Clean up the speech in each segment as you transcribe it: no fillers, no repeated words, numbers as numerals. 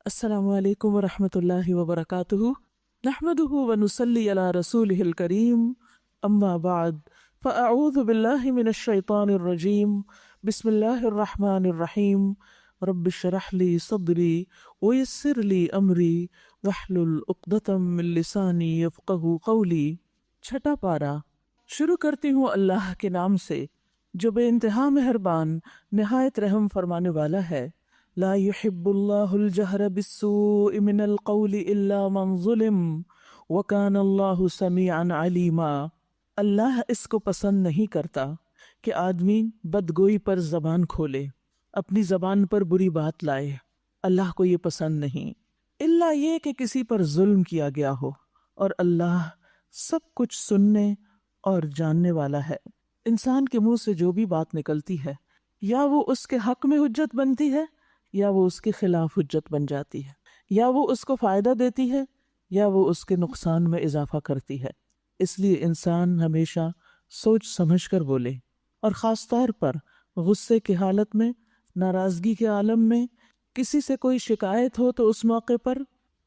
السلام علیکم ورحمۃ اللہ وبرکاتہ نحمده ونصلی علی رسولہ الکریم اما بعد فاعوذ باللہ من الشیطان الرجیم بسم اللہ الرحمن الرحیم رب اشرح لی صدری ویسر لی امری واحلل عقدۃ من لسانی یفقہوا قولی۔ چھٹا پارہ۔ شروع کرتی ہوں اللہ کے نام سے جو بے انتہا مہربان نہایت رحم فرمانے والا ہے۔ لا يحب اللہ الجہر بالسوء من القول الا من ظلم وکان اللہ سمیعا علیما۔ اللہ اس کو پسند نہیں کرتا کہ آدمی بدگوئی پر زبان کھولے، اپنی زبان پر بری بات لائے۔ اللہ کو یہ پسند نہیں، الا یہ کہ کسی پر ظلم کیا گیا ہو، اور اللہ سب کچھ سننے اور جاننے والا ہے۔ انسان کے منہ سے جو بھی بات نکلتی ہے، یا وہ اس کے حق میں حجت بنتی ہے یا وہ اس کے خلاف حجت بن جاتی ہے، یا وہ اس کو فائدہ دیتی ہے یا وہ اس کے نقصان میں اضافہ کرتی ہے۔ اس لیے انسان ہمیشہ سوچ سمجھ کر بولے، اور خاص طور پر غصے کی حالت میں، ناراضگی کے عالم میں کسی سے کوئی شکایت ہو تو اس موقع پر،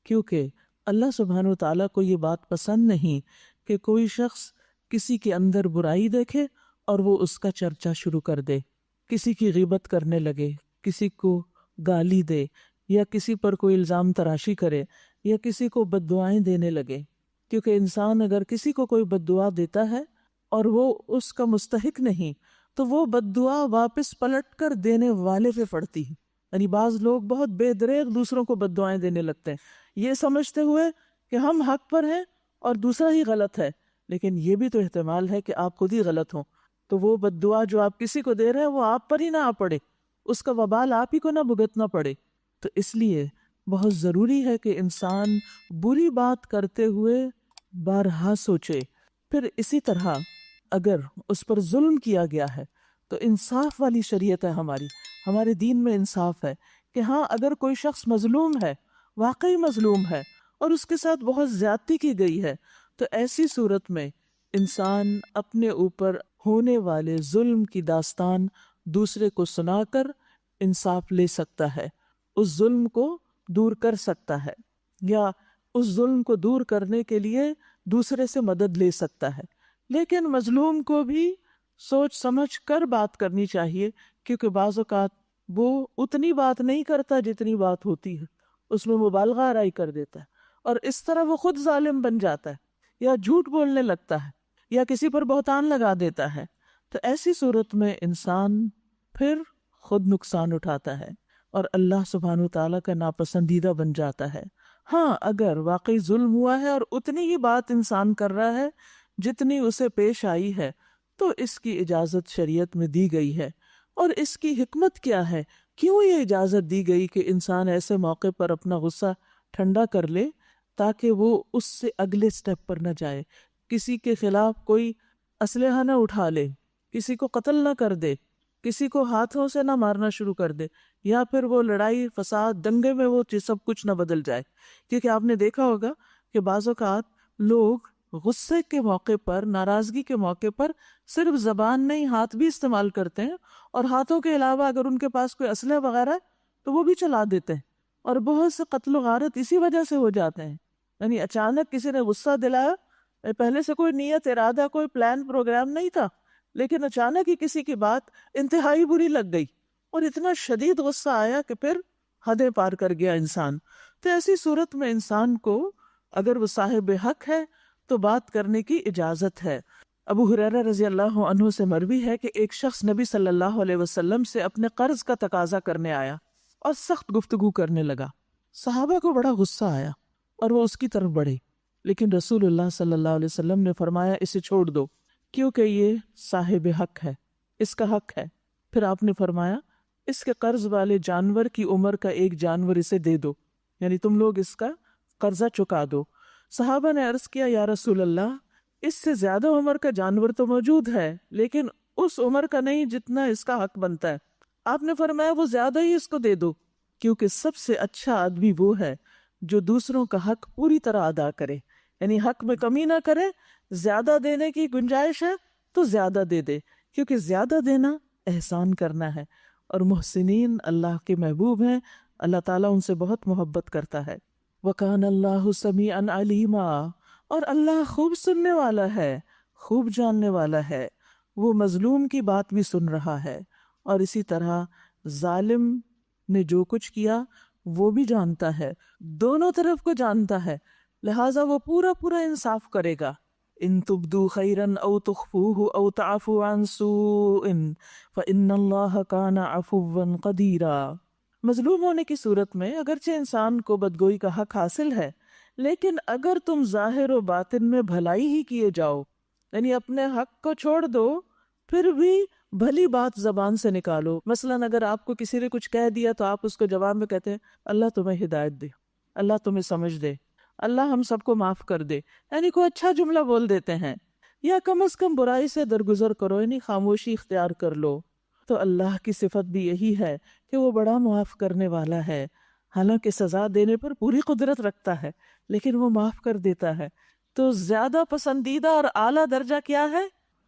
کیونکہ اللہ سبحانہ و تعالیٰ کو یہ بات پسند نہیں کہ کوئی شخص کسی کے اندر برائی دیکھے اور وہ اس کا چرچا شروع کر دے، کسی کی غیبت کرنے لگے، کسی کو گالی دے، یا کسی پر کوئی الزام تراشی کرے، یا کسی کو بد دعائیں دینے لگے۔ کیونکہ انسان اگر کسی کو کوئی بد دعا دیتا ہے اور وہ اس کا مستحق نہیں، تو وہ بد دعا واپس پلٹ کر دینے والے پہ پڑتی ہے۔ یعنی بعض لوگ بہت بے دریغ دوسروں کو بد دعائیں دینے لگتے ہیں، یہ سمجھتے ہوئے کہ ہم حق پر ہیں اور دوسرا ہی غلط ہے، لیکن یہ بھی تو احتمال ہے کہ آپ خود ہی غلط ہوں، تو وہ بد دعا جو آپ کسی کو دے رہے ہیں وہ آپ پر ہی نہ آ پڑے، اس کا وبال آپ ہی کو نہ بھگتنا پڑے۔ تو اس لیے بہت ضروری ہے کہ انسان بری بات کرتے ہوئے بارہا سوچے۔ پھر اسی طرح اگر اس پر ظلم کیا گیا ہے تو انصاف والی شریعت ہے ہمارے دین میں انصاف ہے کہ ہاں، اگر کوئی شخص مظلوم ہے، واقعی مظلوم ہے، اور اس کے ساتھ بہت زیادتی کی گئی ہے، تو ایسی صورت میں انسان اپنے اوپر ہونے والے ظلم کی داستان دوسرے کو سنا کر انصاف لے سکتا ہے، اس ظلم کو دور کر سکتا ہے، یا اس ظلم کو دور کرنے کے لیے دوسرے سے مدد لے سکتا ہے۔ لیکن مظلوم کو بھی سوچ سمجھ کر بات کرنی چاہیے، کیونکہ بعض اوقات وہ اتنی بات نہیں کرتا جتنی بات ہوتی ہے، اس میں مبالغہ آرائی کر دیتا ہے، اور اس طرح وہ خود ظالم بن جاتا ہے، یا جھوٹ بولنے لگتا ہے، یا کسی پر بہتان لگا دیتا ہے۔ تو ایسی صورت میں انسان پھر خود نقصان اٹھاتا ہے اور اللہ سبحانہ تعالیٰ کا ناپسندیدہ بن جاتا ہے۔ ہاں، اگر واقعی ظلم ہوا ہے اور اتنی ہی بات انسان کر رہا ہے جتنی اسے پیش آئی ہے، تو اس کی اجازت شریعت میں دی گئی ہے۔ اور اس کی حکمت کیا ہے، کیوں یہ اجازت دی گئی کہ انسان ایسے موقع پر اپنا غصہ ٹھنڈا کر لے، تاکہ وہ اس سے اگلے سٹیپ پر نہ جائے، کسی کے خلاف کوئی اسلحہ نہ اٹھا لے، کسی کو قتل نہ کر دے، کسی کو ہاتھوں سے نہ مارنا شروع کر دے، یا پھر وہ لڑائی فساد دنگے میں وہ سب کچھ نہ بدل جائے۔ کیونکہ آپ نے دیکھا ہوگا کہ بعض اوقات لوگ غصے کے موقع پر، ناراضگی کے موقع پر صرف زبان نہیں، ہاتھ بھی استعمال کرتے ہیں، اور ہاتھوں کے علاوہ اگر ان کے پاس کوئی اسلحہ وغیرہ ہے تو وہ بھی چلا دیتے ہیں، اور بہت سے قتل و غارت اسی وجہ سے ہو جاتے ہیں۔ یعنی اچانک کسی نے غصہ دلایا، پہلے سے کوئی نیت، ارادہ، کوئی پلان پروگرام نہیں تھا، لیکن اچانک ہی کسی کی بات انتہائی بری لگ گئی اور اتنا شدید غصہ آیا کہ پھر حدیں پار کر گیا انسان۔ تو ایسی صورت میں انسان کو اگر وہ صاحب حق ہے تو بات کرنے کی اجازت ہے۔ ابو ہریرہ رضی اللہ عنہ سے مروی ہے کہ ایک شخص نبی صلی اللہ علیہ وسلم سے اپنے قرض کا تقاضا کرنے آیا اور سخت گفتگو کرنے لگا۔ صحابہ کو بڑا غصہ آیا اور وہ اس کی طرف بڑھے، لیکن رسول اللہ صلی اللہ علیہ وسلم نے فرمایا اسے چھوڑ دو، کیونکہ یہ صاحب حق ہے، اس کا حق ہے۔ پھر آپ نے فرمایا اس کے قرض والے جانور کی عمر کا ایک جانور اسے دے دو، یعنی تم لوگ اس کا قرضہ چکا دو۔ صحابہ نے عرض کیا یا رسول اللہ، اس سے زیادہ عمر کا جانور تو موجود ہے، لیکن اس عمر کا نہیں جتنا اس کا حق بنتا ہے۔ آپ نے فرمایا وہ زیادہ ہی اس کو دے دو، کیونکہ سب سے اچھا آدمی وہ ہے جو دوسروں کا حق پوری طرح ادا کرے، یعنی حق میں کمی نہ کرے۔ زیادہ دینے کی گنجائش ہے تو زیادہ دے دے، کیونکہ زیادہ دینا احسان کرنا ہے، اور محسنین اللہ کے محبوب ہیں، اللہ تعالیٰ ان سے بہت محبت کرتا ہے۔ وَكَانَ اللَّهُ سَمِيعًا عَلِيمًا، اور اللہ خوب سننے والا ہے، خوب جاننے والا ہے، وہ مظلوم کی بات بھی سن رہا ہے، اور اسی طرح ظالم نے جو کچھ کیا وہ بھی جانتا ہے، دونوں طرف کو جانتا ہے، لہٰذا وہ پورا پورا انصاف کرے گا۔ ان تبدوا خیرا او تخفوه او تعفوا عن سوء فإن اللہ کان عفوا قدیرا۔ مظلوم ہونے کی صورت میں اگرچہ انسان کو بدگوئی کا حق حاصل ہے، لیکن اگر تم ظاہر و باطن میں بھلائی ہی کیے جاؤ، یعنی اپنے حق کو چھوڑ دو پھر بھی بھلی بات زبان سے نکالو، مثلا اگر آپ کو کسی نے کچھ کہہ دیا تو آپ اس کو جواب میں کہتے ہیں اللہ تمہیں ہدایت دے، اللہ تمہیں سمجھ دے، اللہ ہم سب کو معاف کر دے، یعنی کوئی اچھا جملہ بول دیتے ہیں، یا کم از کم برائی سے درگزر کرو، یعنی خاموشی اختیار کر لو۔ تو اللہ کی صفت بھی یہی ہے کہ وہ بڑا معاف کرنے والا ہے، حالانکہ سزا دینے پر پوری قدرت رکھتا ہے لیکن وہ معاف کر دیتا ہے۔ تو زیادہ پسندیدہ اور اعلیٰ درجہ کیا ہے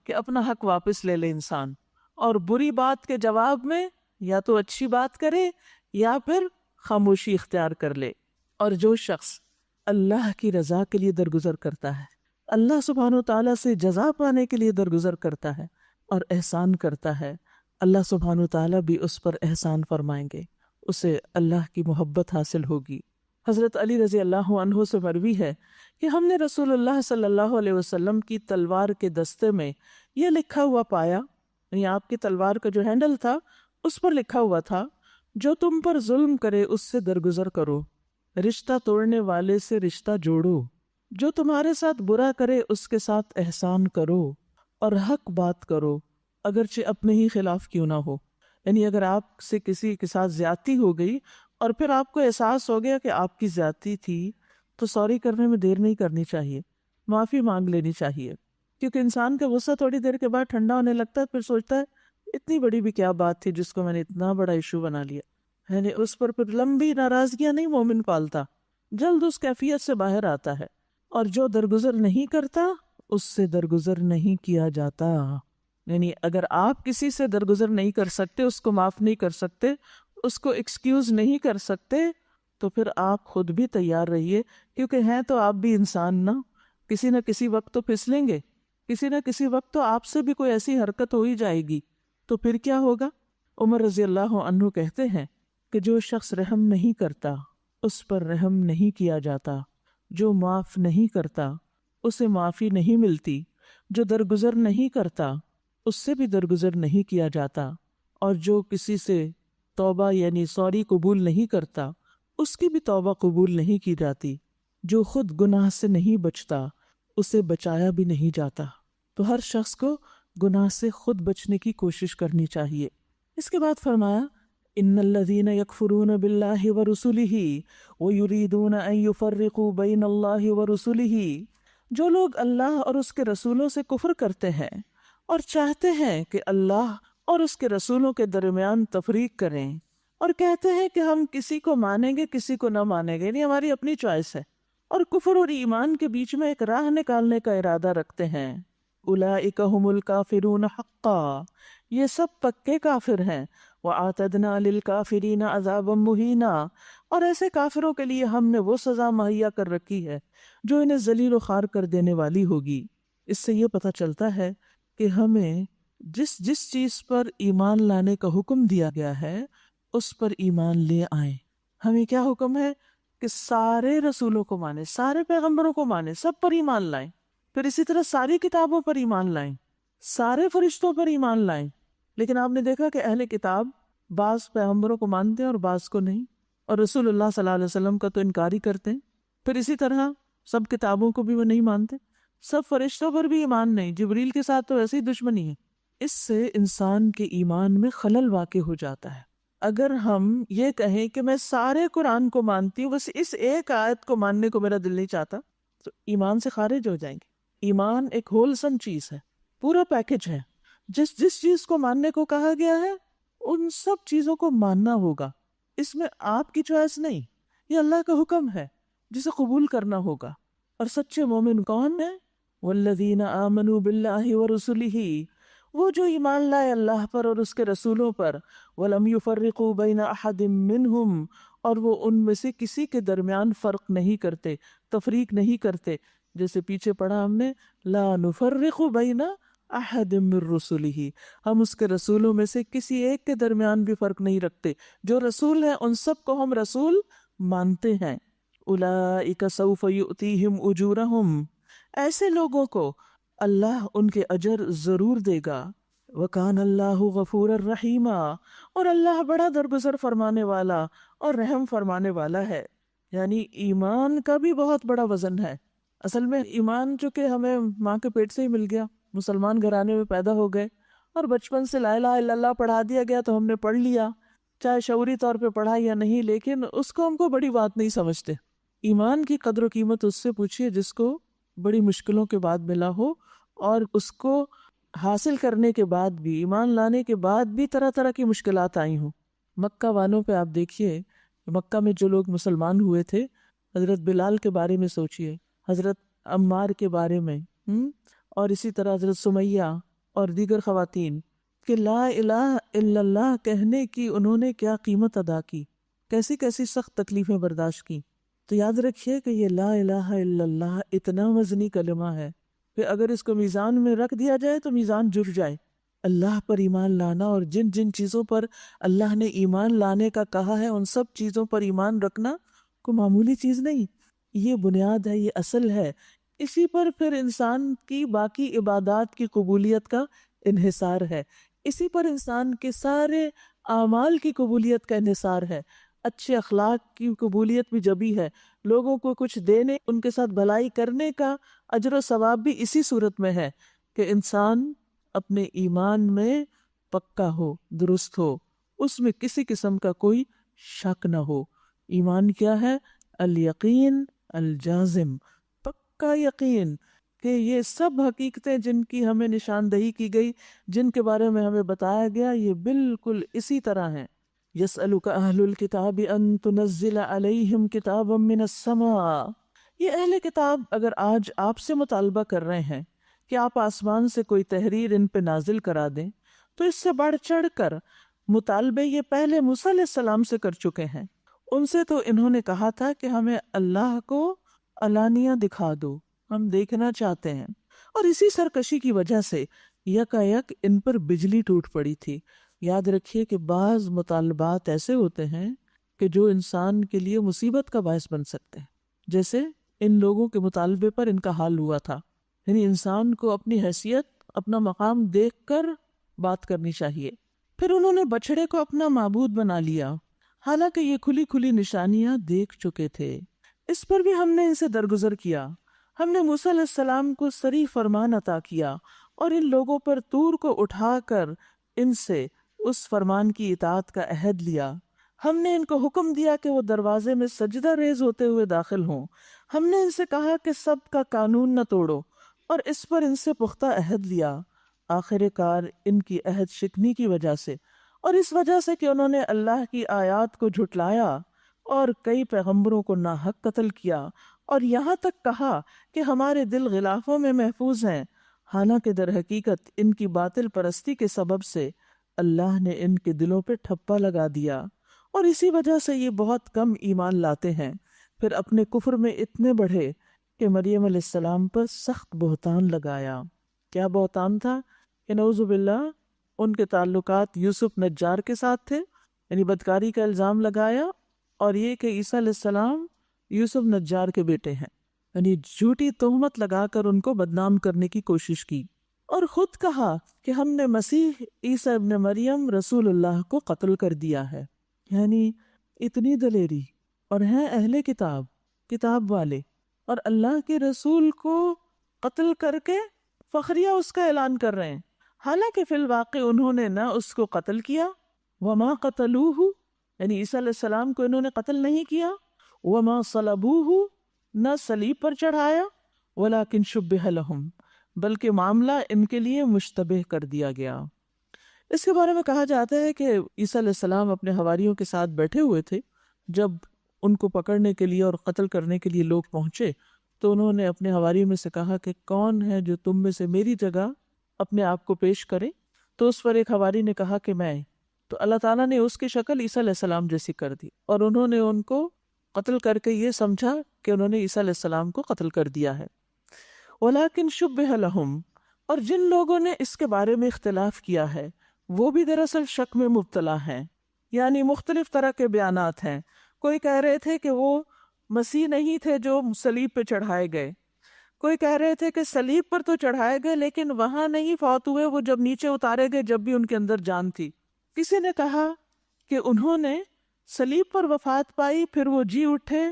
کہ اپنا حق واپس لے لے انسان، اور بری بات کے جواب میں یا تو اچھی بات کرے یا پھر خاموشی اختیار کر لے۔ اور جو شخص اللہ کی رضا کے لیے درگزر کرتا ہے، اللہ سبحانہ و تعالیٰ سے جزا پانے کے لیے درگزر کرتا ہے اور احسان کرتا ہے، اللہ سبحانہ و تعالیٰ بھی اس پر احسان فرمائیں گے، اسے اللہ کی محبت حاصل ہوگی۔ حضرت علی رضی اللہ عنہ سے مروی ہے کہ ہم نے رسول اللہ صلی اللہ علیہ وسلم کی تلوار کے دستے میں یہ لکھا ہوا پایا، یعنی آپ کی تلوار کا جو ہینڈل تھا اس پر لکھا ہوا تھا، جو تم پر ظلم کرے اس سے درگزر کرو، رشتہ توڑنے والے سے رشتہ جوڑو، جو تمہارے ساتھ برا کرے اس کے ساتھ احسان کرو، اور حق بات کرو اگرچہ اپنے ہی خلاف کیوں نہ ہو۔ یعنی اگر آپ سے کسی کے ساتھ زیادتی ہو گئی اور پھر آپ کو احساس ہو گیا کہ آپ کی زیادتی تھی تو سوری کرنے میں دیر نہیں کرنی چاہیے، معافی مانگ لینی چاہیے، کیونکہ انسان کا غصہ تھوڑی دیر کے بعد ٹھنڈا ہونے لگتا ہے، پھر سوچتا ہے اتنی بڑی بھی کیا بات تھی جس کو میں نے اتنا بڑا ایشو بنا لیا، یعنی اس پر پھر لمبی ناراضگیاں نہیں مومن پالتا، جلد اس کیفیت سے باہر آتا ہے۔ اور جو درگزر نہیں کرتا اس سے درگزر نہیں کیا جاتا، یعنی اگر آپ کسی سے درگزر نہیں کر سکتے، اس کو معاف نہیں کر سکتے، اس کو ایکسکیوز نہیں کر سکتے، تو پھر آپ خود بھی تیار رہیے، کیونکہ ہیں تو آپ بھی انسان نہ کسی وقت تو پھسلیں گے، کسی نہ کسی وقت تو آپ سے بھی کوئی ایسی حرکت ہو ہی جائے گی، تو پھر کیا ہوگا؟ عمر رضی اللہ عنہ کہتے ہیں کہ جو شخص رحم نہیں کرتا اس پر رحم نہیں کیا جاتا، جو معاف نہیں کرتا اسے معافی نہیں ملتی، جو درگزر نہیں کرتا اس سے بھی درگزر نہیں کیا جاتا، اور جو کسی سے توبہ یعنی سوری قبول نہیں کرتا اس کی بھی توبہ قبول نہیں کی جاتی، جو خود گناہ سے نہیں بچتا اسے بچایا بھی نہیں جاتا۔ تو ہر شخص کو گناہ سے خود بچنے کی کوشش کرنی چاہیے۔ اس کے بعد فرمایا ان الذین یکفرون باللہ ورسلہ ویریدون ان یفرقوا بین اللہ ورسلہ، جو لوگ اللہ اور اس کے رسولوں سے کفر کرتے ہیں اور چاہتے ہیں کہ اللہ اور اس کے رسولوں کے درمیان تفریق کریں، اور کہتے ہیں کہ ہم کسی کو مانیں گے کسی کو نہ مانیں گے، یعنی ہماری اپنی چوائس ہے، اور کفر اور ایمان کے بیچ میں ایک راہ نکالنے کا ارادہ رکھتے ہیں، اولئک ھم الکافرون حقا، یہ سب پکے کافر ہیں، وَأَعْتَدْنَا لِلْكَافِرِينَ عَذَابًا مُهِينًا، اور ایسے کافروں کے لیے ہم نے وہ سزا مہیا کر رکھی ہے جو انہیں ذلیل و خوار کر دینے والی ہوگی۔ اس سے یہ پتہ چلتا ہے کہ ہمیں جس چیز پر ایمان لانے کا حکم دیا گیا ہے اس پر ایمان لے آئیں۔ ہمیں کیا حکم ہے کہ سارے رسولوں کو مانیں، سارے پیغمبروں کو مانیں، سب پر ایمان لائیں، پھر اسی طرح ساری کتابوں پر ایمان لائیں، سارے فرشتوں پر ایمان لائیں۔ لیکن آپ نے دیکھا کہ اہل کتاب بعض پیغمبروں کو مانتے ہیں اور بعض کو نہیں، اور رسول اللہ صلی اللہ علیہ وسلم کا تو انکار ہی کرتے ہیں، پھر اسی طرح سب کتابوں کو بھی وہ نہیں مانتے، سب فرشتوں پر بھی ایمان نہیں، جبریل کے ساتھ تو ایسی دشمنی ہے۔ اس سے انسان کے ایمان میں خلل واقع ہو جاتا ہے۔ اگر ہم یہ کہیں کہ میں سارے قرآن کو مانتی ہوں، بس اس ایک آیت کو ماننے کو میرا دل نہیں چاہتا، تو ایمان سے خارج ہو جائیں گے۔ ایمان ایک ہولسم چیز ہے، پورا پیکج ہے، جس چیز کو ماننے کو کہا گیا ہے ان سب چیزوں کو ماننا ہوگا، اس میں آپ کی چوائس نہیں، یہ اللہ کا حکم ہے جسے قبول کرنا ہوگا۔ اور سچے مومن کون ہیں؟ والذین آمنوا باللہ ورسلہ، وہ جو ایمان لائے اللہ پر اور اس کے رسولوں پر، ولم یفرقوا بین احد منہم، اور وہ ان میں سے کسی کے درمیان فرق نہیں کرتے، تفریق نہیں کرتے. جیسے پیچھے پڑھا ہم نے لا نفرق بین احد من رسلہ، ہم اس کے رسولوں میں سے کسی ایک کے درمیان بھی فرق نہیں رکھتے. جو رسول ہیں ان سب کو ہم رسول مانتے ہیں. اولئک سوف یؤتیہم اجورہم، ایسے لوگوں کو اللہ ان کے اجر ضرور دے گا. وَكَانَ اللَّهُ غَفُورًا رَحِيمًا، اور اللہ بڑا درگزر فرمانے والا اور رحم فرمانے والا ہے. یعنی ایمان کا بھی بہت بڑا وزن ہے. اصل میں ایمان چونکہ ہمیں ماں کے پیٹ سے ہی مل گیا، مسلمان گھرانے میں پیدا ہو گئے اور بچپن سے لا الہ الا اللہ پڑھا دیا گیا تو ہم نے پڑھ لیا، چاہے شعوری طور پہ پڑھا یا نہیں، لیکن اس کو ہم کو بڑی بات نہیں سمجھتے. ایمان کی قدر و قیمت اس سے پوچھیے جس کو بڑی مشکلوں کے بعد ملا ہو، اور اس کو حاصل کرنے کے بعد بھی، ایمان لانے کے بعد بھی طرح طرح کی مشکلات آئی ہوں. مکہ والوں پہ آپ دیکھیے، مکہ میں جو لوگ مسلمان ہوئے تھے، حضرت بلال کے بارے میں سوچئے، حضرت عمار کے بارے میں، اور اسی طرح حضرت سمیہ اور دیگر خواتین، کہ لا الہ الا اللہ کہنے کی انہوں نے کیا قیمت ادا کی، کیسی کیسی سخت تکلیفیں برداشت کی. تو یاد رکھیے کہ یہ لا الہ الا اللہ اتنا وزنی کلمہ ہے کہ اگر اس کو میزان میں رکھ دیا جائے تو میزان جھک جائے. اللہ پر ایمان لانا اور جن جن چیزوں پر اللہ نے ایمان لانے کا کہا ہے ان سب چیزوں پر ایمان رکھنا کوئی معمولی چیز نہیں. یہ بنیاد ہے، یہ اصل ہے. اسی پر پھر انسان کی باقی عبادات کی قبولیت کا انحصار ہے، اسی پر انسان کے سارے اعمال کی قبولیت کا انحصار ہے. اچھے اخلاق کی قبولیت بھی جبھی ہے، لوگوں کو کچھ دینے، ان کے ساتھ بھلائی کرنے کا اجر و ثواب بھی اسی صورت میں ہے کہ انسان اپنے ایمان میں پکا ہو، درست ہو، اس میں کسی قسم کا کوئی شک نہ ہو. ایمان کیا ہے؟ الیقین الجازم، پکا یقین کہ یہ سب حقیقتیں جن کی ہمیں نشاندہی کی گئی، جن کے بارے میں ہمیں بتایا گیا، یہ بالکل اسی طرح ہیں. یسألک اہل الکتاب ان تنزل علیہم کتابا من السماء، یہ اہل کتاب اگر آج آپ سے مطالبہ کر رہے ہیں کہ آپ آسمان سے کوئی تحریر ان پہ نازل کرا دیں، تو اس سے بڑھ چڑھ کر مطالبے یہ پہلے موسیٰ علیہ السلام سے کر چکے ہیں. ان سے تو انہوں نے کہا تھا کہ ہمیں اللہ کو علانیہ دکھا دو، ہم دیکھنا چاہتے ہیں. اور اسی سرکشی کی وجہ سے یکایک ان پر بجلی ٹوٹ پڑی تھی. یاد رکھیے کہ بعض مطالبات ایسے ہوتے ہیں کہ جو انسان کے لیے مصیبت کا باعث بن سکتے ہیں، جیسے ان لوگوں کے مطالبے پر ان کا حال ہوا تھا. یعنی انسان کو اپنی حیثیت، اپنا مقام دیکھ کر بات کرنی چاہیے. پھر انہوں نے بچڑے کو اپنا معبود بنا لیا، حالانکہ یہ کھلی کھلی نشانیاں دیکھ چکے تھے. اس پر بھی ہم نے ان سے درگزر کیا. ہم نے موسیٰ علیہ السلام کو صریح فرمان عطا کیا اور ان لوگوں پر طور کو اٹھا کر ان سے اس فرمان کی اطاعت کا عہد لیا. ہم نے ان کو حکم دیا کہ وہ دروازے میں سجدہ ریز ہوتے ہوئے داخل ہوں. ہم نے ان سے کہا کہ سب کا قانون نہ توڑو، اور اس پر ان سے پختہ عہد لیا. آخر کار ان کی عہد شکنی کی وجہ سے، اور اس وجہ سے کہ انہوں نے اللہ کی آیات کو جھٹلایا اور کئی پیغمبروں کو ناحق قتل کیا، اور یہاں تک کہا کہ ہمارے دل غلافوں میں محفوظ ہیں، حالانکہ در حقیقت ان کی باطل پرستی کے سبب سے اللہ نے ان کے دلوں پہ ٹھپا لگا دیا، اور اسی وجہ سے یہ بہت کم ایمان لاتے ہیں. پھر اپنے کفر میں اتنے بڑھے کہ مریم علیہ السلام پر سخت بہتان لگایا. کیا بہتان تھا؟ کہ نعوذ باللہ ان کے تعلقات یوسف نجار کے ساتھ تھے، یعنی بدکاری کا الزام لگایا، اور یہ کہ عیسیٰ علیہ السلام یوسف نجار کے بیٹے ہیں، یعنی جھوٹی تہمت لگا کر ان کو بدنام کرنے کی کوشش کی. اور خود کہا کہ ہم نے مسیح عیسیٰ ابن مریم رسول اللہ کو قتل کر دیا ہے. یعنی اتنی دلیری، اور ہیں اہل کتاب، کتاب والے، اور اللہ کے رسول کو قتل کر کے فخریہ اس کا اعلان کر رہے ہیں، حالانکہ فی الواقع انہوں نے نہ اس کو قتل کیا، وما قتلوہ، یعنی عیسیٰ علیہ السلام کو انہوں نے قتل نہیں کیا، وما صلبوہ، نہ صلیب پر چڑھایا، ولکن شبہ لہم، بلکہ معاملہ ان کے لیے مشتبہ کر دیا گیا. اس کے بارے میں کہا جاتا ہے کہ عیسیٰ علیہ السلام اپنے حواریوں کے ساتھ بیٹھے ہوئے تھے. جب ان کو پکڑنے کے لیے اور قتل کرنے کے لیے لوگ پہنچے تو انہوں نے اپنے حواریوں میں سے کہا کہ کون ہے جو تم میں سے میری جگہ اپنے آپ کو پیش کرے؟ تو اس پر ایک حواری نے کہا کہ میں. تو اللہ تعالیٰ نے اس کی شکل عیسیٰ علیہ السلام جیسی کر دی، اور انہوں نے ان کو قتل کر کے یہ سمجھا کہ انہوں نے عیسیٰ علیہ السلام کو قتل کر دیا ہے۔ وَلَكِنْ شُبِّهَ لَهُمْ، اور جن لوگوں نے اس کے بارے میں اختلاف کیا ہے وہ بھی دراصل شک میں مبتلا ہیں، یعنی مختلف طرح کے بیانات ہیں۔ کوئی کہہ رہے تھے کہ وہ مسیح نہیں تھے جو صلیب پہ چڑھائے گئے، کوئی کہہ رہے تھے کہ صلیب پر تو چڑھائے گئے لیکن وہاں نہیں فوت ہوئے، وہ جب نیچے اتارے گئے جب بھی ان کے اندر جان تھی۔ کسی نے کہا کہ انہوں نے صلیب پر وفات پائی، پھر وہ جی اٹھے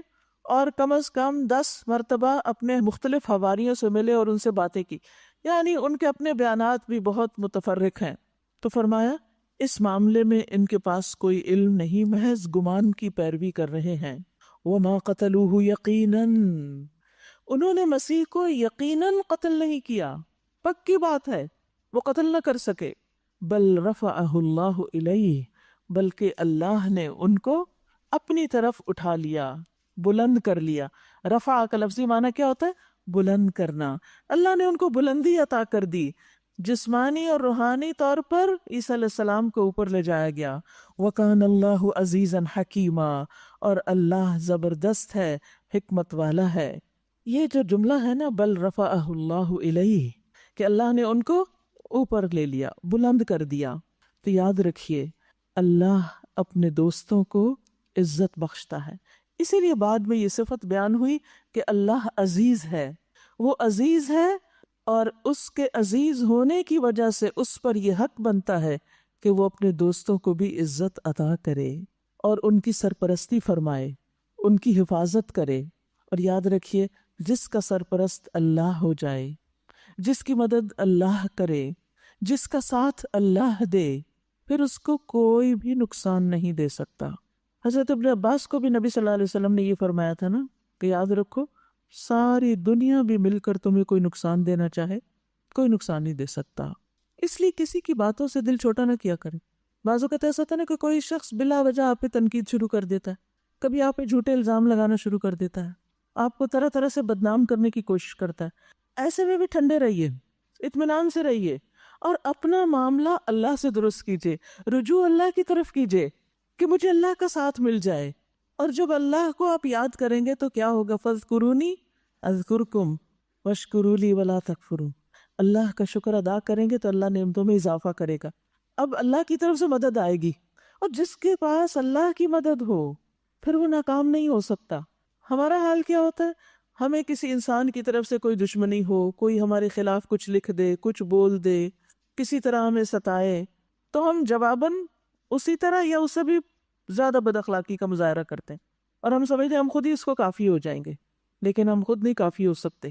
اور کم از کم 10 مرتبہ اپنے مختلف حواریوں سے ملے اور ان سے باتیں کی، یعنی ان کے اپنے بیانات بھی بہت متفرق ہیں۔ تو فرمایا اس معاملے میں ان کے پاس کوئی علم نہیں، محض گمان کی پیروی کر رہے ہیں۔ وَمَا قَتَلُوهُ يَقِينًا، انہوں نے مسیح کو یقیناً قتل نہیں کیا، پکی بات ہے وہ قتل نہ کر سکے۔ بل رفعہ اللہ الیہ، بلکہ اللہ نے ان کو اپنی طرف اٹھا لیا، بلند کر لیا۔ رفع کا لفظی معنی کیا ہوتا ہے؟ بلند کرنا۔ اللہ نے ان کو بلندی عطا کر دی، جسمانی اور روحانی طور پر عیسیٰ علیہ السلام کو اوپر لے جایا گیا۔ وَكَانَ اللَّهُ عَزِيزًا حَكِيمًا، اور اللہ زبردست ہے، حکمت والا ہے۔ یہ جو جملہ ہے نا بل رفعہ اللہ الیہ، کہ اللہ نے ان کو اوپر لے لیا، بلند کر دیا، تو یاد رکھیے اللہ اپنے دوستوں کو عزت بخشتا ہے۔ اسی لیے بعد میں یہ صفت بیان ہوئی کہ اللہ عزیز ہے، وہ عزیز ہے، اور اس کے عزیز ہونے کی وجہ سے اس پر یہ حق بنتا ہے کہ وہ اپنے دوستوں کو بھی عزت عطا کرے اور ان کی سرپرستی فرمائے، ان کی حفاظت کرے۔ اور یاد رکھیے جس کا سرپرست اللہ ہو جائے، جس کی مدد اللہ کرے، جس کا ساتھ اللہ دے، پھر اس کو کوئی بھی نقصان نہیں دے سکتا۔ حضرت ابن عباس کو بھی نبی صلی اللہ علیہ وسلم نے یہ فرمایا تھا نا کہ یاد رکھو ساری دنیا بھی مل کر تمہیں کوئی نقصان دینا چاہے کوئی نقصان نہیں دے سکتا، اس لیے کسی کی باتوں سے دل چھوٹا نہ کیا کرے۔ بعض اوقات ایسا ہوتا ہے نا کہ کوئی شخص بلا وجہ آپ پہ تنقید شروع کر دیتا ہے، کبھی آپ پہ جھوٹے الزام لگانا شروع کر دیتا ہے، آپ کو طرح طرح سے بدنام کرنے کی کوشش کرتا ہے۔ ایسے میں بھی ٹھنڈے رہیے، اطمینان سے رہیے، اور اپنا معاملہ اللہ سے درست کیجیے، رجوع اللہ کی طرف کیجیے کہ مجھے اللہ کا ساتھ مل جائے۔ اور جب اللہ کو آپ یاد کریں گے تو کیا ہوگا؟ فَاذْكُرُونِي اذکرکم واشکروا لی ولا تکفروا، اللہ کا شکر ادا کریں گے تو اللہ نعمتوں میں اضافہ کرے گا۔ اب اللہ کی طرف سے مدد آئے گی، اور جس کے پاس اللہ کی مدد ہو پھر وہ ناکام نہیں ہو سکتا۔ ہمارا حال کیا ہوتا ہے؟ ہمیں کسی انسان کی طرف سے کوئی دشمنی ہو، کوئی ہمارے خلاف کچھ لکھ دے، کچھ بول دے، کسی طرح ہمیں ستائے، تو ہم جواباً اسی طرح یا اس سے بھی زیادہ بد اخلاقی کا مظاہرہ کرتے ہیں، اور ہم سمجھتے ہیں ہم خود ہی اس کو کافی ہو جائیں گے، لیکن ہم خود نہیں کافی ہو سکتے۔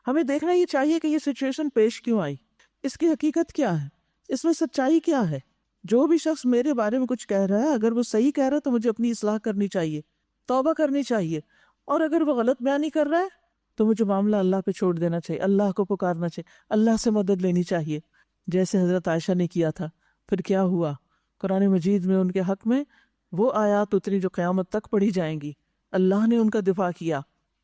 ہمیں دیکھنا یہ چاہیے کہ یہ سچویشن پیش کیوں آئی، اس کی حقیقت کیا ہے، اس میں سچائی کیا ہے۔ جو بھی شخص میرے بارے میں کچھ کہہ رہا ہے، اگر وہ صحیح کہہ رہا ہے تو مجھے اپنی اصلاح کرنی چاہیے، توبہ کرنی چاہیے، اور اگر وہ غلط بیانی کر رہا ہے تو مجھے معاملہ اللہ پہ چھوڑ دینا چاہیے، اللہ کو پکارنا چاہیے، اللہ سے مدد لینی چاہیے، جیسے حضرت عائشہ نے کیا تھا۔ پھر کیا ہوا؟ قرآن مجید میں ان کے حق میں وہ آیات اتری جو قیامت تک پڑھی جائیں گی، اللہ نے ان کا دفاع کیا۔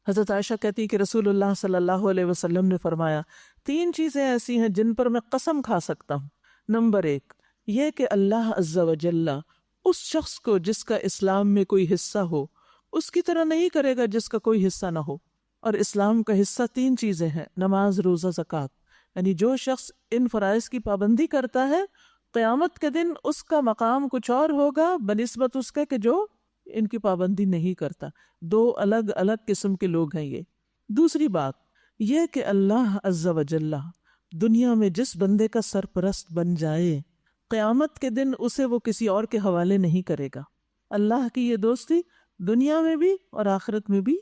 حضرت عائشہ کہتی ہے کہ رسول اللہ صلی اللہ علیہ وسلم نے فرمایا 3 چیزیں ایسی ہیں جن پر میں قسم کھا سکتا ہوں۔ نمبر 1 یہ کہ اللہ عز و جل اس شخص کو جس کا اسلام میں کوئی حصہ ہو اس کی طرح نہیں کرے گا جس کا کوئی حصہ نہ ہو۔ اور اسلام کا حصہ 3 چیزیں ہیں، نماز، روزہ، زکوٰۃ، یعنی جو شخص ان فرائض کی پابندی کرتا ہے قیامت کے دن اس کا مقام کچھ اور ہوگا بنسبت اس کے کہ جو ان کی پابندی نہیں کرتا۔ 2 الگ الگ قسم کے لوگ ہیں یہ۔ دوسری بات یہ کہ اللہ عز و جل دنیا میں جس بندے کا سرپرست بن جائے قیامت کے دن اسے وہ کسی اور کے حوالے نہیں کرے گا۔ اللہ کی یہ دوستی دنیا میں بھی اور آخرت میں بھی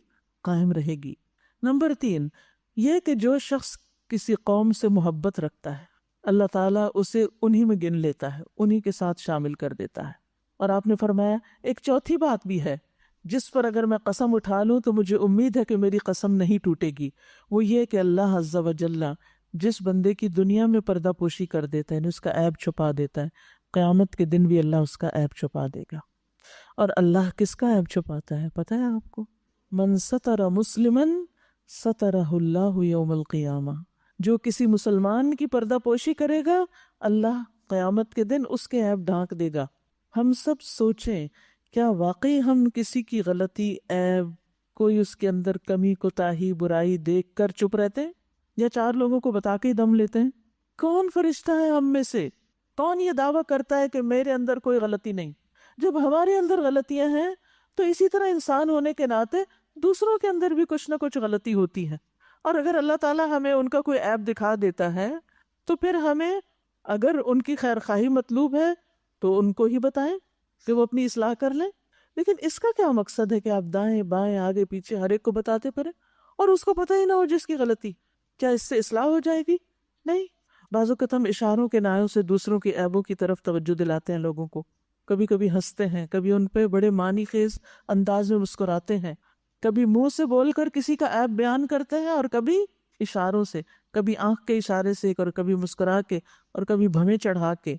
قائم رہے گی۔ نمبر 3 یہ کہ جو شخص کسی قوم سے محبت رکھتا ہے اللہ تعالیٰ اسے انہی میں گن لیتا ہے، انہی کے ساتھ شامل کر دیتا ہے۔ اور آپ نے فرمایا ایک چوتھی بات بھی ہے جس پر اگر میں قسم اٹھا لوں تو مجھے امید ہے کہ میری قسم نہیں ٹوٹے گی، وہ یہ کہ اللہ عز و جل جس بندے کی دنیا میں پردہ پوشی کر دیتا ہے، یعنی اس کا عیب چھپا دیتا ہے، قیامت کے دن بھی اللہ اس کا عیب چھپا دے گا۔ اور اللہ کس کا عیب چھپاتا ہے پتہ ہے آپ کو؟ من ستر مسلما سترہ اللہ یوم القیامہ، جو کسی مسلمان کی پردہ پوشی کرے گا اللہ قیامت کے دن اس کے عیب ڈھانک دے گا۔ ہم سب سوچیں کیا واقعی ہم کسی کی غلطی، عیب، کوئی اس کے اندر کمی، کوتاہی، برائی دیکھ کر چپ رہتے ہیں، یا 4 لوگوں کو بتا کے ہی دم لیتے ہیں؟ کون فرشتہ ہے ہم میں سے، کون یہ دعویٰ کرتا ہے کہ میرے اندر کوئی غلطی نہیں؟ جب ہمارے اندر غلطیاں ہیں تو اسی طرح انسان ہونے کے ناطے دوسروں کے اندر بھی کچھ نہ کچھ غلطی ہوتی ہے، اور اگر اللہ تعالیٰ ہمیں ان کا کوئی عیب دکھا دیتا ہے تو پھر ہمیں اگر ان کی خیر خواہی مطلوب ہے تو ان کو ہی بتائیں کہ وہ اپنی اصلاح کر لیں. لیکن اس کا کیا مقصد ہے کہ آپ دائیں بائیں آگے پیچھے ہر ایک کو بتاتے پھریں اور اس کو پتہ ہی نہ ہو جس کی غلطی؟ کیا اس سے اصلاح ہو جائے گی؟ نہیں. بعض اوقات ہم اشاروں کے نایوں سے دوسروں کی عیبوں کی طرف توجہ دلاتے ہیں لوگوں کو، کبھی کبھی ہنستے ہیں، کبھی ان پہ بڑے معنی خیز انداز میں مسکراتے ہیں، کبھی منہ سے بول کر کسی کا عیب بیان کرتے ہیں، اور کبھی اشاروں سے، کبھی آنکھ کے اشارے سے، اور کبھی مسکرا کے، اور کبھی بھویں چڑھا کے،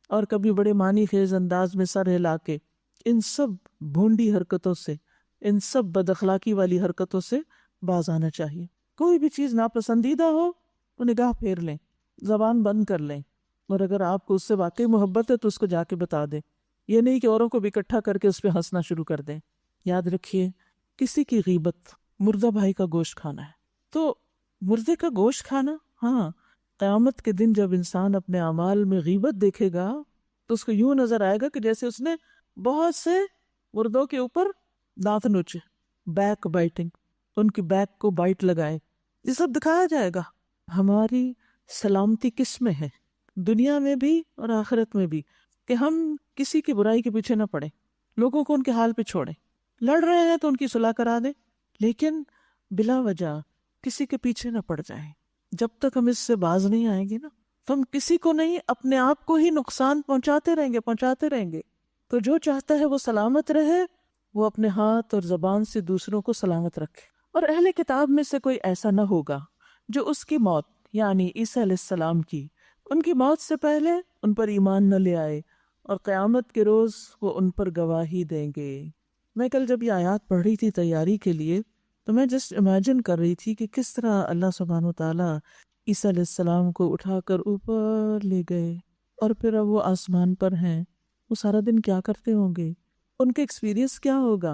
اور کبھی بڑے معنی خیز انداز میں سر ہلا کے. ان سب بھونڈی حرکتوں سے، ان سب بد اخلاقی والی حرکتوں سے باز آنا چاہیے. کوئی بھی چیز ناپسندیدہ ہو تو نگاہ پھیر لیں، زبان بند کر لیں، اور اگر آپ کو اس سے واقعی محبت ہے تو اس کو جا کے بتا دیں. یہ نہیں کہ اوروں کو بھی اکٹھا کر کے اس پہ ہنسنا شروع کر دیں. یاد رکھیے، کسی کی غیبت مردہ بھائی کا گوشت کھانا ہے. تو مردے کا گوشت کھانا، ہاں، قیامت کے دن جب انسان اپنے اعمال میں غیبت دیکھے گا تو اس کو یوں نظر آئے گا کہ جیسے اس نے بہت سے مردوں کے اوپر دانت نوچے، بیک بائٹنگ، ان کی بیک کو بائٹ لگائے. یہ سب دکھایا جائے گا. ہماری سلامتی کس میں ہے، دنیا میں بھی اور آخرت میں بھی، کہ ہم کسی کی برائی کے پیچھے نہ پڑیں، لوگوں کو ان کے حال پہ چھوڑیں. لڑ رہے ہیں تو ان کی صلح کرا دیں، لیکن بلا وجہ کسی کے پیچھے نہ پڑ جائیں. جب تک ہم اس سے باز نہیں آئیں گے نا، تو ہم کسی کو نہیں، اپنے آپ کو ہی نقصان پہنچاتے رہیں گے. تو جو چاہتا ہے وہ سلامت رہے، وہ اپنے ہاتھ اور زبان سے دوسروں کو سلامت رکھے. اور اہل کتاب میں سے کوئی ایسا نہ ہوگا جو اس کی موت، یعنی عیسیٰ علیہ السلام کی، ان کی موت سے پہلے ان پر ایمان نہ لے آئے، اور قیامت کے روز وہ ان پر گواہی دیں گے. میں کل جب یہ آیات پڑھ رہی تھی تیاری کے لیے، تو میں جسٹ امیجن کر رہی تھی کہ کس طرح اللہ سبحانہ وتعالیٰ عیسیٰ علیہ السلام کو اٹھا کر اوپر لے گئے، اور پھر اب وہ آسمان پر ہیں. وہ سارا دن کیا کرتے ہوں گے، ان کے ایکسپیرینس کیا ہوگا.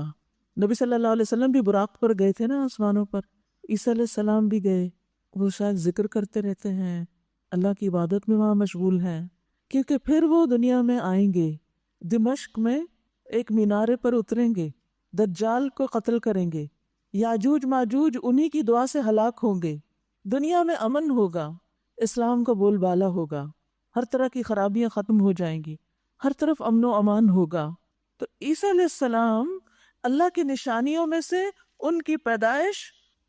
نبی صلی اللہ علیہ وسلم بھی براق پر گئے تھے نا آسمانوں پر، عیسیٰ علیہ السلام بھی گئے. وہ شاید ذکر کرتے رہتے ہیں، اللہ کی عبادت میں وہاں مشغول ہیں، کیونکہ پھر وہ دنیا میں آئیں گے، دمشق میں ایک مینارے پر اتریں گے، دجال کو قتل کریں گے، یاجوج ماجوج انہی کی دعا سے ہلاک ہوں گے، دنیا میں امن ہوگا، اسلام کا بول بالا ہوگا، ہر طرح کی خرابیاں ختم ہو جائیں گی، ہر طرف امن و امان ہوگا. تو عیسیٰ علیہ السلام اللہ کی نشانیوں میں سے ان کی پیدائش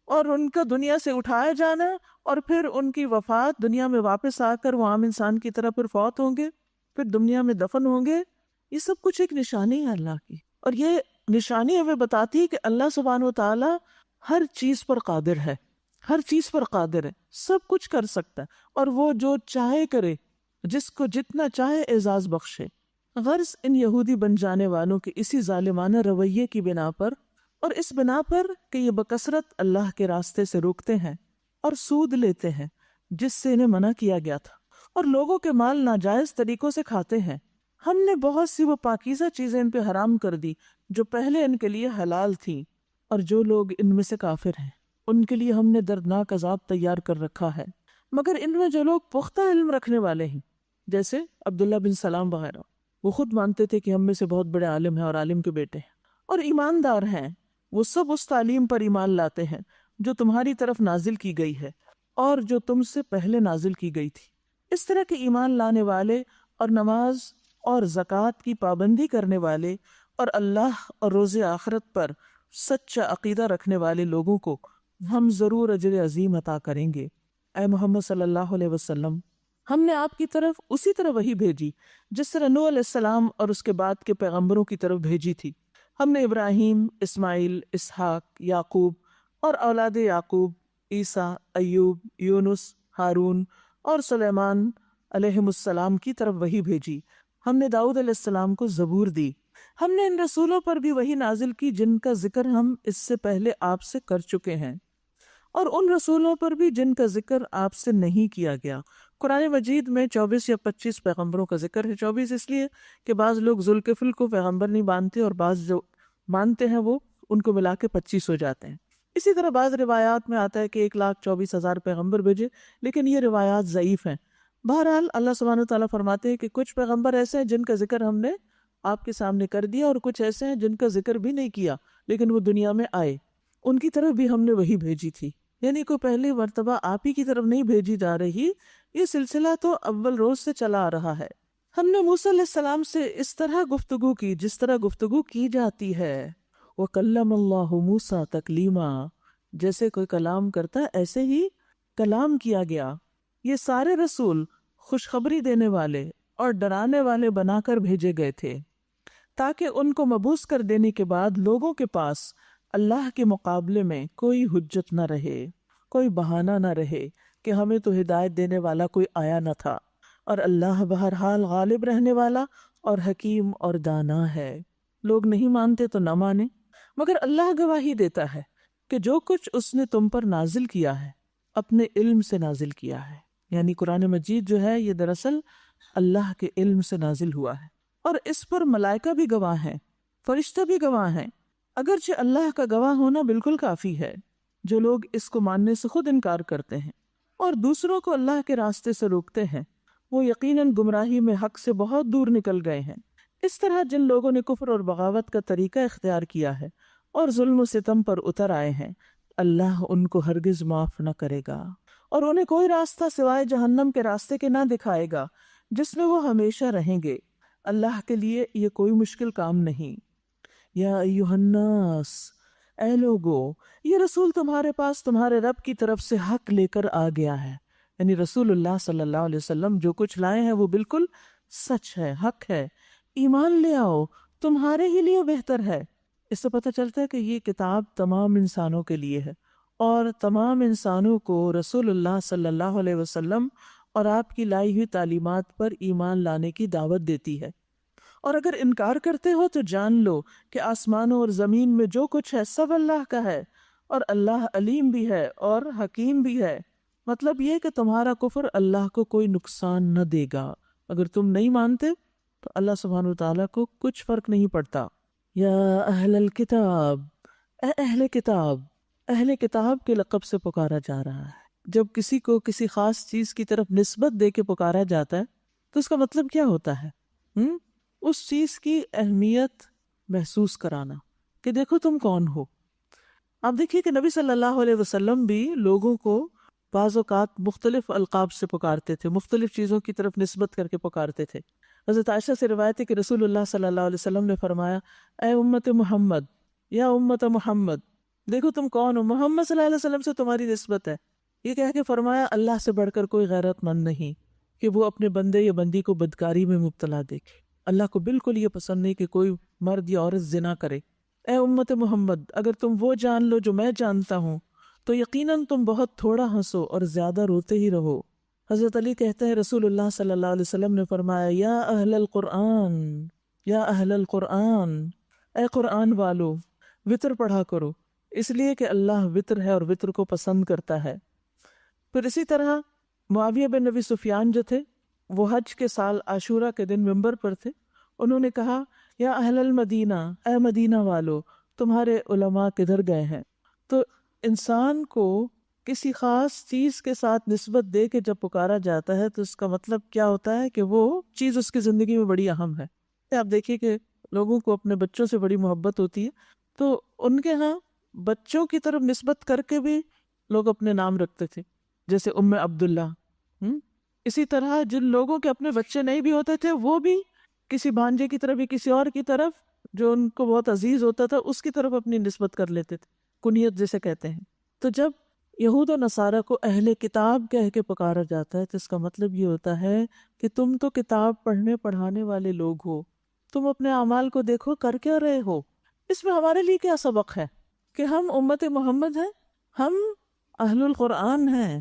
اور ان کا دنیا سے اٹھایا جانا، اور پھر ان کی وفات، دنیا میں واپس آ کر وہ عام انسان کی طرح پھر فوت ہوں گے، پھر دنیا میں دفن ہوں گے. یہ سب کچھ ایک نشانی ہے اللہ کی، اور یہ نشانی ہمیں بتاتی ہے کہ اللہ سبحانہ و تعالی ہر چیز پر قادر ہے، ہر چیز پر قادر ہے، سب کچھ کر سکتا ہے، اور وہ جو چاہے کرے، جس کو جتنا چاہے اعزاز بخشے. غرض ان یہودی بن جانے والوں کے اسی ظالمانہ رویے کی بنا پر، اور اس بنا پر کہ یہ بکثرت اللہ کے راستے سے روکتے ہیں اور سود لیتے ہیں جس سے انہیں منع کیا گیا تھا، اور لوگوں کے مال ناجائز طریقوں سے کھاتے ہیں، ہم نے بہت سی وہ پاکیزہ چیزیں ان پہ حرام کر دی جو پہلے ان کے لیے حلال تھیں، اور جو لوگ ان میں سے کافر ہیں ان کے لیے ہم نے دردناک عذاب تیار کر رکھا ہے. مگر ان میں جو لوگ پختہ علم رکھنے والے ہیں، جیسے عبداللہ بن سلام وغیرہ، وہ خود مانتے تھے کہ ہم میں سے بہت بڑے عالم ہیں اور عالم کے بیٹے ہیں، اور ایماندار ہیں، وہ سب اس تعلیم پر ایمان لاتے ہیں جو تمہاری طرف نازل کی گئی ہے اور جو تم سے پہلے نازل کی گئی تھی. اس طرح کے ایمان لانے والے اور نماز اور زکوٰۃ کی پابندی کرنے والے اور اللہ اور روز آخرت پر سچا عقیدہ رکھنے والے لوگوں کو ہم ضرور اجر عظیم عطا کریں گے. اے محمد صلی اللہ علیہ وسلم، ہم نے آپ کی طرف اسی طرح وحی بھیجی جس طرح نوح علیہ السلام اور اس کے بعد کے پیغمبروں کی طرف بھیجی تھی. ہم نے ابراہیم، اسماعیل، اسحاق، یعقوب اور اولاد یعقوب، عیسیٰ، ایوب، یونس، ہارون اور سلیمان علیہم السلام کی طرف وحی بھیجی. ہم نے داؤد علیہ السلام کو زبور دی. ہم نے ان رسولوں پر بھی وحی نازل کی جن کا ذکر ہم اس سے پہلے آپ سے کر چکے ہیں، اور ان رسولوں پر بھی جن کا ذکر آپ سے نہیں کیا گیا، قرآن مجید میں 24 یا 25 پیغمبروں کا ذکر ہے. 24 اس لیے کہ بعض لوگ ذوالکفل کو پیغمبر نہیں مانتے اور بعض جو مانتے ہیں وہ ان کو ملا کے 25 ہو جاتے ہیں. اسی طرح بعض روایات میں آتا ہے کہ 1,24,000 پیغمبر بھیجے، لیکن یہ روایات ضعیف ہیں. بہرحال اللہ سبحانہ وتعالیٰ فرماتے ہیں کہ کچھ پیغمبر ایسے ہیں جن کا ذکر ہم نے آپ کے سامنے کر دیا، اور کچھ ایسے ہیں جن کا ذکر بھی نہیں کیا لیکن وہ دنیا میں آئے، ان کی طرف بھی ہم نے وہی بھیجی تھی. یعنی کوئی پہلی مرتبہ آپ ہی کی طرف نہیں بھیجی جا رہی، یہ سلسلہ تو اول روز سے چلا آ رہا ہے. ہم نے موسیٰ علیہ السلام سے اس طرح گفتگو کی جس طرح گفتگو کی جاتی ہے. وَكَلَّمَ اللَّهُ مُوسَىٰ تَكْلِيمًا، جیسے کوئی کلام کرتا ہے ایسے ہی کلام کیا گیا. یہ سارے رسول خوشخبری دینے والے اور ڈرانے والے بنا کر بھیجے گئے تھے تاکہ ان کو مبعوث کر دینے کے بعد لوگوں کے پاس اللہ کے مقابلے میں کوئی حجت نہ رہے، کوئی بہانہ نہ رہے کہ ہمیں تو ہدایت دینے والا کوئی آیا نہ تھا. اور اللہ بہرحال غالب رہنے والا اور حکیم اور دانا ہے. لوگ نہیں مانتے تو نہ مانے، مگر اللہ گواہی دیتا ہے کہ جو کچھ اس نے تم پر نازل کیا ہے اپنے علم سے نازل کیا ہے. یعنی قرآن مجید جو ہے یہ دراصل اللہ کے علم سے نازل ہوا ہے، اور اس پر ملائکہ بھی گواہ ہیں، فرشتہ بھی گواہ ہیں. اگرچہ اللہ کا گواہ ہونا بالکل کافی ہے. جو لوگ اس کو ماننے سے خود انکار کرتے ہیں اور دوسروں کو اللہ کے راستے سے روکتے ہیں، وہ یقیناً گمراہی میں حق سے بہت دور نکل گئے ہیں. اس طرح جن لوگوں نے کفر اور بغاوت کا طریقہ اختیار کیا ہے اور ظلم و ستم پر اتر آئے ہیں، اللہ ان کو ہرگز معاف نہ کرے گا اور انہیں کوئی راستہ سوائے جہنم کے راستے کے نہ دکھائے گا جس میں وہ ہمیشہ رہیں گے. اللہ کے لیے یہ کوئی مشکل کام نہیں. یا ایھا الناس، اے لوگو، یہ رسول تمہارے پاس تمہارے رب کی طرف سے حق لے کر آ گیا ہے. یعنی رسول اللہ صلی اللہ علیہ وسلم جو کچھ لائے ہیں وہ بالکل سچ ہے، حق ہے. ایمان لے آؤ، تمہارے ہی لیے بہتر ہے. اس سے پتہ چلتا ہے کہ یہ کتاب تمام انسانوں کے لیے ہے اور تمام انسانوں کو رسول اللہ صلی اللہ علیہ وسلم اور آپ کی لائی ہوئی تعلیمات پر ایمان لانے کی دعوت دیتی ہے. اور اگر انکار کرتے ہو تو جان لو کہ آسمانوں اور زمین میں جو کچھ ہے سب اللہ کا ہے، اور اللہ علیم بھی ہے اور حکیم بھی ہے. مطلب یہ کہ تمہارا کفر اللہ کو کوئی نقصان نہ دے گا. اگر تم نہیں مانتے تو اللہ سبحانہ وتعالیٰ کو کچھ فرق نہیں پڑتا. یا اہل الکتاب، اے اہل کتاب. اہل کتاب کے لقب سے پکارا جا رہا ہے. جب کسی کو کسی خاص چیز کی طرف نسبت دے کے پکارا جاتا ہے تو اس کا مطلب کیا ہوتا ہے؟ اس چیز کی اہمیت محسوس کرانا کہ دیکھو تم کون ہو. آپ دیکھیے کہ نبی صلی اللہ علیہ وسلم بھی لوگوں کو بعض اوقات مختلف القاب سے پکارتے تھے، مختلف چیزوں کی طرف نسبت کر کے پکارتے تھے. حضرت عائشہ سے روایت ہے کہ رسول اللہ صلی اللہ علیہ وسلم نے فرمایا، اے امت محمد، یا امت محمد، دیکھو تم کون ہو. محمد صلی اللہ علیہ وسلم سے تمہاری نسبت ہے. یہ کہہ کے فرمایا اللہ سے بڑھ کر کوئی غیرت مند نہیں کہ وہ اپنے بندے یا بندی کو بدکاری میں مبتلا دیکھے. اللہ کو بالکل یہ پسند نہیں کہ کوئی مرد یا عورت زنا کرے. اے امت محمد، اگر تم وہ جان لو جو میں جانتا ہوں تو یقیناً تم بہت تھوڑا ہنسو اور زیادہ روتے ہی رہو. حضرت علی کہتے ہیں رسول اللہ صلی اللہ علیہ وسلم نے فرمایا، یا اہل القرآن، یا اہل القرآن، اے قرآن والو، وطر پڑھا کرو، اس لیے کہ اللہ وطر ہے اور وطر کو پسند کرتا ہے. پھر اسی طرح معاویہ بن نبی سفیان جو تھے وہ حج کے سال عاشورہ کے دن منبر پر تھے. انہوں نے کہا، یا اہل المدینہ، اے مدینہ والو، تمہارے علماء کدھر گئے ہیں؟ تو انسان کو کسی خاص چیز کے ساتھ نسبت دے کے جب پکارا جاتا ہے تو اس کا مطلب کیا ہوتا ہے کہ وہ چیز اس کی زندگی میں بڑی اہم ہے. آپ دیکھیے کہ لوگوں کو اپنے بچوں سے بڑی محبت ہوتی ہے تو ان کے ہاں بچوں کی طرف نسبت کر کے بھی لوگ اپنے نام رکھتے تھے، جیسے ام عبداللہ. اسی طرح جن لوگوں کے اپنے بچے نہیں بھی ہوتے تھے وہ بھی کسی بھانجے کی طرف یا کسی اور کی طرف جو ان کو بہت عزیز ہوتا تھا اس کی طرف اپنی نسبت کر لیتے تھے، کنیت جسے کہتے ہیں. تو جب یہود و نصارہ کو اہل کتاب کہہ کے پکارا جاتا ہے تو اس کا مطلب یہ ہوتا ہے کہ تم تو کتاب پڑھنے پڑھانے والے لوگ ہو، تم اپنے اعمال کو دیکھو، کر کیا رہے ہو. اس میں ہمارے لیے کیا سبق ہے کہ ہم امت محمد ہیں، ہم اہل القرآن ہیں،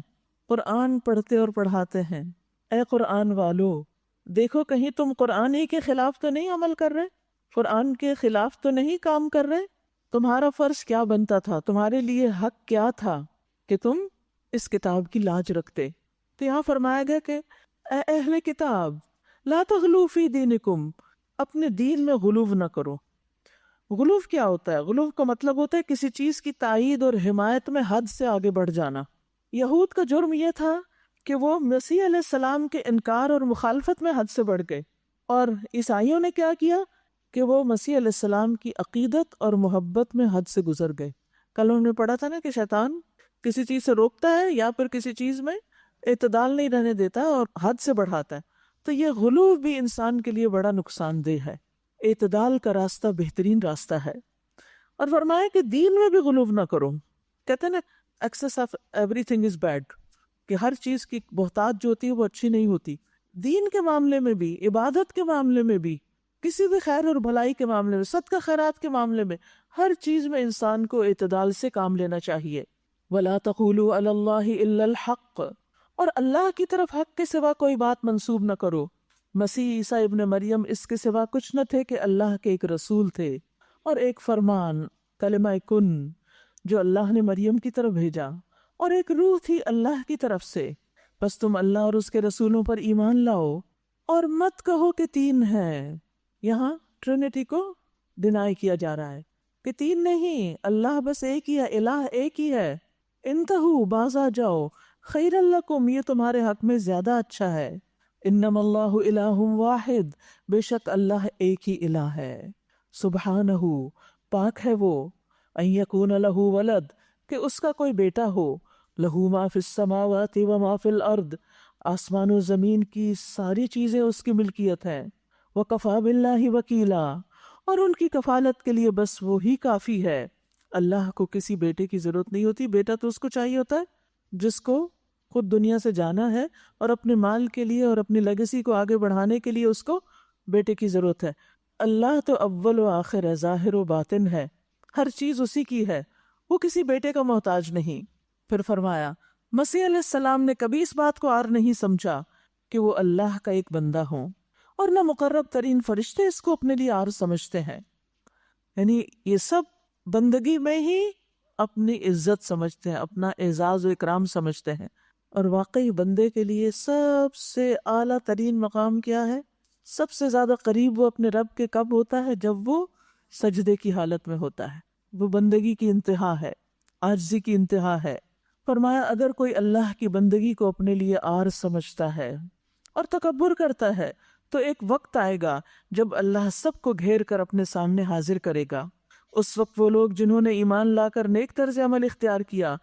قرآن پڑھتے اور پڑھاتے ہیں. اے قرآن والو، دیکھو کہیں تم قرآن ہی کے خلاف تو نہیں عمل کر رہے، قرآن کے خلاف تو نہیں کام کر رہے. تمہارا فرض کیا بنتا تھا، تمہارے لیے حق کیا تھا کہ تم اس کتاب کی لاج رکھتے. تو یہاں فرمایا گیا کہ اے اہل کتاب لا تغلو فی دینکم، اپنے دین میں غلو نہ کرو۔ غلو کیا ہوتا ہے؟ غلو کا مطلب ہوتا ہے کسی چیز کی تائید اور حمایت میں حد سے آگے بڑھ جانا۔ یہود کا جرم یہ تھا کہ وہ مسیح علیہ السلام کے انکار اور مخالفت میں حد سے بڑھ گئے، اور عیسائیوں نے کیا کیا کہ وہ مسیح علیہ السلام کی عقیدت اور محبت میں حد سے گزر گئے۔ کل ہم نے پڑھا تھا نا کہ شیطان کسی چیز سے روکتا ہے یا پھر کسی چیز میں اعتدال نہیں رہنے دیتا اور حد سے بڑھاتا ہے، تو یہ غلو بھی انسان کے لیے بڑا نقصان دہ ہے۔ اعتدال کا راستہ بہترین راستہ ہے۔ اور فرمایا کہ دین میں بھی غلو نہ کرو۔ کہتے ہیں نا excess of everything is bad, کہ ہر چیز کی بہتات جو ہوتی ہے وہ اچھی نہیں ہوتی۔ دین کے معاملے میں بھی، عبادت کے معاملے میں بھی، کسی بھی خیر اور بھلائی کے معاملے میں، صدقہ خیرات کے معاملے میں، ہر چیز میں انسان کو اعتدال سے کام لینا چاہیے۔ وَلَا تَقُولُوا عَلَى اللَّهِ إِلَّا الْحَقِّ، اور اللہ کی طرف حق کے سوا کوئی بات منسوب نہ کرو۔ مسیح عیسیٰ ابن مریم اس کے سوا کچھ نہ تھے کہ اللہ کے ایک رسول تھے اور ایک فرمان، کلمہ کن، جو اللہ نے مریم کی طرف بھیجا، اور ایک روح تھی اللہ کی طرف سے۔ بس تم اللہ اور اس کے رسولوں پر ایمان لاؤ اور مت کہو کہ تین ہیں۔ یہاں ٹرینٹی کو ڈینائی کیا جا رہا ہے کہ تین نہیں، اللہ بس ایک ہی ہے، الہ ایک ہی ہے۔ انتہو، باز آ جاؤ، خیر لکم، یہ تمہارے حق میں زیادہ اچھا ہے۔ انما اللہ الہ واحد، بے شک اللہ ایک ہی الہ ہے۔ سبحانہ، پاک ہے وہ، ان یکون لہ ولد، کہ اس کا کوئی بیٹا ہو، لہ ما فی السماوات و ما فی الارض، آسمان و زمین کی ساری چیزیں اس کی ملکیت ہیں۔ وکفی باللہ وکیلا، اور ان کی کفالت کے لیے بس وہی کافی ہے۔ اللہ کو کسی بیٹے کی ضرورت نہیں ہوتی، بیٹا تو اس کو چاہیے ہوتا ہے جس کو خود دنیا سے جانا ہے اور اپنے مال کے لیے اور اپنی لیگیسی کو آگے بڑھانے کے لیے اس کو بیٹے کی ضرورت ہے۔ اللہ تو اول و آخر ہے، ظاہر و باطن ہے، ہر چیز اسی کی ہے، وہ کسی بیٹے کا محتاج نہیں۔ پھر فرمایا مسیح علیہ السلام نے کبھی اس بات کو عار نہیں سمجھا کہ وہ اللہ کا ایک بندہ ہوں، اور نہ مقرب ترین فرشتے اس کو اپنے لیے عار سمجھتے ہیں۔ یعنی یہ سب بندگی میں ہی اپنی عزت سمجھتے ہیں، اپنا اعزاز و اکرام سمجھتے ہیں، اور واقعی بندے کے لیے سب سے اعلیٰ ترین مقام کیا ہے؟ سب سے زیادہ قریب وہ اپنے رب کے کب ہوتا ہے؟ جب وہ سجدے کی حالت میں ہوتا ہے۔ وہ بندگی کی انتہا ہے، عاجزی کی انتہا ہے۔ فرمایا اگر کوئی اللہ کی بندگی کو اپنے لیے عار سمجھتا ہے اور تکبر کرتا ہے تو ایک وقت آئے گا جب اللہ سب کو گھیر کر اپنے سامنے حاضر کرے گا۔ اس وقت وہ لوگ جنہوں نے ایمان لا کر نیک طرز عمل اختیار کیا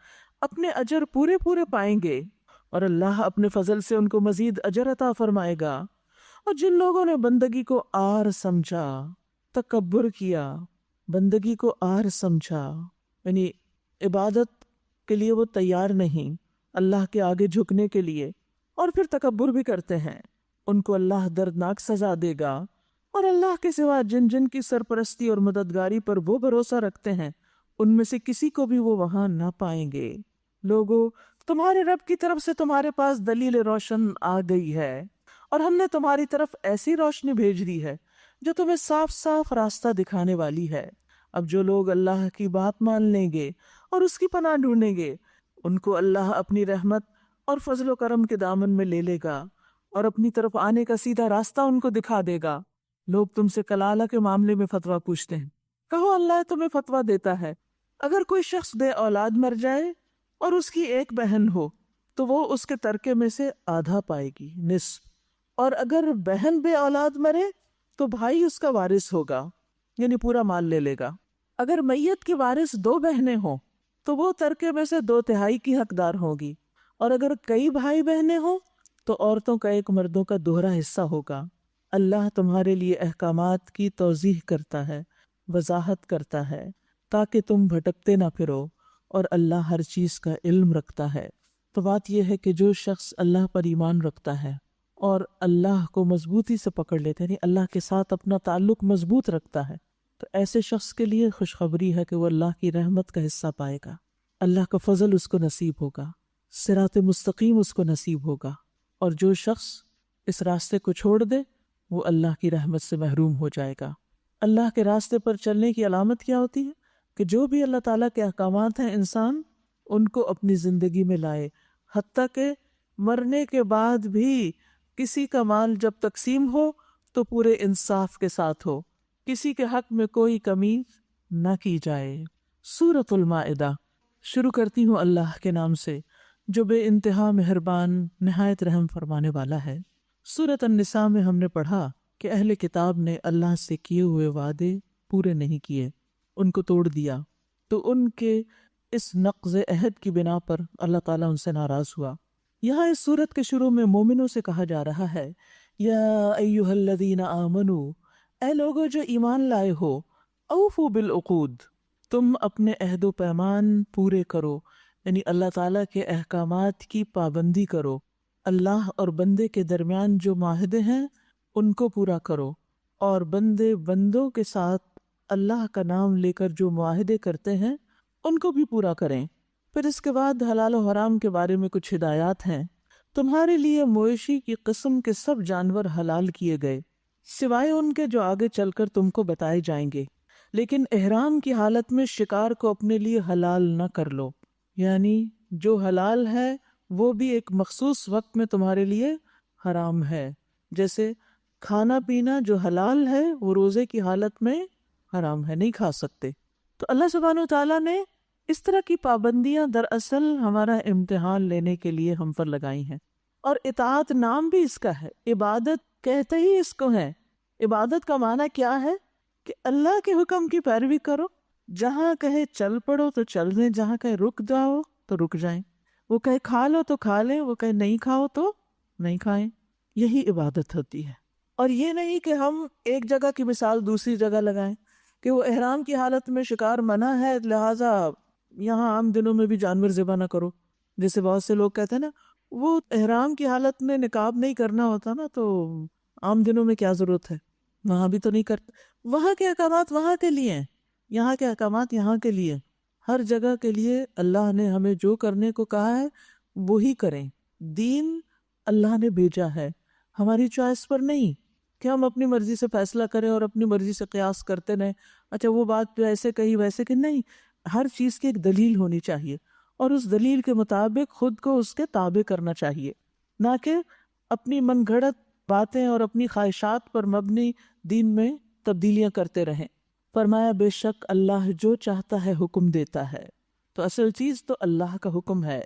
اپنے اجر پورے پورے پائیں گے، اور اللہ اپنے فضل سے ان کو مزید اجر عطا فرمائے گا۔ اور جن لوگوں نے بندگی کو عار سمجھا، تکبر کیا، بندگی کو عار سمجھا، یعنی عبادت کے لیے وہ تیار نہیں اللہ کے آگے جھکنے کے لیے، اور پھر تکبر بھی کرتے ہیں، ان کو اللہ دردناک سزا دے گا۔ اور اللہ کے سوا جن جن کی سرپرستی اور مددگاری پر وہ بھروسہ رکھتے ہیں ان میں سے کسی کو بھی وہ وہاں نہ پائیں گے۔ لوگو، تمہارے رب کی طرف سے تمہارے پاس دلیل روشن آ گئی ہے، اور ہم نے تمہاری طرف ایسی روشنی بھیج دی ہے جو تمہیں صاف صاف راستہ دکھانے والی ہے۔ اب جو لوگ اللہ کی بات مان لیں گے اور اس کی پناہ ڈھونڈیں گے، ان کو اللہ اپنی رحمت اور فضل و کرم کے دامن میں لے لے گا اور اپنی طرف آنے کا سیدھا راستہ ان کو دکھا دے گا۔ لوگ تم سے کلالہ کے معاملے میں فتویٰ پوچھتے ہیں، کہو اللہ تمہیں فتویٰ دیتا ہے، اگر کوئی شخص بے اولاد مر جائے اور اس کی ایک بہن ہو تو وہ اس کے ترکے میں سے آدھا پائے گی، نصف، اور اگر بہن بے اولاد مرے تو بھائی اس کا وارث ہوگا، یعنی پورا مال لے لے گا۔ اگر میت کی وارث 2 بہنیں ہوں تو وہ ترکے میں سے 2/3 کی حقدار ہوگی، اور اگر کئی بھائی بہنیں ہوں تو عورتوں کا ایک مردوں کا دوہرا حصہ ہوگا۔ اللہ تمہارے لیے احکامات کی توضیح کرتا ہے، وضاحت کرتا ہے تاکہ تم بھٹکتے نہ پھرو، اور اللہ ہر چیز کا علم رکھتا ہے۔ تو بات یہ ہے کہ جو شخص اللہ پر ایمان رکھتا ہے اور اللہ کو مضبوطی سے پکڑ لیتا ہے، یعنی اللہ کے ساتھ اپنا تعلق مضبوط رکھتا ہے، تو ایسے شخص کے لیے خوشخبری ہے کہ وہ اللہ کی رحمت کا حصہ پائے گا، اللہ کا فضل اس کو نصیب ہوگا، صراط مستقیم اس کو نصیب ہوگا۔ اور جو شخص اس راستے کو چھوڑ دے وہ اللہ کی رحمت سے محروم ہو جائے گا۔ اللہ کے راستے پر چلنے کی علامت کیا ہوتی ہے؟ کہ جو بھی اللہ تعالیٰ کے احکامات ہیں انسان ان کو اپنی زندگی میں لائے، حتیٰ کہ مرنے کے بعد بھی کسی کا مال جب تقسیم ہو تو پورے انصاف کے ساتھ ہو، کسی کے حق میں کوئی کمی نہ کی جائے۔ سورۃ المائدہ۔ شروع کرتی ہوں اللہ کے نام سے جو بے انتہا مہربان نہایت رحم فرمانے والا ہے۔ سورۃ النساء میں ہم نے پڑھا کہ اہل کتاب نے اللہ سے کیے ہوئے وعدے پورے نہیں کیے، ان کو توڑ دیا، تو ان کے اس نقض عہد کی بنا پر اللہ تعالیٰ ان سے ناراض ہوا۔ یہاں اس سورت کے شروع میں مومنوں سے کہا جا رہا ہے، یا ایھا الذین آمنوا، اے لوگو جو ایمان لائے ہو، اوفوا بالعقود، تم اپنے عہد و پیمان پورے کرو، یعنی اللہ تعالیٰ کے احکامات کی پابندی کرو، اللہ اور بندے کے درمیان جو معاہدے ہیں ان کو پورا کرو، اور بندے بندوں کے ساتھ اللہ کا نام لے کر جو معاہدے کرتے ہیں ان کو بھی پورا کریں۔ پھر اس کے بعد حلال و حرام کے بارے میں کچھ ہدایات ہیں۔ تمہارے لیے مویشی کی قسم کے سب جانور حلال کیے گئے سوائے ان کے جو آگے چل کر تم کو بتائے جائیں گے، لیکن احرام کی حالت میں شکار کو اپنے لیے حلال نہ کر لو، یعنی جو حلال ہے وہ بھی ایک مخصوص وقت میں تمہارے لیے حرام ہے، جیسے کھانا پینا جو حلال ہے وہ روزے کی حالت میں حرام ہے، نہیں کھا سکتے۔ تو اللہ سبحانہ وتعالیٰ نے اس طرح کی پابندیاں دراصل ہمارا امتحان لینے کے لیے ہم پر لگائی ہیں، اور اطاعت نام بھی اس کا ہے، عبادت کہتے ہی اس کو ہے۔ عبادت کا معنی کیا ہے؟ کہ اللہ کے حکم کی پیروی کرو، جہاں کہے چل پڑو تو چل دیں، جہاں کہے رک جاؤ تو رک جائیں، وہ کہے کھا لو تو کھا لیں، وہ کہے نہیں کھاؤ تو نہیں کھائیں، یہی عبادت ہوتی ہے۔ اور یہ نہیں کہ ہم ایک جگہ کی مثال دوسری جگہ لگائیں کہ وہ احرام کی حالت میں شکار منع ہے لہٰذا یہاں عام دنوں میں بھی جانور ذبح نہ کرو، جیسے بہت سے لوگ کہتے ہیں نا وہ احرام کی حالت میں نقاب نہیں کرنا ہوتا نا تو عام دنوں میں کیا ضرورت ہے، وہاں بھی تو نہیں کرتے۔ وہاں کے احکامات وہاں کے لیے ہیں، یہاں کے احکامات یہاں کے لیے، ہر جگہ کے لیے اللہ نے ہمیں جو کرنے کو کہا ہے وہی کریں۔ دین اللہ نے بھیجا ہے، ہماری چوائس پر نہیں کہ ہم اپنی مرضی سے فیصلہ کریں اور اپنی مرضی سے قیاس کرتے رہیں، اچھا وہ بات ایسے کہی ویسے کہ نہیں، ہر چیز کی ایک دلیل ہونی چاہیے اور اس دلیل کے مطابق خود کو اس کے تابع کرنا چاہیے، نہ کہ اپنی من گھڑت باتیں اور اپنی خواہشات پر مبنی دین میں تبدیلیاں کرتے رہیں۔ فرمایا بے شک اللہ جو چاہتا ہے حکم دیتا ہے، تو اصل چیز تو اللہ کا حکم ہے۔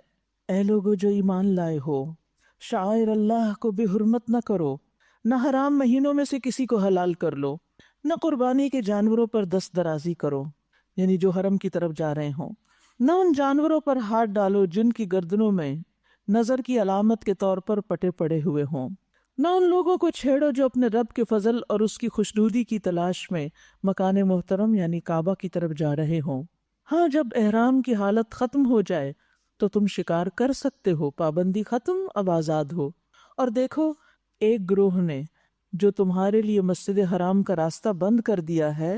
اے لوگو جو ایمان لائے ہو، شعائر اللہ کو بے حرمت نہ کرو، نہ حرام مہینوں میں سے کسی کو حلال کر لو، نہ قربانی کے جانوروں پر دست درازی کرو، یعنی جو حرم کی طرف جا رہے ہوں، نہ ان جانوروں پر ہاتھ ڈالو جن کی گردنوں میں نظر کی علامت کے طور پر پٹے پڑے ہوئے ہوں، نہ ان لوگوں کو چھیڑو جو اپنے رب کے فضل اور اس کی خوشنودی کی تلاش میں مکان محترم یعنی کعبہ کی طرف جا رہے ہوں۔ ہاں جب احرام کی حالت ختم ہو جائے تو تم شکار کر سکتے ہو، پابندی ختم، اب آزاد ہو۔ اور دیکھو ایک گروہ نے جو تمہارے لیے مسجد حرام کا راستہ بند کر دیا ہے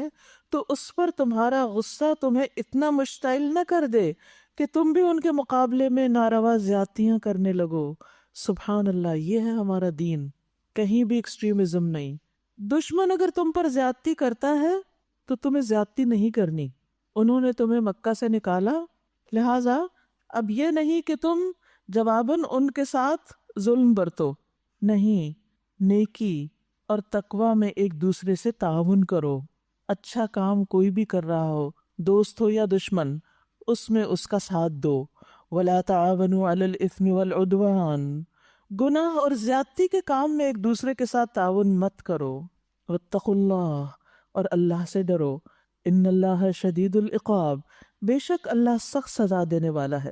تو اس پر تمہارا غصہ تمہیں اتنا مشتعل نہ کر دے کہ تم بھی ان کے مقابلے میں ناروا زیادتیاں کرنے لگو۔ سبحان اللہ، یہ ہے ہمارا دین، کہیں بھی ایکسٹریمزم نہیں۔ دشمن اگر تم پر زیادتی کرتا ہے تو تمہیں زیادتی نہیں کرنی، انہوں نے تمہیں مکہ سے نکالا، لہٰذا اب یہ نہیں کہ تم جواباً ان کے ساتھ ظلم برتو، نہیں، نیکی اور تقوی میں ایک دوسرے سے تعاون کرو۔ اچھا کام کوئی بھی کر رہا ہو، دوست ہو یا دشمن، اس میں اس کا ساتھ دو۔ وَلَا تَعَاوَنُوا عَلَى الْإِثْمِ وَالْعُدْوَانِ، گناہ اور زیادتی کے کام میں ایک دوسرے کے ساتھ تعاون مت کرو۔ وَاتَّقُوا اللَّهَ، اور اللہ سے ڈرو۔ إِنَّ اللَّهَ شَدِيدُ الْعِقَابِ، بے شک اللہ سخت سزا دینے والا ہے۔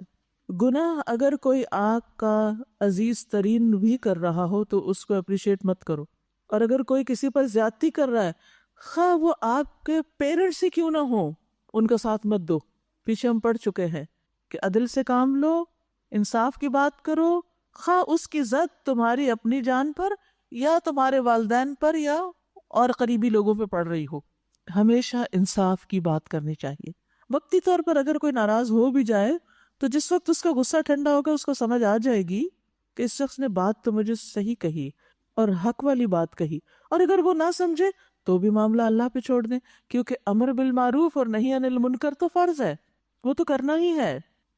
گناہ اگر کوئی آگ کا عزیز ترین بھی کر رہا ہو تو اس کو اپریشیٹ مت کرو، اور اگر کوئی کسی پر زیادتی کر رہا ہے، خواہ وہ آپ کے پیرنٹس ہی کیوں نہ ہو، ان کا ساتھ مت دو۔ پیچھے ہم پڑھ چکے ہیں کہ عدل سے کام لو، انصاف کی بات کرو، خواہ اس کی زد تمہاری اپنی جان پر یا تمہارے والدین پر یا اور قریبی لوگوں پہ پڑ رہی ہو، ہمیشہ انصاف کی بات کرنی چاہیے۔ وقتی طور پر اگر کوئی ناراض ہو بھی جائے تو جس وقت اس کا غصہ ٹھنڈا ہوگا اس کو سمجھ آ جائے گی کہ اس شخص نے بات تو مجھے صحیح کہی اور حق والی بات کہی، اور اگر وہ نہ سمجھے تو بھی معاملہ اللہ پہ چھوڑ دیں، کیونکہ امر بالمعروف اور نہی عن المنکر تو فرض ہے، وہ تو کرنا ہی ہے۔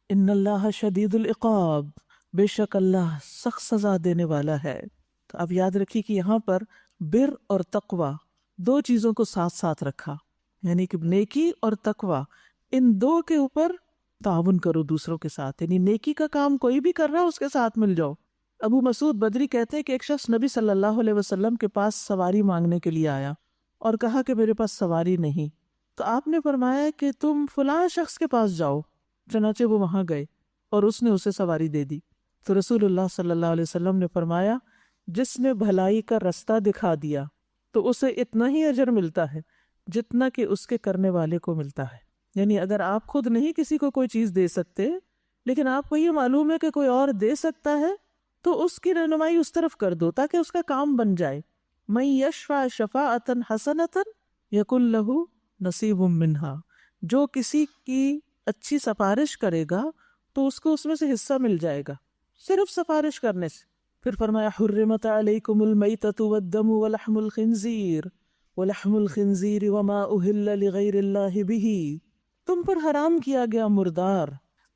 ان اللہ شدید العقاب، بے شک اللہ سخت سزا دینے والا ہے۔ تو اب یاد رکھیے کہ یہاں پر بر اور تقوی دو چیزوں کو ساتھ ساتھ رکھا، یعنی کہ نیکی اور تقوی، ان دو کے اوپر تعاون کرو دوسروں کے ساتھ، یعنی نیکی کا کام کوئی بھی کر رہا ہے اس کے ساتھ مل جاؤ۔ ابو مسعود بدری کہتے ہیں کہ ایک شخص نبی صلی اللہ علیہ وسلم کے پاس سواری مانگنے کے لیے آیا اور کہا کہ میرے پاس سواری نہیں، تو آپ نے فرمایا کہ تم فلاں شخص کے پاس جاؤ۔ چنانچہ وہ وہاں گئے اور اس نے اسے سواری دے دی۔ تو رسول اللہ صلی اللہ علیہ وسلم نے فرمایا جس نے بھلائی کا رستہ دکھا دیا تو اسے اتنا ہی اجر ملتا ہے جتنا کہ اس کے کرنے والے کو ملتا ہے۔ یعنی اگر آپ خود نہیں کسی کو کوئی چیز دے سکتے لیکن آپ کو یہ معلوم ہے کہ کوئی اور دے سکتا ہے تو اس کی رہنمائی اس طرف کر دو تاکہ اس کا کام بن جائے۔ مَن یشفع شفاعۃ حسنۃ یکن لہ نصیب منہا، جو کسی کی اچھی سفارش کرے گا تو اس کو اس میں سے حصہ مل جائے گا، صرف سفارش کرنے سے۔ پھر فرمایا حرمت علیکم المیتۃ والدم ولحم الخنزیر وما اہل لغیر اللہ بہ، تم پر حرام کیا گیا مردار،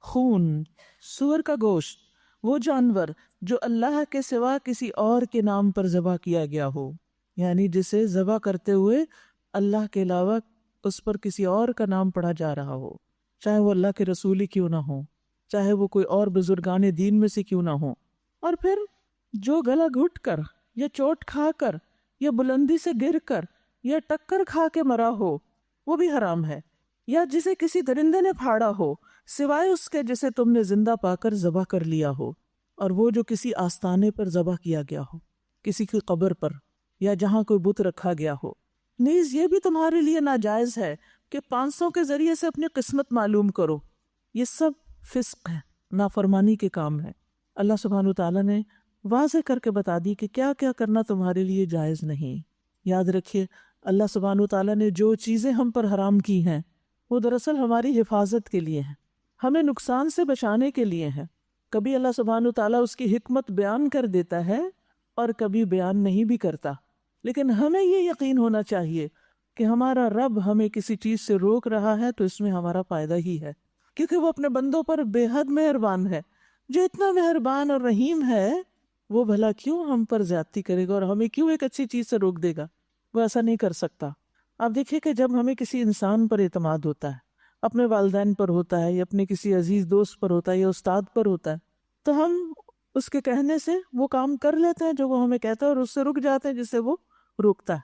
خون، سور کا گوشت، وہ جانور جو اللہ کے سوا کسی اور کے نام پر ذبح کیا گیا ہو، یعنی جسے ذبح کرتے ہوئے اللہ کے علاوہ اس پر کسی اور کا نام پڑھا جا رہا ہو، چاہے وہ اللہ کے رسول ہی کیوں نہ ہو، چاہے وہ کوئی اور بزرگان دین میں سے کیوں نہ ہو۔ اور پھر جو گلا گھٹ کر یا چوٹ کھا کر یا بلندی سے گر کر یا ٹکر کھا کے مرا ہو وہ بھی حرام ہے، یا جسے کسی درندے نے پھاڑا ہو سوائے اس کے جسے تم نے زندہ پا کر ذبح کر لیا ہو، اور وہ جو کسی آستانے پر ذبح کیا گیا ہو، کسی کی قبر پر یا جہاں کوئی بت رکھا گیا ہو۔ نیز یہ بھی تمہارے لیے ناجائز ہے کہ 500 کے ذریعے سے اپنی قسمت معلوم کرو، یہ سب فسق ہے، نافرمانی کے کام ہے۔ اللہ سبحانہ وتعالیٰ نے واضح کر کے بتا دی کہ کیا کیا کرنا تمہارے لیے جائز نہیں۔ یاد رکھیے اللہ سبحانہ وتعالیٰ نے جو چیزیں ہم پر حرام کی ہیں وہ دراصل ہماری حفاظت کے لیے ہیں، ہمیں نقصان سے بچانے کے لیے ہیں۔ کبھی اللہ سبحانہ وتعالیٰ اس کی حکمت بیان کر دیتا ہے اور کبھی بیان نہیں بھی کرتا، لیکن ہمیں یہ یقین ہونا چاہیے کہ ہمارا رب ہمیں کسی چیز سے روک رہا ہے تو اس میں ہمارا فائدہ ہی ہے، کیونکہ وہ اپنے بندوں پر بے حد مہربان ہے۔ جو اتنا مہربان اور رحیم ہے وہ بھلا کیوں ہم پر زیادتی کرے گا اور ہمیں کیوں ایک اچھی چیز سے روک دے گا؟ وہ ایسا نہیں کر سکتا۔ آپ دیکھیے کہ جب ہمیں کسی انسان پر اعتماد ہوتا ہے، اپنے والدین پر ہوتا ہے یا اپنے کسی عزیز دوست پر ہوتا ہے یا استاد پر ہوتا ہے، تو ہم اس کے کہنے سے وہ کام کر لیتے ہیں جو وہ ہمیں کہتا ہے اور اس سے رک جاتے ہیں جس سے وہ روکتا ہے،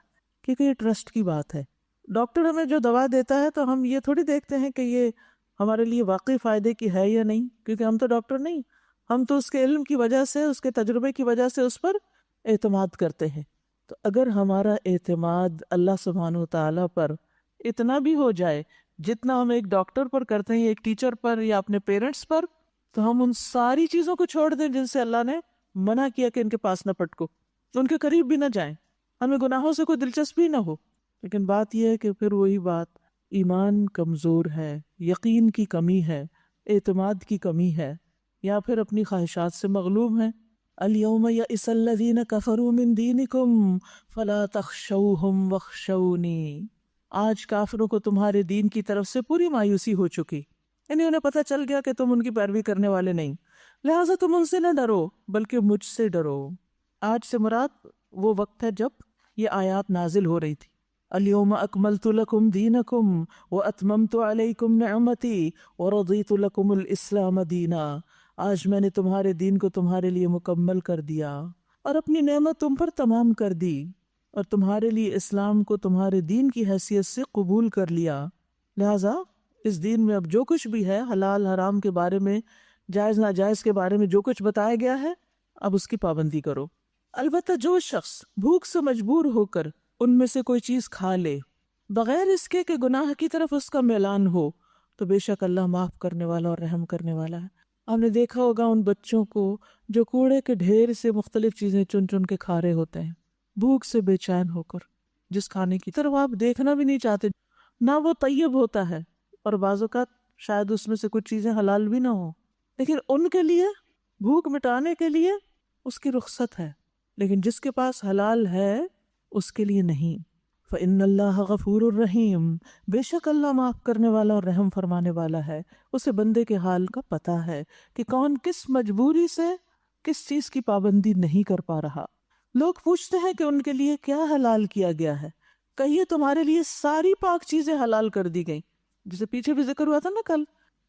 کیونکہ یہ ٹرسٹ کی بات ہے۔ ڈاکٹر ہمیں جو دوا دیتا ہے تو ہم یہ تھوڑی دیکھتے ہیں کہ یہ ہمارے لیے واقعی فائدے کی ہے یا نہیں، کیونکہ ہم تو ڈاکٹر نہیں، ہم تو اس کے علم کی وجہ سے، اس کے تجربے کی وجہ سے اس پر اعتماد کرتے ہیں۔ تو اگر ہمارا اعتماد اللہ سبحانہ وتعالیٰ پر اتنا بھی ہو جائے جتنا ہم ایک ڈاکٹر پر کرتے ہیں، ایک ٹیچر پر یا اپنے پیرنٹس پر، تو ہم ان ساری چیزوں کو چھوڑ دیں جن سے اللہ نے منع کیا کہ ان کے پاس نہ پٹکو، ان کے قریب بھی نہ جائیں، ہمیں گناہوں سے کوئی دلچسپی نہ ہو۔ لیکن بات یہ ہے کہ پھر وہی بات، ایمان کمزور ہے، یقین کی کمی ہے، اعتماد کی کمی ہے، یا پھر اپنی خواہشات سے مغلوب ہیں۔ اليوم یئس الذین کفروا من دینکم فلا تخشوہم واخشونی، آج کافروں کو تمہارے دین کی طرف سے پوری مایوسی ہو چکی، یعنی انہیں پتہ چل گیا کہ تم ان کی پیروی کرنے والے نہیں، لہٰذا تم ان سے نہ ڈرو بلکہ مجھ سے ڈرو۔ آج سے مراد وہ وقت ہے جب یہ آیات نازل ہو رہی تھی۔ اليوم اکملت لکم دینکم واتممت علیکم نعمتی ورضیت لکم الاسلام دینا، آج میں نے تمہارے دین کو تمہارے لیے مکمل کر دیا اور اپنی نعمت تم پر تمام کر دی، اور تمہارے لیے اسلام کو تمہارے دین کی حیثیت سے قبول کر لیا۔ لہٰذا اس دین میں اب جو کچھ بھی ہے، حلال حرام کے بارے میں، جائز ناجائز کے بارے میں جو کچھ بتایا گیا ہے، اب اس کی پابندی کرو۔ البتہ جو شخص بھوک سے مجبور ہو کر ان میں سے کوئی چیز کھا لے بغیر اس کے کہ گناہ کی طرف اس کا میلان ہو، تو بے شک اللہ معاف کرنے والا اور رحم کرنے والا ہے۔ آپ نے دیکھا ہوگا ان بچوں کو جو کوڑے کے ڈھیر سے مختلف چیزیں چن چن کے کھا رہے ہوتے ہیں، بھوک سے بے چین ہو کر، جس کھانے کی طرف آپ دیکھنا بھی نہیں چاہتے، نہ وہ طیب ہوتا ہے، اور بعض اوقات شاید اس میں سے کچھ چیزیں حلال بھی نہ ہوں، لیکن ان کے لیے بھوک مٹانے کے لیے اس کی رخصت ہے، لیکن جس کے پاس حلال ہے اس کے لیے نہیں۔ فإن اللہ غفور الرحیم، بے شک اللہ معاف کرنے والا اور رحم فرمانے والا ہے۔ اسے بندے کے حال کا پتہ ہے کہ کون کس مجبوری سے کس چیز کی پابندی نہیں کر پا رہا۔ لوگ پوچھتے ہیں کہ ان کے لیے کیا حلال کیا گیا ہے، کہیے تمہارے لیے ساری پاک چیزیں حلال کر دی گئیں، جسے پیچھے بھی ذکر ہوا تھا نا کل،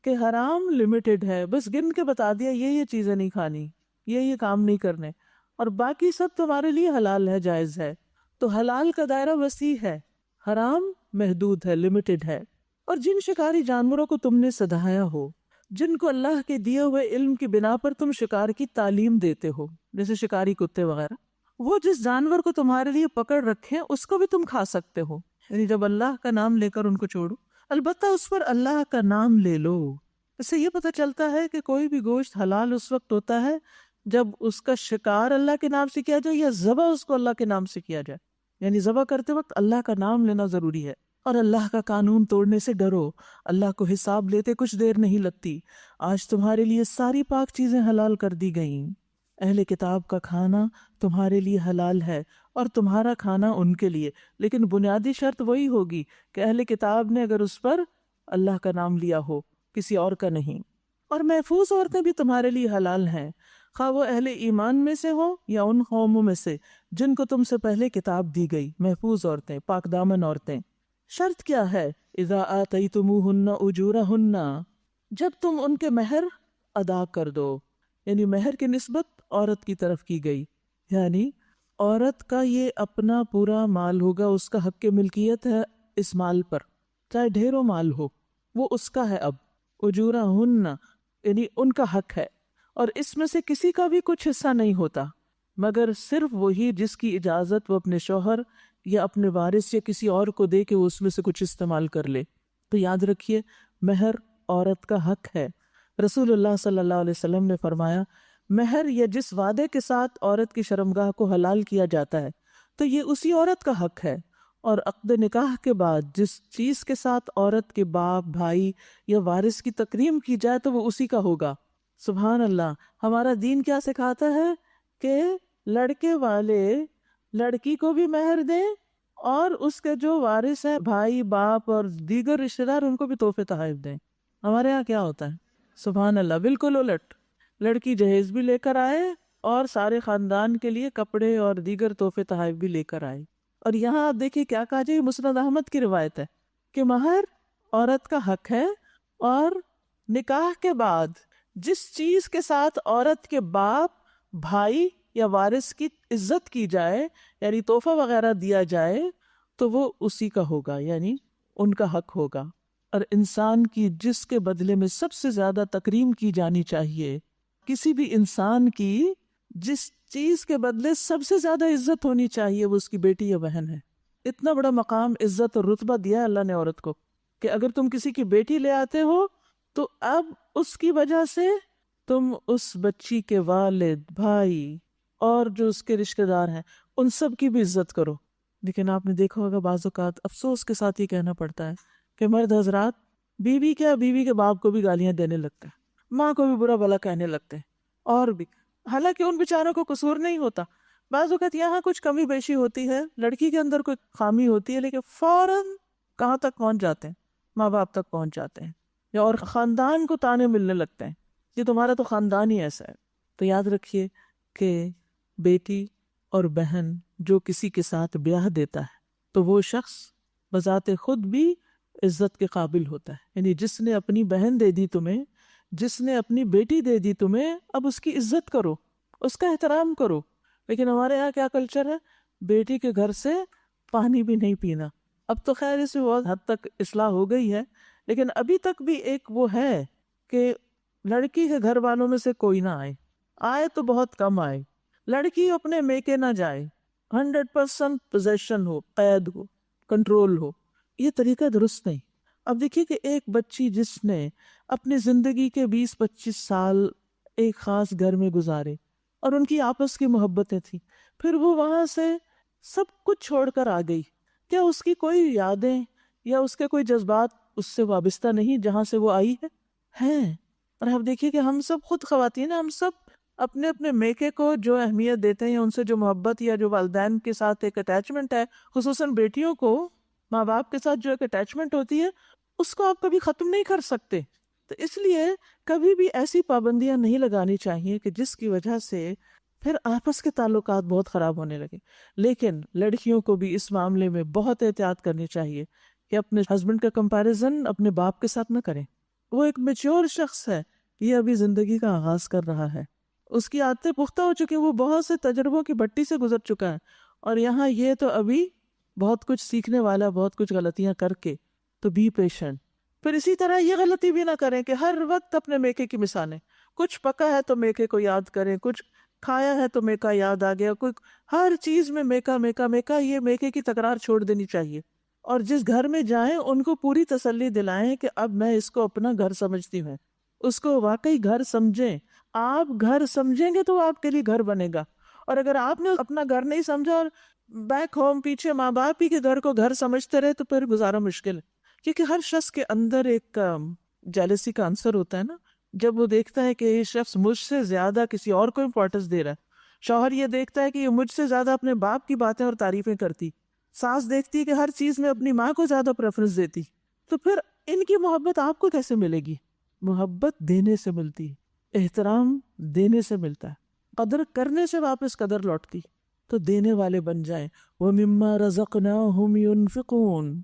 کہ حرام لمیٹڈ ہے، بس گن کے بتا دیا یہ چیزیں نہیں کھانی، یہ کام نہیں کرنے، اور باقی سب تمہارے لیے حلال ہے، جائز ہے۔ تو حلال کا دائرہ وسیع ہے، حرام محدود ہے، لمیٹڈ ہے۔ اور جن شکاری جانوروں کو تم نے سدھایا ہو، جن کو اللہ کے دیے ہوئے علم کی بنا پر تم شکار کی تعلیم دیتے ہو، جیسے شکاری کتے وغیرہ، وہ جس جانور کو تمہارے لیے پکڑ رکھے اس کو بھی تم کھا سکتے ہو، یعنی جب اللہ کا نام لے کر ان کو چھوڑو، البتہ اس پر اللہ کا نام لے لو۔ اس سے یہ پتہ چلتا ہے کہ کوئی بھی گوشت حلال اس وقت ہوتا ہے جب اس کا شکار اللہ کے نام سے کیا جائے یا ذبح اس کو اللہ کے نام سے کیا جائے، یعنی ذبح کرتے وقت اللہ کا نام لینا ضروری ہے۔ اور اللہ کا قانون توڑنے سے ڈرو، اللہ کو حساب لیتے کچھ دیر نہیں لگتی۔ آج تمہارے لیے ساری پاک چیزیں حلال کر دی گئیں، اہل کتاب کا کھانا تمہارے لیے حلال ہے اور تمہارا کھانا ان کے لیے، لیکن بنیادی شرط وہی ہوگی کہ اہل کتاب نے اگر اس پر اللہ کا نام لیا ہو، کسی اور کا نہیں۔ اور محفوظ عورتیں بھی تمہارے لیے حلال ہیں، خواہ وہ اہل ایمان میں سے ہو یا ان قوموں میں سے جن کو تم سے پہلے کتاب دی گئی۔ محفوظ عورتیں، پاک دامن عورتیں۔ شرط کیا ہے؟ اذا آتیتموہن اجورہن، جب تم ان کے مہر ادا کر دو، یعنی مہر کی نسبت عورت کی طرف کی گئی، یعنی عورت کا یہ اپنا پورا مال ہوگا، اس کا حق ملکیت ہے اس مال پر، چاہے ڈھیروں مال ہو، وہ اس کا ہے۔ اب اجورہن یعنی ان کا حق ہے، اور اس میں سے کسی کا بھی کچھ حصہ نہیں ہوتا مگر صرف وہی جس کی اجازت وہ اپنے شوہر یا اپنے وارث یا کسی اور کو دے کہ وہ اس میں سے کچھ استعمال کر لے۔ تو یاد رکھیے، مہر عورت کا حق ہے۔ رسول اللہ صلی اللہ علیہ وسلم نے فرمایا، مہر یا جس وعدے کے ساتھ عورت کی شرمگاہ کو حلال کیا جاتا ہے تو یہ اسی عورت کا حق ہے، اور عقد نکاح کے بعد جس چیز کے ساتھ عورت کے باپ، بھائی یا وارث کی تکریم کی جائے تو وہ اسی کا ہوگا۔ سبحان اللہ، ہمارا دین کیا سکھاتا ہے کہ لڑکے والے لڑکی کو بھی مہر دیں اور اس کے جو وارث ہیں، بھائی، باپ اور دیگر رشتہ دار، ان کو بھی تحفے تحائف دیں۔ ہمارے ہاں کیا ہوتا ہے؟ سبحان اللہ، بالکل الٹ، لڑکی جہیز بھی لے کر آئے اور سارے خاندان کے لیے کپڑے اور دیگر تحفے تحائف بھی لے کر آئے۔ اور یہاں آپ دیکھیے کیا کہا جائے، مسند احمد کی روایت ہے کہ مہر عورت کا حق ہے، اور نکاح کے بعد جس چیز کے ساتھ عورت کے باپ، بھائی یا وارث کی عزت کی جائے، یعنی تحفہ وغیرہ دیا جائے، تو وہ اسی کا ہوگا، یعنی ان کا حق ہوگا۔ اور انسان کی جس کے بدلے میں سب سے زیادہ تکریم کی جانی چاہیے، کسی بھی انسان کی جس چیز کے بدلے سب سے زیادہ عزت ہونی چاہیے، وہ اس کی بیٹی یا بہن ہے۔ اتنا بڑا مقام، عزت اور رتبہ دیا ہے اللہ نے عورت کو کہ اگر تم کسی کی بیٹی لے آتے ہو تو اب اس کی وجہ سے تم اس بچی کے والد، بھائی اور جو اس کے رشتہ دار ہیں ان سب کی بھی عزت کرو۔ لیکن آپ نے دیکھا ہوگا بعض اوقات افسوس کے ساتھ یہ کہنا پڑتا ہے کہ مرد حضرات بیوی کیا، بیوی کے باپ کو بھی گالیاں دینے لگتے ہیں، ماں کو بھی برا بھلا کہنے لگتے ہیں، اور بھی، حالانکہ ان بیچاروں کو قصور نہیں ہوتا۔ بعض اوقات یہاں کچھ کمی بیشی ہوتی ہے، لڑکی کے اندر کوئی خامی ہوتی ہے، لیکن فوراً کہاں تک پہنچ جاتے ہیں؟ ماں باپ تک پہنچ جاتے ہیں، یا اور خاندان کو تانے ملنے لگتے ہیں، یہ تمہارا تو خاندان ہی ایسا ہے۔ تو یاد رکھیے کہ بیٹی اور بہن جو کسی کے ساتھ بیاہ دیتا ہے تو وہ شخص بذات خود بھی عزت کے قابل ہوتا ہے، یعنی جس نے اپنی بہن دے دی تمہیں، جس نے اپنی بیٹی دے دی تمہیں، اب اس کی عزت کرو، اس کا احترام کرو۔ لیکن ہمارے یہاں کیا کلچر ہے، بیٹی کے گھر سے پانی بھی نہیں پینا۔ اب تو خیر اس میں بہت حد تک اصلاح ہو گئی ہے، لیکن ابھی تک بھی ایک وہ ہے کہ لڑکی کے گھر والوں میں سے کوئی نہ آئے تو بہت کم آئے، لڑکی اپنے میکے نہ جائے، 100% پوزیشن ہو، قید ہو، کنٹرول ہو۔ یہ طریقہ درست نہیں۔ اب دیکھیے کہ ایک بچی جس نے اپنی زندگی کے 20-25 سال ایک خاص گھر میں گزارے اور ان کی آپس کی محبتیں تھیں، پھر وہ وہاں سے سب کچھ چھوڑ کر آ گئی، کیا اس کی کوئی یادیں یا اس کے کوئی جذبات اس سے وابستہ نہیں جہاں سے وہ آئی ہے؟ ہیں۔ اور آپ دیکھیے کہ ہم سب خود خواتین ہیں، ہم سب اپنے اپنے میکے کو جو اہمیت دیتے ہیں، ان سے جو محبت یا جو والدین کے ساتھ ایک اٹیچمنٹ ہے، خصوصاً بیٹیوں کو ماں باپ کے ساتھ جو ایک اٹیچمنٹ ہوتی ہے، اس کو آپ کبھی ختم نہیں کر سکتے. تو اس لیے کبھی بھی ایسی پابندیاں نہیں لگانی چاہیے کہ جس کی وجہ سے پھر آپس کے تعلقات بہت خراب ہونے لگے. لیکن لڑکیوں کو بھی اس معاملے میں بہت احتیاط کرنی چاہیے کہ اپنے ہسبینڈ کا کمپیریزن اپنے باپ کے ساتھ نہ کریں. وہ ایک میچور شخص ہے، یہ ابھی زندگی کا آغاز کر رہا ہے، اس کی عادتیں پختہ ہو چکی ہیں، وہ بہت سے تجربوں کی بٹی سے گزر چکا ہے، اور یہاں یہ تو ابھی بہت کچھ سیکھنے والا، بہت کچھ غلطیاں کر کے. تو بی پیشنٹ. پھر اسی طرح یہ غلطی بھی نہ کریں کہ ہر وقت اپنے میکے کی مثالیں، کچھ پکا ہے تو میکے کو یاد کریں، کچھ کھایا ہے تو میکا یاد آ گیا، کوئی ہر چیز میں میکا میکا میکا. یہ میکے کی تکرار چھوڑ دینی چاہیے. اور جس گھر میں جائیں ان کو پوری تسلی دلائیں کہ اب میں اس کو اپنا گھر سمجھتی ہوں، اس کو واقعی گھر سمجھیں. آپ گھر سمجھیں گے تو آپ کے لیے گھر بنے گا. اور اگر آپ نے اپنا گھر نہیں سمجھا اور بیک ہوم پیچھے ماں باپ ہی کے گھر کو گھر سمجھتے رہے تو پھر گزارا مشکل ہے. کیونکہ ہر شخص کے اندر ایک جیلسی کا عنصر ہوتا ہے نا. جب وہ دیکھتا ہے کہ یہ شخص مجھ سے زیادہ کسی اور کو امپورٹنس دے رہا ہے، شوہر یہ دیکھتا ہے کہ یہ مجھ سے زیادہ اپنے باپ کی باتیں اور تعریفیں کرتی، ساس دیکھتی ہے کہ ہر چیز میں اپنی ماں کو زیادہ پریفرنس دیتی، تو پھر ان کی محبت آپ کو کیسے ملے گی؟ محبت دینے سے ملتی ہے، احترام دینے سے ملتا ہے، قدر کرنے سے واپس قدر لوٹتی. تو دینے والے بن جائیں. وَمِمَّا رَزَقْنَاهُمْ يُنْفِقُونَ.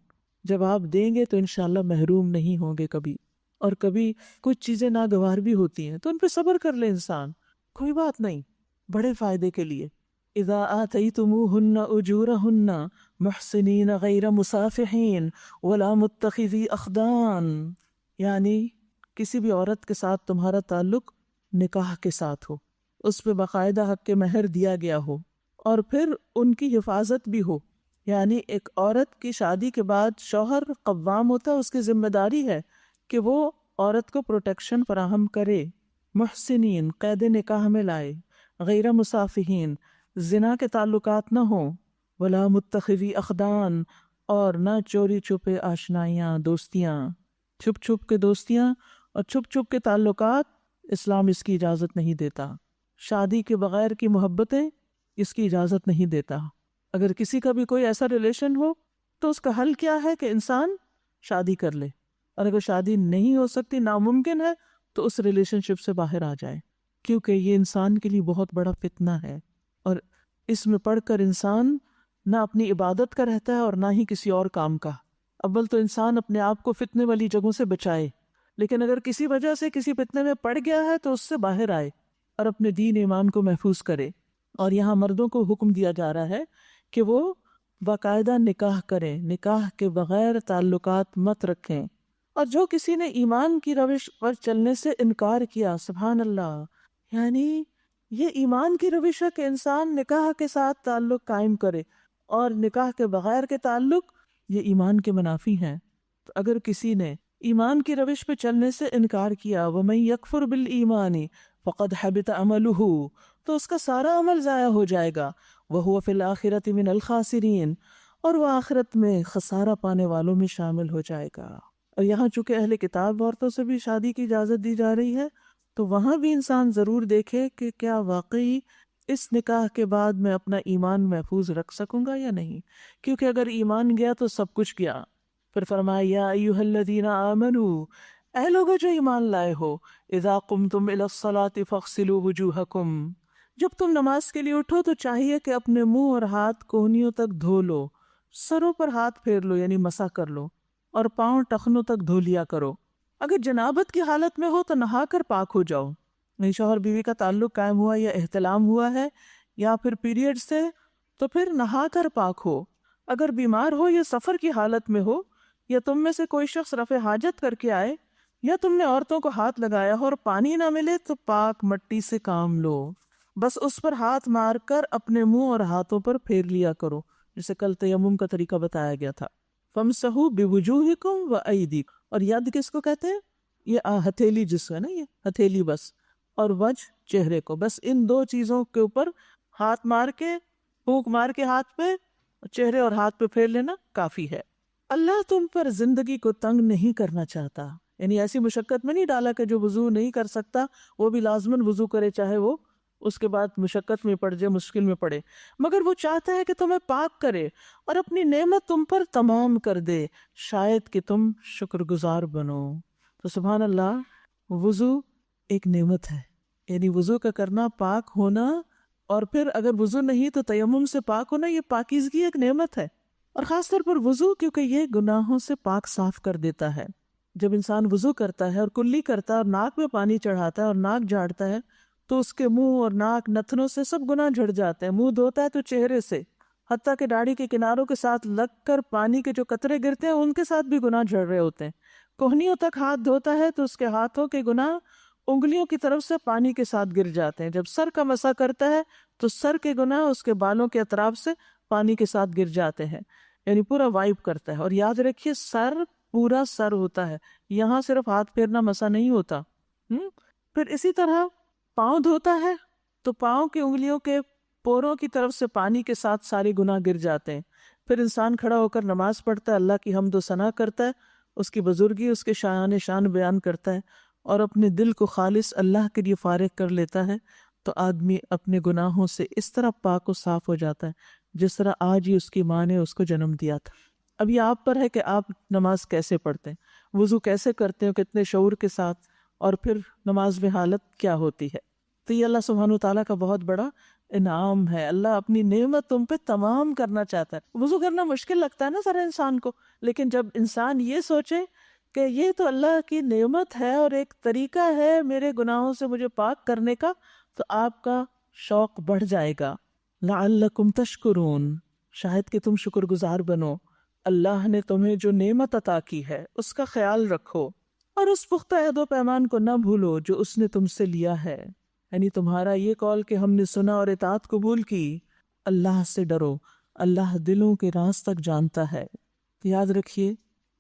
جب آپ دیں گے تو انشاءاللہ محروم نہیں ہوں گے کبھی. اور کبھی کچھ چیزیں ناگوار بھی ہوتی ہیں تو ان پہ صبر کر لے انسان، کوئی بات نہیں، بڑے فائدے کے لیے. اذا آتیتموہن اجورہن محسنین غیر مصافحین ولا متخذی اخدان. یعنی کسی بھی عورت کے ساتھ تمہارا تعلق نکاح کے ساتھ ہو، اس پہ باقاعدہ حق مہر دیا گیا ہو، اور پھر ان کی حفاظت بھی ہو. یعنی ایک عورت کی شادی کے بعد شوہر قوام ہوتا ہے، اس کی ذمہ داری ہے کہ وہ عورت کو پروٹیکشن فراہم کرے. محسنین قید نکاح میں لائے، غیر مصافحین زنا کے تعلقات نہ ہوں، ولا متخذی اخدان اور نہ چوری چھپے آشنائیاں، دوستیاں، چھپ چھپ کے دوستیاں اور چھپ چھپ کے تعلقات. اسلام اس کی اجازت نہیں دیتا. شادی کے بغیر کی محبتیں اس کی اجازت نہیں دیتا. اگر کسی کا بھی کوئی ایسا ریلیشن ہو تو اس کا حل کیا ہے کہ انسان شادی کر لے، اور اگر شادی نہیں ہو سکتی، ناممکن ہے، تو اس ریلیشن شپ سے باہر آ جائے. کیونکہ یہ انسان کے لیے بہت بڑا فتنہ ہے، اور اس میں پڑھ کر انسان نہ اپنی عبادت کا رہتا ہے اور نہ ہی کسی اور کام کا. اول تو انسان اپنے آپ کو فتنے والی جگہوں سے بچائے، لیکن اگر کسی وجہ سے کسی فتنے میں پڑ گیا ہے تو اس سے باہر آئے اور اپنے دین ایمان کو محفوظ کرے. اور یہاں مردوں کو حکم دیا جا رہا ہے کہ وہ باقاعدہ نکاح کریں، نکاح کے بغیر تعلقات مت رکھیں. اور جو کسی نے ایمان کی روش پر چلنے سے انکار کیا، سبحان اللہ، یعنی یہ ایمان کی روش ہے کہ انسان نکاح کے ساتھ تعلق قائم کرے، اور نکاح کے بغیر کے تعلق یہ ایمان کے منافی ہیں. تو اگر کسی نے ایمان کی روش پہ چلنے سے انکار کیا، وَمَن يَكْفُرْ بِالْإِيمَانِ فَقَدْ حَبِطَ عَمَلُهُ، تو اس کا سارا عمل ضائع ہو جائے گا. وَهُوَ فِي الْآخِرَةِ مِنَ الْخَاسِرِينَ، اور وہ آخرت میں خسارہ پانے والوں میں شامل ہو جائے گا. اور یہاں چونکہ اہل کتاب عورتوں سے بھی شادی کی اجازت دی جا رہی ہے، تو وہاں بھی انسان ضرور دیکھے کہ کیا واقعی اس نکاح کے بعد میں اپنا ایمان محفوظ رکھ سکوں گا یا نہیں. کیونکہ اگر ایمان گیا تو سب کچھ گیا. پھر فرمایا یا ایھا الذین آمنوا، اے لوگو جو ایمان لائے ہو، اذا قمتم الی الصلاۃ فاغسلوا وجوہکم، جب تم نماز کے لیے اٹھو تو چاہیے کہ اپنے منہ اور ہاتھ کوہنیوں تک دھو لو، سروں پر ہاتھ پھیر لو یعنی مسح کر لو، اور پاؤں ٹخنوں تک دھو لیا کرو. اگر جنابت کی حالت میں ہو تو نہا کر پاک ہو جاؤ. نہیں شوہر بیوی کا تعلق قائم ہوا یا احتلام ہوا ہے یا پھر پیریڈ سے، تو پھر نہا کر پاک ہو. اگر بیمار ہو یا سفر کی حالت میں ہو، یا تم میں سے کوئی شخص رفع حاجت کر کے آئے، یا تم نے عورتوں کو ہاتھ لگایا ہو اور پانی نہ ملے، تو پاک مٹی سے کام لو، بس اس پر ہاتھ مار کر اپنے منہ اور ہاتھوں پر پھیر لیا کرو، جسے کل تیمم کا طریقہ بتایا گیا تھا. فَامْسَحُوا بِوُجُوهِكُمْ وَأَيْدِيكُمْ، اور ید کس کو کہتے ہیں؟ یہ ہتھیلی جس ہے نا، یہ ہتھیلی بس، اور وجہ چہرے کو، بس ان دو چیزوں کے اوپر ہاتھ مار کے، پھونک مار کے ہاتھ پہ، چہرے اور ہاتھ پہ پھیر لینا کافی ہے. اللہ تم پر زندگی کو تنگ نہیں کرنا چاہتا، یعنی ایسی مشقت میں نہیں ڈالا کہ جو وضو نہیں کر سکتا وہ بھی لازماً وضو کرے چاہے وہ اس کے بعد مشقت میں پڑ جائے، مشکل میں پڑے، مگر وہ چاہتا ہے کہ تمہیں پاک کرے اور اپنی نعمت تم پر تمام کر دے، شاید کہ تم شکر گزار بنو۔ تو سبحان اللہ، وضو ایک نعمت ہے، یعنی وضو کا کرنا، پاک ہونا، اور پھر اگر وضو نہیں تو تیمم سے پاک ہونا، یہ پاکیزگی ایک نعمت ہے۔ اور خاص طور پر وضو، کیونکہ یہ گناہوں سے پاک صاف کر دیتا ہے۔ جب انسان وضو کرتا ہے اور کلی کرتا ہے اور ناک میں پانی چڑھاتا ہے اور ناک جھاڑتا ہے تو اس کے منہ اور ناک، نتنوں سے سب گناہ جھڑ جاتے ہیں۔ منہ دھوتا ہے تو چہرے سے، حتیٰ کہ داڑھی کے کناروں کے ساتھ لگ کر پانی کے جو قطرے گرتے ہیں ان کے ساتھ بھی گناہ جھڑ رہے ہوتے ہیں۔ کوہنیوں تک ہاتھ دھوتا ہے تو اس کے ہاتھوں کے گناہ انگلیوں کی طرف سے پانی کے ساتھ گر جاتے ہیں۔ جب سر کا مسح کرتا ہے تو سر کے گناہ اس کے بالوں کے اطراف سے پانی کے ساتھ گر جاتے ہیں، یعنی پورا وائپ کرتا ہے۔ اور یاد رکھیے، سر پورا سر ہوتا ہے، یہاں صرف ہاتھ پھیرنا مسح نہیں ہوتا۔ پھر اسی طرح پاؤں دھوتا ہے تو پاؤں کی انگلیوں کے پوروں کی طرف سے پانی کے ساتھ سارے گناہ گر جاتے ہیں۔ پھر انسان کھڑا ہو کر نماز پڑھتا ہے، اللہ کی حمد و ثنا کرتا ہے، اس کی بزرگی، اس کے شان بیان کرتا ہے، اور اپنے دل کو خالص اللہ کے لیے فارغ کر لیتا ہے، تو آدمی اپنے گناہوں سے اس طرح پاک و صاف ہو جاتا ہے جس طرح آج ہی اس کی ماں نے اس کو جنم دیا تھا۔ اب یہ آپ پر ہے کہ آپ نماز کیسے پڑھتے ہیں، وضو کیسے کرتے ہیں، کتنے شعور کے ساتھ، اور پھر نماز میں حالت کیا ہوتی ہے۔ تو یہ اللہ سبحانہ وتعالیٰ کا بہت بڑا انعام ہے۔ اللہ اپنی نعمت تم پہ تمام کرنا چاہتا ہے۔ وضو کرنا مشکل لگتا ہے نا ذرا انسان کو، لیکن جب انسان یہ سوچے کہ یہ تو اللہ کی نعمت ہے اور ایک طریقہ ہے میرے گناہوں سے مجھے پاک کرنے کا، تو آپ کا شوق بڑھ جائے گا۔ لعلکم تشکرون، شاید کہ تم شکر گزار بنو۔ اللہ نے تمہیں جو نعمت عطا کی ہے اس کا خیال رکھو، اور اس پختہ عہد و پیمان کو نہ بھولو جو اس نے تم سے لیا ہے، یعنی تمہارا یہ قول کہ ہم نے سنا اور اطاعت قبول کی۔ اللہ سے ڈرو، اللہ دلوں کے راز تک جانتا ہے۔ تو یاد رکھیے،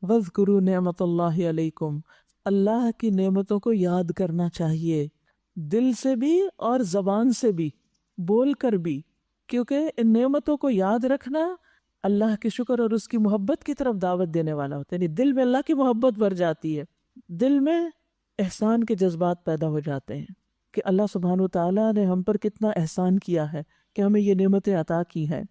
وَاذْكُرُوا نِعْمَتَ اللَّهِ عَلَيْكُمْ، اللہ کی نعمتوں کو یاد کرنا چاہیے، دل سے بھی اور زبان سے بھی، بول کر بھی، کیونکہ ان نعمتوں کو یاد رکھنا اللہ کے شکر اور اس کی محبت کی طرف دعوت دینے والا ہوتا ہے۔ یعنی دل میں اللہ کی محبت بھر جاتی ہے، دل میں احسان کے جذبات پیدا ہو جاتے ہیں کہ اللہ سبحانہ وتعالیٰ نے ہم پر کتنا احسان کیا ہے کہ ہمیں یہ نعمتیں عطا کی ہیں۔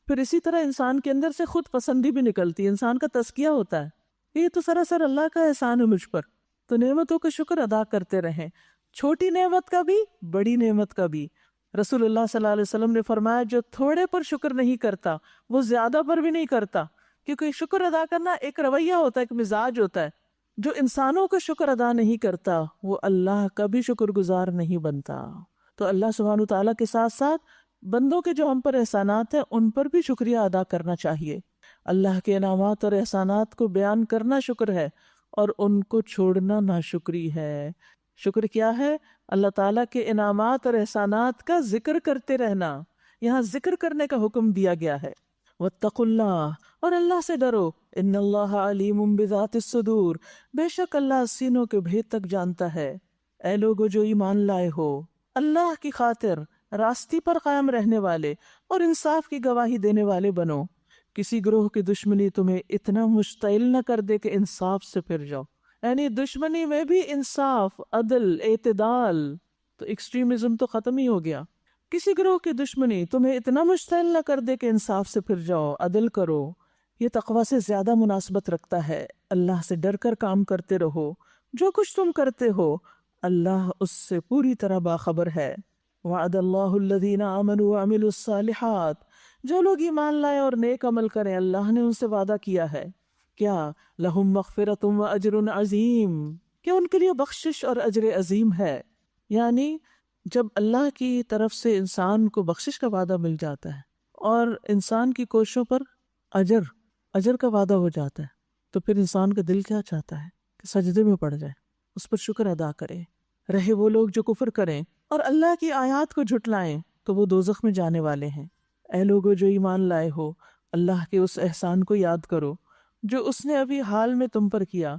پھر اسی طرح انسان کے اندر سے خود پسندی بھی نکلتی ہے، انسان کا تزکیہ ہوتا ہے، یہ تو سراسر اللہ کا احسان ہے مجھ پر۔ تو نعمتوں کا شکر ادا کرتے رہیں، چھوٹی نعمت کا بھی، بڑی نعمت کا بھی۔ رسول اللہ صلی اللہ علیہ وسلم نے فرمایا، جو تھوڑے پر شکر نہیں کرتا وہ زیادہ پر بھی نہیں کرتا، کیونکہ شکر ادا کرنا ایک رویہ ہوتا ہے، ایک مزاج ہوتا ہے۔ جو انسانوں کا شکر ادا نہیں کرتا وہ اللہ کا بھی شکر گزار نہیں بنتا۔ تو اللہ سبحانہ وتعالیٰ کے ساتھ ساتھ بندوں کے جو ہم پر احسانات ہیں ان پر بھی شکریہ ادا کرنا چاہیے۔ اللہ کے انعامات اور احسانات کو بیان کرنا شکر ہے، اور ان کو چھوڑنا ناشکری ہے۔ شکر کیا ہے؟ اللہ تعالیٰ کے انعامات اور احسانات کا ذکر کرتے رہنا، یہاں ذکر کرنے کا حکم دیا گیا ہے۔ واتقوا اللہ، اور اللہ سے ڈرو، ان اللہ علیم بذات الصدور، بے شک اللہ سینوں کے بھید تک جانتا ہے۔ اے لوگو جو ایمان لائے ہو، اللہ کی خاطر راستی پر قائم رہنے والے اور انصاف کی گواہی دینے والے بنو۔ کسی گروہ کی دشمنی تمہیں اتنا مشتعل نہ کر دے کہ انصاف سے پھر جاؤ، یعنی دشمنی میں بھی انصاف، عدل، اعتدال، تو ایکسٹریمزم تو ختم ہی ہو گیا۔ کسی گروہ کی دشمنی تمہیں اتنا مشتعل نہ کر دے کہ انصاف سے پھر جاؤ، عدل کرو۔ یہ تقویٰ سے زیادہ مناسبت رکھتا ہے۔ اللہ سے ڈر کر کام کرتے رہو، جو کچھ تم کرتے ہو اللہ اس سے پوری طرح باخبر ہے۔ وعد اللہ الذین آمنوا وعملوا الصالحات، جو لوگ ایمان لائے اور نیک عمل کریں اللہ نے ان سے وعدہ کیا ہے، کیا؟ لہم مغفرۃ واجر عظیم، کہ ان کے لیے بخشش اور اجر عظیم ہے۔ یعنی جب اللہ کی طرف سے انسان کو بخشش کا وعدہ مل جاتا ہے اور انسان کی کوششوں پر اجر کا وعدہ ہو جاتا ہے، تو پھر انسان کا دل کیا چاہتا ہے کہ سجدے میں پڑ جائے، اس پر شکر ادا کرے۔ رہے وہ لوگ جو کفر کریں اور اللہ کی آیات کو جھٹلائیں تو وہ دوزخ میں جانے والے ہیں۔ اے لوگو جو ایمان لائے ہو، اللہ کے اس احسان کو یاد کرو جو اس نے ابھی حال میں تم پر کیا،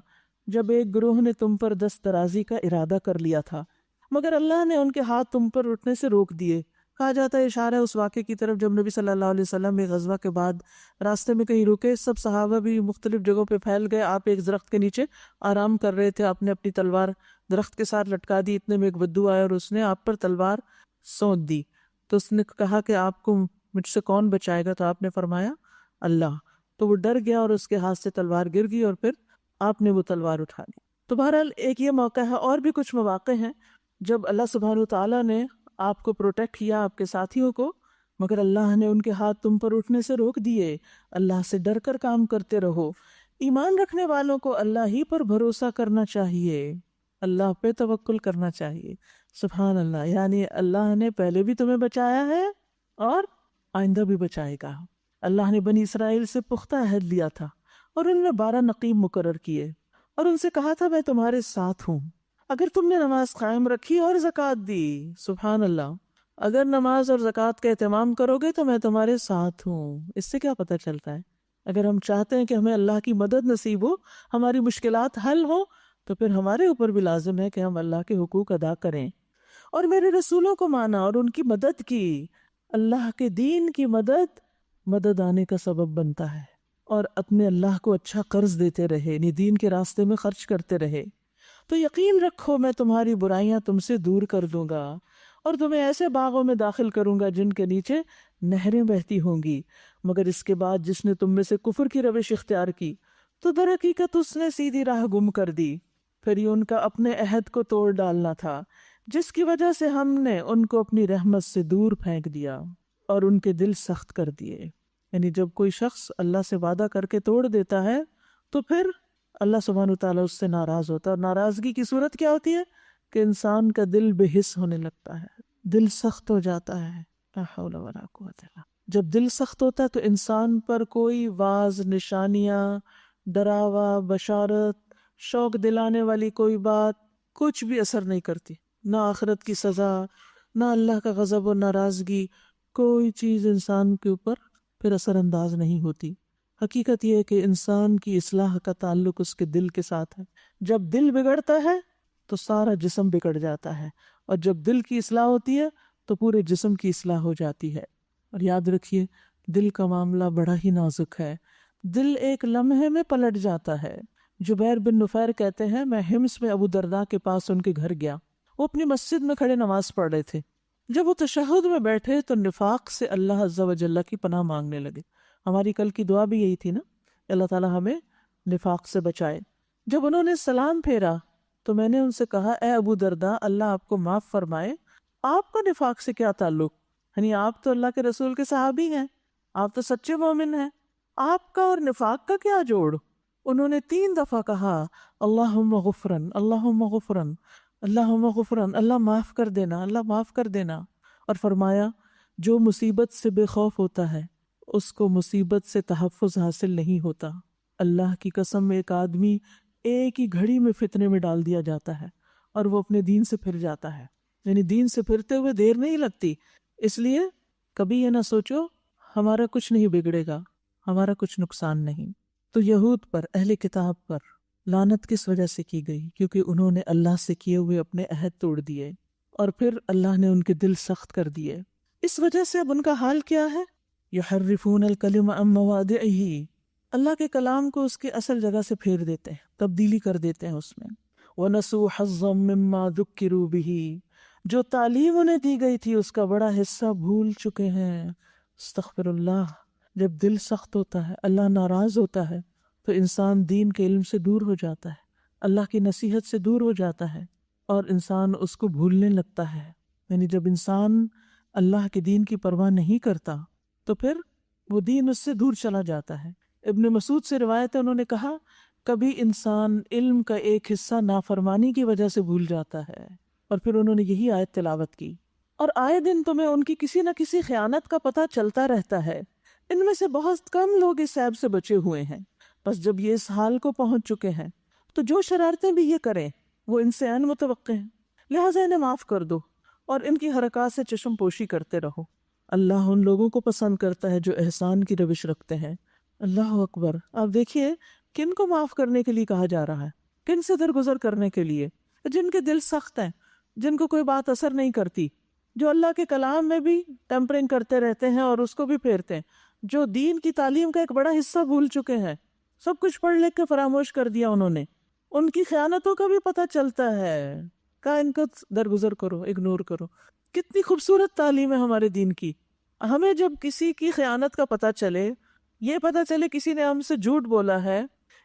جب ایک گروہ نے تم پر دست درازی کا ارادہ کر لیا تھا مگر اللہ نے ان کے ہاتھ تم پر اٹھنے سے روک دیے۔ کہا جاتا ہے اشارہ ہے اس واقعے کی طرف جب نبی صلی اللہ علیہ وسلم ایک غزوہ کے بعد راستے میں کہیں رکے، سب صحابہ بھی مختلف جگہوں پہ پھیل گئے، آپ ایک درخت کے نیچے آرام کر رہے تھے، آپ نے اپنی تلوار درخت کے ساتھ لٹکا دی، اتنے میں ایک بدو آیا اور اس نے آپ پر تلوار سونت دی. تو اس نے کہا کہ آپ کو مجھ سے کون بچائے گا؟ تو آپ نے فرمایا اللہ. تو وہ ڈر گیا اور اس کے ہاتھ سے تلوار گر گئی اور پھر آپ نے وہ تلوار اٹھا لی. تو بہرحال ایک یہ موقع ہے، اور بھی کچھ مواقع ہیں جب اللہ سبحانہ تعالیٰ نے آپ کو پروٹیکٹ کیا، آپ کے ساتھیوں کو، مگر اللہ نے ان کے ہاتھ تم پر اٹھنے سے روک دیے. اللہ سے ڈر کر کام کرتے رہو. ایمان رکھنے والوں کو اللہ ہی پر بھروسہ کرنا چاہیے، اللہ پہ توکل کرنا چاہیے. سبحان اللہ. یعنی اللہ نے پہلے بھی تمہیں بچایا ہے اور آئندہ بھی بچائے گا. اللہ نے بنی اسرائیل سے پختہ عہد لیا تھا اور ان میں 12 نقیب مقرر کیے اور ان سے کہا تھا میں تمہارے ساتھ ہوں اگر تم نے نماز قائم رکھی اور زکوٰۃ دی. سبحان اللہ. اگر نماز اور زکوٰۃ کا اہتمام کرو گے تو میں تمہارے ساتھ ہوں. اس سے کیا پتہ چلتا ہے؟ اگر ہم چاہتے ہیں کہ ہمیں اللہ کی مدد نصیب ہو، ہماری مشکلات حل ہوں، تو پھر ہمارے اوپر بھی لازم ہے کہ ہم اللہ کے حقوق ادا کریں اور میرے رسولوں کو مانا اور ان کی مدد کی. اللہ کے دین کی مدد آنے کا سبب بنتا ہے. اور اپنے اللہ کو اچھا قرض دیتے رہے، یعنی دین کے راستے میں خرچ کرتے رہے. تو یقین رکھو میں تمہاری برائیاں تم سے دور کر دوں گا اور تمہیں ایسے باغوں میں داخل کروں گا جن کے نیچے نہریں بہتی ہوں گی. مگر اس کے بعد جس نے تم میں سے کفر کی روش اختیار کی تو در حقیقت اس نے سیدھی راہ گم کر دی. پھر یہ ان کا اپنے عہد کو توڑ ڈالنا تھا جس کی وجہ سے ہم نے ان کو اپنی رحمت سے دور پھینک دیا اور ان کے دل سخت کر دیے. یعنی جب کوئی شخص اللہ سے وعدہ کر کے توڑ دیتا ہے تو پھر اللہ سبحانہ تعالیٰ اس سے ناراض ہوتا ہے. اور ناراضگی کی صورت کیا ہوتی ہے کہ انسان کا دل بے حس ہونے لگتا ہے، دل سخت ہو جاتا ہے. لا حول ولا قوت الا. جب دل سخت ہوتا ہے تو انسان پر کوئی واز، نشانیاں، ڈراوا، بشارت، شوق دلانے والی کوئی بات کچھ بھی اثر نہیں کرتی. نہ آخرت کی سزا، نہ اللہ کا غضب و ناراضگی، کوئی چیز انسان کے اوپر پھر اثر انداز نہیں ہوتی. حقیقت یہ ہے کہ انسان کی اصلاح کا تعلق اس کے دل کے ساتھ ہے. جب دل بگڑتا ہے تو سارا جسم بگڑ جاتا ہے، اور جب دل کی اصلاح ہوتی ہے تو پورے جسم کی اصلاح ہو جاتی ہے. اور یاد رکھیے دل کا معاملہ بڑا ہی نازک ہے. دل ایک لمحے میں پلٹ جاتا ہے. جبیر بن نفیر کہتے ہیں میں حمص میں ابو درداء کے پاس ان کے گھر گیا. وہ اپنی مسجد میں کھڑے نماز پڑھ رہے تھے. جب وہ تشہد میں بیٹھے تو نفاق سے اللہ عز و جل کی پناہ مانگنے لگے. ہماری کل کی دعا بھی یہی تھی نا، اللہ تعالیٰ ہمیں نفاق سے بچائے. جب انہوں نے سلام پھیرا تو میں نے ان سے کہا اے ابو درداء اللہ آپ کو معاف فرمائے، آپ کا نفاق سے کیا تعلق؟ یعنی آپ تو اللہ کے رسول کے صحابی ہیں، آپ تو سچے مومن ہیں، آپ کا اور نفاق کا کیا جوڑ؟ انہوں نے 3 دفعہ کہا اللہم غفرن، اللہم غفرن، اللہم غفرن، اللہ معاف کر دینا، اللہ معاف کر دینا. اور فرمایا جو مصیبت سے بے خوف ہوتا ہے اس کو مصیبت سے تحفظ حاصل نہیں ہوتا. اللہ کی قسم ایک آدمی ایک ہی گھڑی میں فتنے میں ڈال دیا جاتا ہے اور وہ اپنے دین سے پھر جاتا ہے. یعنی دین سے پھرتے ہوئے دیر نہیں لگتی. اس لیے کبھی یہ نہ سوچو ہمارا کچھ نہیں بگڑے گا، ہمارا کچھ نقصان نہیں. تو یہود پر، اہل کتاب پر لعنت کس وجہ سے کی گئی؟ کیونکہ انہوں نے اللہ سے کیے ہوئے اپنے عہد توڑ دیے اور پھر اللہ نے ان کے دل سخت کر دیے. اس وجہ سے اب ان کا حال کیا ہے؟ یحرفون الکلم عن مواضعہ، اللہ کے کلام کو اس کے اصل جگہ سے پھیر دیتے ہیں، تبدیلی کر دیتے ہیں اس میں. وَنَسُوا حَظًّا مِّمَّا ذُكِّرُوا بِهِ، جو تعلیم انہیں دی گئی تھی اس کا بڑا حصہ بھول چکے ہیں. استغفر اللہ. جب دل سخت ہوتا ہے، اللہ ناراض ہوتا ہے تو انسان دین کے علم سے دور ہو جاتا ہے، اللہ کی نصیحت سے دور ہو جاتا ہے اور انسان اس کو بھولنے لگتا ہے. یعنی جب انسان اللہ کے دین کی پرواہ نہیں کرتا تو پھر وہ دین اس سے دور چلا جاتا ہے. ابن مسعود سے روایت ہے، انہوں نے کہا کبھی انسان علم کا ایک حصہ نافرمانی کی وجہ سے بھول جاتا ہے. اور پھر انہوں نے یہی آیت تلاوت کی. اور آئے دن تمہیں ان کی کسی نہ کسی خیانت کا پتہ چلتا رہتا ہے، ان میں سے بہت کم لوگ اس عیب سے بچے ہوئے ہیں. بس جب یہ اس حال کو پہنچ چکے ہیں تو جو شرارتیں بھی یہ کریں وہ ان سے عین متوقع ہیں، لہٰذا انہیں معاف کر دو اور ان کی حرکات سے چشم پوشی کرتے رہو. اللہ ان لوگوں کو پسند کرتا ہے جو احسان کی روش رکھتے ہیں. اللہ اکبر. آپ دیکھیے کن کو معاف کرنے کے لیے کہا جا رہا ہے، کن سے درگزر کرنے کے لیے؟ جن کے دل سخت ہیں، جن کو کوئی بات اثر نہیں کرتی، جو اللہ کے کلام میں بھی ٹیمپرنگ کرتے رہتے ہیں اور اس کو بھی پھیرتے ہیں، جو دین کی تعلیم کا ایک بڑا حصہ بھول چکے ہیں، سب کچھ پڑھ لکھ کے فراموش کر دیا انہوں نے. ان کی خیانتوں کا بھی پتہ چلتا ہے. کہا ان کا درگزر کرو، اگنور کرو۔ کتنی خوبصورت تعلیم ہے ہمارے دین کی۔ ہمیں جب کسی کی خیانت کا پتہ چلے، یہ پتہ چلے کسی نے ہم سے جھوٹ بولا ہے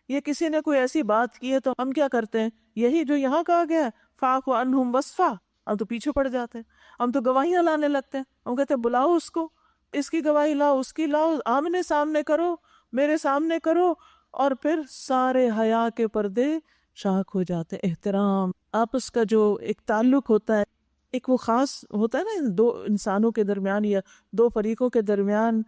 یا کسی نے کوئی ایسی بات کی ہے، تو ہم کیا کرتے ہیں؟ یہی جو یہاں کہا گیا ہے فاعف عنہم واصفح، ہم تو پیچھے پڑ جاتے ہیں، ہم تو گواہیاں لانے لگتے ہیں، ہم کہتے ہیں بلاؤ اس کو، اس کی گواہی لاؤ، اس کی لاؤ، آمنے سامنے کرو، میرے سامنے کرو، اور پھر سارے حیا کے پردے شاک ہو جاتے۔ احترام، آپس کا جو ایک تعلق ہوتا ہے، ایک وہ خاص ہوتا ہے نا دو انسانوں کے درمیان یا دو فریقوں کے درمیان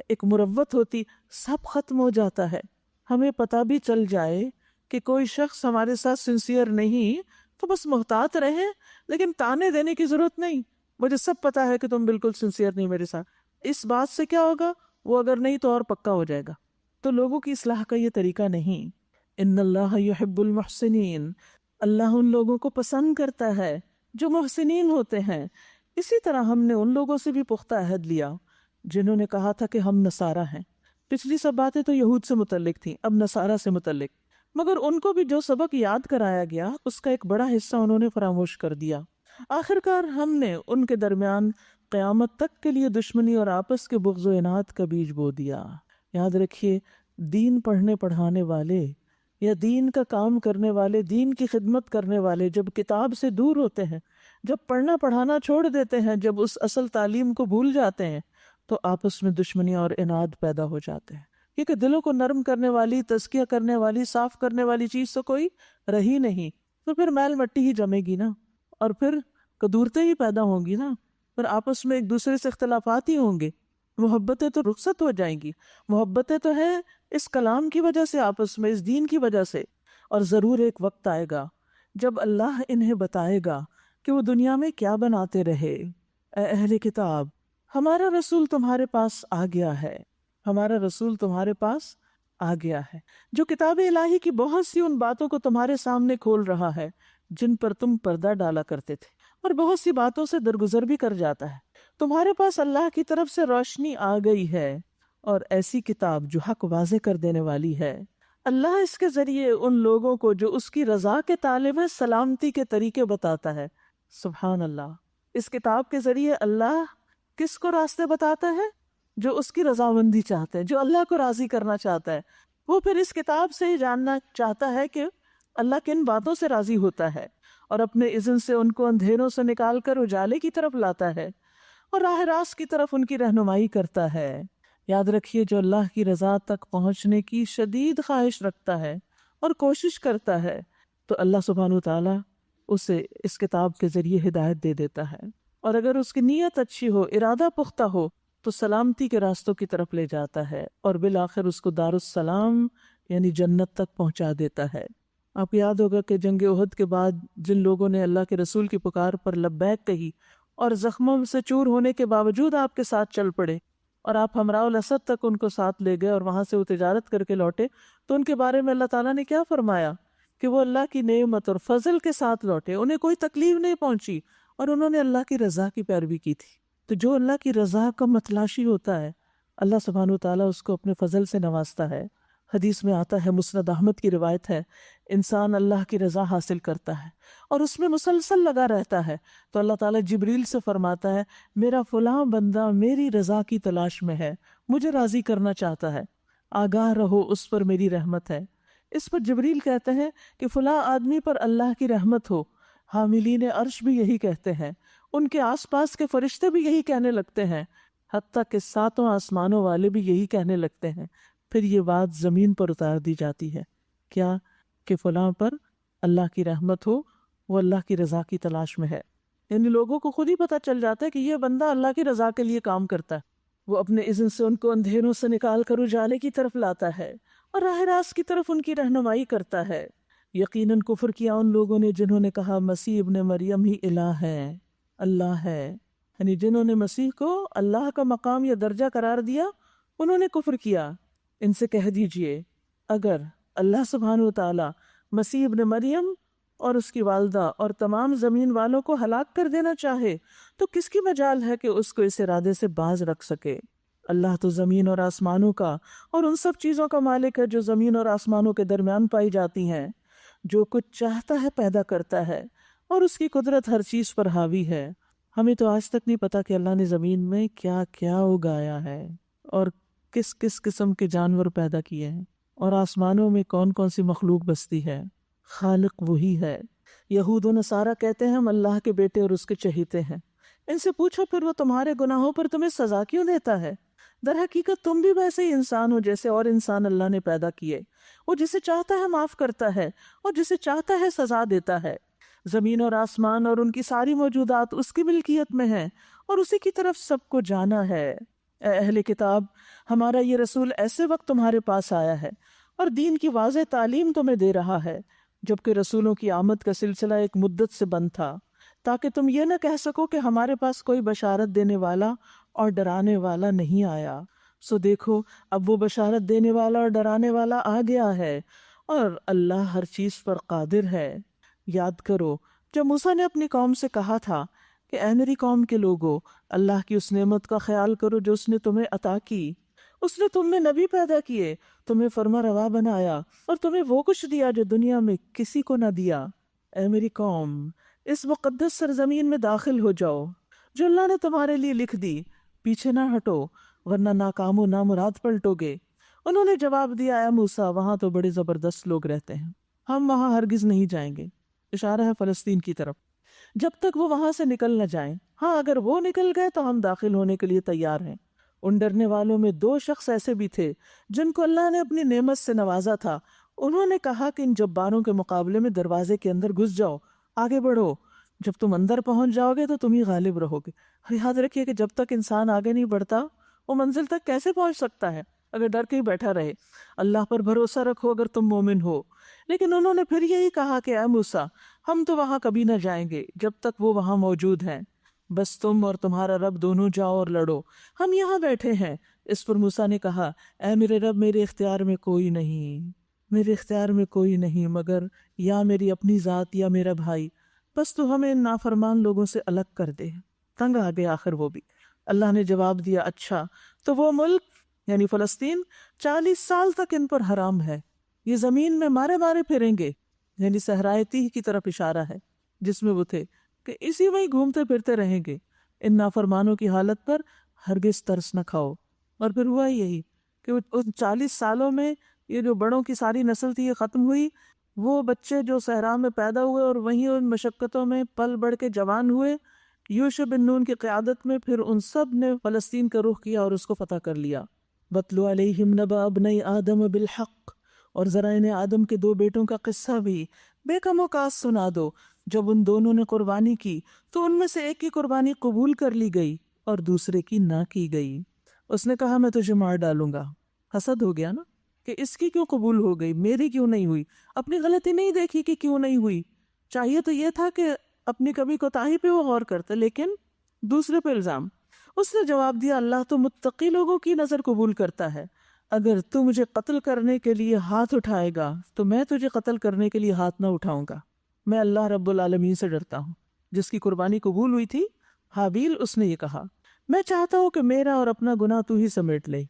ایک مروت ہوتی، سب ختم ہو جاتا ہے۔ ہمیں پتہ بھی چل جائے کہ کوئی شخص ہمارے ساتھ سنسیئر نہیں تو بس محتاط رہیں، لیکن تانے دینے کی ضرورت نہیں۔ مجھے سب پتا ہے کہ تم بالکل سنسیئر نہیں میرے ساتھ، اس بات سے کیا ہوگا؟ وہ اگر نہیں تو اور پکا ہو جائے گا۔ تو لوگوں کی اصلاح کا یہ طریقہ نہیں۔ ان اللہ یحب المحسنین، اللہ ان لوگوں کو پسند کرتا ہے جو محسنین ہوتے ہیں۔ اسی طرح ہم نے ان لوگوں سے بھی پختہ عہد لیا جنہوں نے کہا تھا کہ ہم نصارہ ہیں۔ پچھلی سب باتیں تو یہود سے متعلق تھیں، اب نصارہ سے متعلق، مگر ان کو بھی جو سبق یاد کرایا گیا اس کا ایک بڑا حصہ انہوں نے فراموش کر دیا۔ آخرکار ہم نے ان کے درمیان قیامت تک کے لیے دشمنی اور آپس کے بغض و عناد کا بیج بو دیا۔ یاد رکھیے، دین پڑھنے پڑھانے والے یا دین کا کام کرنے والے، دین کی خدمت کرنے والے جب کتاب سے دور ہوتے ہیں، جب پڑھنا پڑھانا چھوڑ دیتے ہیں، جب اس اصل تعلیم کو بھول جاتے ہیں، تو آپس میں دشمنی اور عناد پیدا ہو جاتے ہیں، کیونکہ دلوں کو نرم کرنے والی، تزکیہ کرنے والی، صاف کرنے والی چیز تو کوئی رہی نہیں، تو پھر میل مٹی ہی جمے گی نا، اور پھر کدورتیں ہی پیدا ہوں گی نا، پھر آپس میں ایک دوسرے سے اختلافات ہی ہوں گے، محبتیں تو رخصت ہو جائیں گی۔ محبتیں تو ہیں اس کلام کی وجہ سے، آپس میں اس دین کی وجہ سے، اور ضرور ایک وقت آئے گا جب اللہ انہیں بتائے گا کہ وہ دنیا میں کیا بناتے رہے۔ اے اہل کتاب، ہمارا رسول تمہارے پاس آ گیا ہے، ہمارا رسول تمہارے پاس آ گیا ہے جو کتاب الہی کی بہت سی ان باتوں کو تمہارے سامنے کھول رہا ہے جن پر تم پردہ ڈالا کرتے تھے، اور بہت سی باتوں سے درگزر بھی کر جاتا ہے۔ تمہارے پاس اللہ کی طرف سے روشنی آ گئی ہے اور ایسی کتاب جو حق واضح کر دینے والی ہے۔ اللہ اس کے ذریعے ان لوگوں کو جو اس کی رضا کے طالب ہیں سلامتی کے طریقے بتاتا ہے۔ سبحان اللہ، اس کتاب کے ذریعے اللہ کس کو راستے بتاتا ہے؟ جو اس کی رضامندی چاہتے ہیں، جو اللہ کو راضی کرنا چاہتا ہے، وہ پھر اس کتاب سے ہی جاننا چاہتا ہے کہ اللہ کن باتوں سے راضی ہوتا ہے، اور اپنے اذن سے ان کو اندھیروں سے نکال کر اجالے کی طرف لاتا ہے اور راہ راست کی طرف ان کی رہنمائی کرتا ہے۔ یاد رکھیے، جو اللہ کی رضا تک پہنچنے کی شدید خواہش رکھتا ہے اور کوشش کرتا ہے، تو اللہ سبحانہ وتعالیٰ اسے اس کتاب کے ذریعے ہدایت دے دیتا ہے، اور اگر اس کی نیت اچھی ہو، ارادہ پختہ ہو، تو سلامتی کے راستوں کی طرف لے جاتا ہے اور بالآخر اس کو دارالسلام یعنی جنت تک پہنچا دیتا ہے۔ آپ یاد ہوگا کہ جنگ احد کے بعد جن لوگوں نے اللہ کے رسول کی پکار پر لبیک کہی اور زخموں سے چور ہونے کے باوجود آپ کے ساتھ چل پڑے، اور آپ ہمراہ الاسد تک ان کو ساتھ لے گئے اور وہاں سے وہ تجارت کر کے لوٹے، تو ان کے بارے میں اللہ تعالیٰ نے کیا فرمایا کہ وہ اللہ کی نعمت اور فضل کے ساتھ لوٹے، انہیں کوئی تکلیف نہیں پہنچی، اور انہوں نے اللہ کی رضا کی پیروی کی تھی۔ تو جو اللہ کی رضا کا متلاشی ہوتا ہے، اللہ سبحانہ وتعالیٰ اس کو اپنے فضل سے نوازتا ہے۔ حدیث میں آتا ہے، مسند احمد کی روایت ہے، انسان اللہ کی رضا حاصل کرتا ہے اور اس میں مسلسل لگا رہتا ہے، تو اللہ تعالیٰ جبریل سے فرماتا ہے، میرا فلاں بندہ میری رضا کی تلاش میں ہے، مجھے راضی کرنا چاہتا ہے، آگاہ رہو اس پر میری رحمت ہے۔ اس پر جبریل کہتے ہیں کہ فلاں آدمی پر اللہ کی رحمت ہو۔ حاملین عرش بھی یہی کہتے ہیں، ان کے آس پاس کے فرشتے بھی یہی کہنے لگتے ہیں، حتیٰ کہ ساتوں آسمانوں والے بھی یہی کہنے لگتے ہیں۔ پھر یہ بات زمین پر اتار دی جاتی ہے، کیا کہ فلاں پر اللہ کی رحمت ہو، وہ اللہ کی رضا کی تلاش میں ہے۔ یعنی لوگوں کو خود ہی پتہ چل جاتا ہے کہ یہ بندہ اللہ کی رضا کے لیے کام کرتا ہے، وہ اپنے اذن سے ان کو اندھیروں سے نکال کر اجالے کی طرف لاتا ہے اور راہ راست کی طرف ان کی رہنمائی کرتا ہے۔ یقیناً کفر کیا ان لوگوں نے جنہوں نے کہا مسیح ابن مریم ہی الہ ہے، اللہ ہے، یعنی جنہوں نے مسیح کو اللہ کا مقام یا درجہ قرار دیا، انہوں نے کفر کیا۔ ان سے کہہ دیجئے، اگر اللہ سبحانہ وتعالیٰ مسیح ابن مریم اور اس کی والدہ اور تمام زمین والوں کو ہلاک کر دینا چاہے تو کس کی مجال ہے کہ اس کو اس ارادے سے باز رکھ سکے؟ اللہ تو زمین اور آسمانوں کا اور ان سب چیزوں کا مالک ہے جو زمین اور آسمانوں کے درمیان پائی جاتی ہیں۔ جو کچھ چاہتا ہے پیدا کرتا ہے، اور اس کی قدرت ہر چیز پر حاوی ہے۔ ہمیں تو آج تک نہیں پتا کہ اللہ نے زمین میں کیا کیا اگایا ہے اور کس کس قسم کے جانور پیدا کیے ہیں، اور آسمانوں میں کون کون سی مخلوق بستی ہے۔ خالق وہی ہے۔ یہود و نصارہ کہتے ہیں ہم اللہ کے بیٹے اور اس کے چہیتے ہیں۔ ان سے پوچھو پھر وہ تمہارے گناہوں پر تمہیں سزا کیوں دیتا ہے؟ در حقیقت تم بھی ویسے ہی انسان ہو جیسے اور انسان اللہ نے پیدا کیے۔ وہ جسے چاہتا ہے معاف کرتا ہے اور جسے چاہتا ہے سزا دیتا ہے۔ زمین اور آسمان اور ان کی ساری موجودات اس کی ملکیت میں ہیں اور اسی کی طرف سب کو جانا ہے۔ اے اہل کتاب، ہمارا یہ رسول ایسے وقت تمہارے پاس آیا ہے اور دین کی واضح تعلیم تمہیں دے رہا ہے جبکہ رسولوں کی آمد کا سلسلہ ایک مدت سے بند تھا، تاکہ تم یہ نہ کہہ سکو کہ ہمارے پاس کوئی بشارت دینے والا اور ڈرانے والا نہیں آیا۔ سو دیکھو اب وہ بشارت دینے والا اور ڈرانے والا آ گیا ہے اور اللہ ہر چیز پر قادر ہے۔ یاد کرو جب موسیٰ نے اپنی قوم سے کہا تھا کہ اے میری قوم کے لوگو، اللہ کی اس نعمت کا خیال کرو جو اس نے تمہیں عطا کی۔ اس نے تم میں نبی پیدا کیے، تمہیں فرما روا بنایا اور تمہیں وہ کچھ دیا جو دنیا میں کسی کو نہ دیا۔ اے میری قوم، اس مقدس سرزمین میں داخل ہو جاؤ جو اللہ نے تمہارے لیے لکھ دی، پیچھے نہ ہٹو ورنہ ناکام و نامراد پلٹو گے۔ انہوں نے جواب دیا، اے موسیٰ، وہاں تو بڑے زبردست لوگ رہتے ہیں، ہم وہاں ہرگز نہیں جائیں گے۔ اشارہ ہے فلسطین کی طرف، جب تک وہ وہاں سے نکل نہ جائیں۔ ہاں اگر وہ نکل گئے تو ہم داخل ہونے کے لیے تیار ہیں۔ ان ڈرنے والوں میں 2 شخص ایسے بھی تھے جن کو اللہ نے اپنی نعمت سے نوازا تھا۔ انہوں نے کہا کہ ان جباروں کے مقابلے میں دروازے کے اندر گھس جاؤ، آگے بڑھو، جب تم اندر پہنچ جاؤ گے تو تم ہی غالب رہو گے۔ یاد رکھیے کہ جب تک انسان آگے نہیں بڑھتا وہ منزل تک کیسے پہنچ سکتا ہے اگر ڈر کے ہی بیٹھا رہے۔ اللہ پر بھروسہ رکھو اگر تم مومن ہو۔ لیکن انہوں نے پھر یہی کہا کہ اے موسیٰ، ہم تو وہاں کبھی نہ جائیں گے جب تک وہ وہاں موجود ہیں، بس تم اور تمہارا رب دونوں جاؤ اور لڑو، ہم یہاں بیٹھے ہیں۔ اس پر موسیٰ نے کہا، اے میرے رب، میرے اختیار میں کوئی نہیں، میرے اختیار میں کوئی نہیں مگر یا میری اپنی ذات یا میرا بھائی، بس تو ہمیں ان نافرمان لوگوں سے الگ کر دے۔ تنگ آ گئے آخر وہ بھی۔ اللہ نے جواب دیا، اچھا تو وہ ملک یعنی فلسطین 40 سال تک ان پر حرام ہے، یہ زمین میں مارے مارے پھریں گے، یعنی صحرائے تیہ کی طرف اشارہ ہے جس میں وہ تھے، کہ اسی میں گھومتے پھرتے رہیں گے۔ ان نافرمانوں کی حالت پر ہرگز ترس نہ کھاؤ۔ اور پھر ہوا یہی کہ ان 40 سالوں میں یہ جو بڑوں کی ساری نسل تھی یہ ختم ہوئی، وہ بچے جو صحرا میں پیدا ہوئے اور وہیں ان مشقتوں میں پل بڑھ کے جوان ہوئے، یوشع بن نون کی قیادت میں پھر ان سب نے فلسطین کا رخ کیا اور اس کو فتح کر لیا۔ وَاتْلُ عَلَيْهِمْ نَبَأَ ابْنَيْ آدَمَ بِالْحَقِّ، اور ذرا انہیں آدم کے 2 بیٹوں کا قصہ بھی بے کم وقاص سنا دو۔ جب ان دونوں نے قربانی کی تو ان میں سے ایک کی قربانی قبول کر لی گئی اور دوسرے کی نہ کی گئی۔ اس نے کہا میں تجھے مار ڈالوں گا۔ حسد ہو گیا نا کہ اس کی کیوں قبول ہو گئی، میری کیوں نہیں ہوئی؟ اپنی غلطی نہیں دیکھی کہ کیوں نہیں ہوئی، چاہیے تو یہ تھا کہ اپنی کبھی کوتاہی پہ وہ غور کرتے، لیکن دوسرے پہ الزام۔ اس نے جواب دیا، اللہ تو متقی لوگوں کی نظر قبول کرتا ہے، اگر تو مجھے قتل کرنے کے لیے ہاتھ اٹھائے گا تو میں تجھے قتل کرنے کے لیے ہاتھ نہ اٹھاؤں گا۔ میں اللہ رب العالمین سے ڈرتا ہوں۔ جس کی قربانی قبول ہوئی تھی حابیل، اس نے یہ کہا، میں چاہتا ہوں کہ میرا اور اپنا گناہ تو ہی سمیٹ لے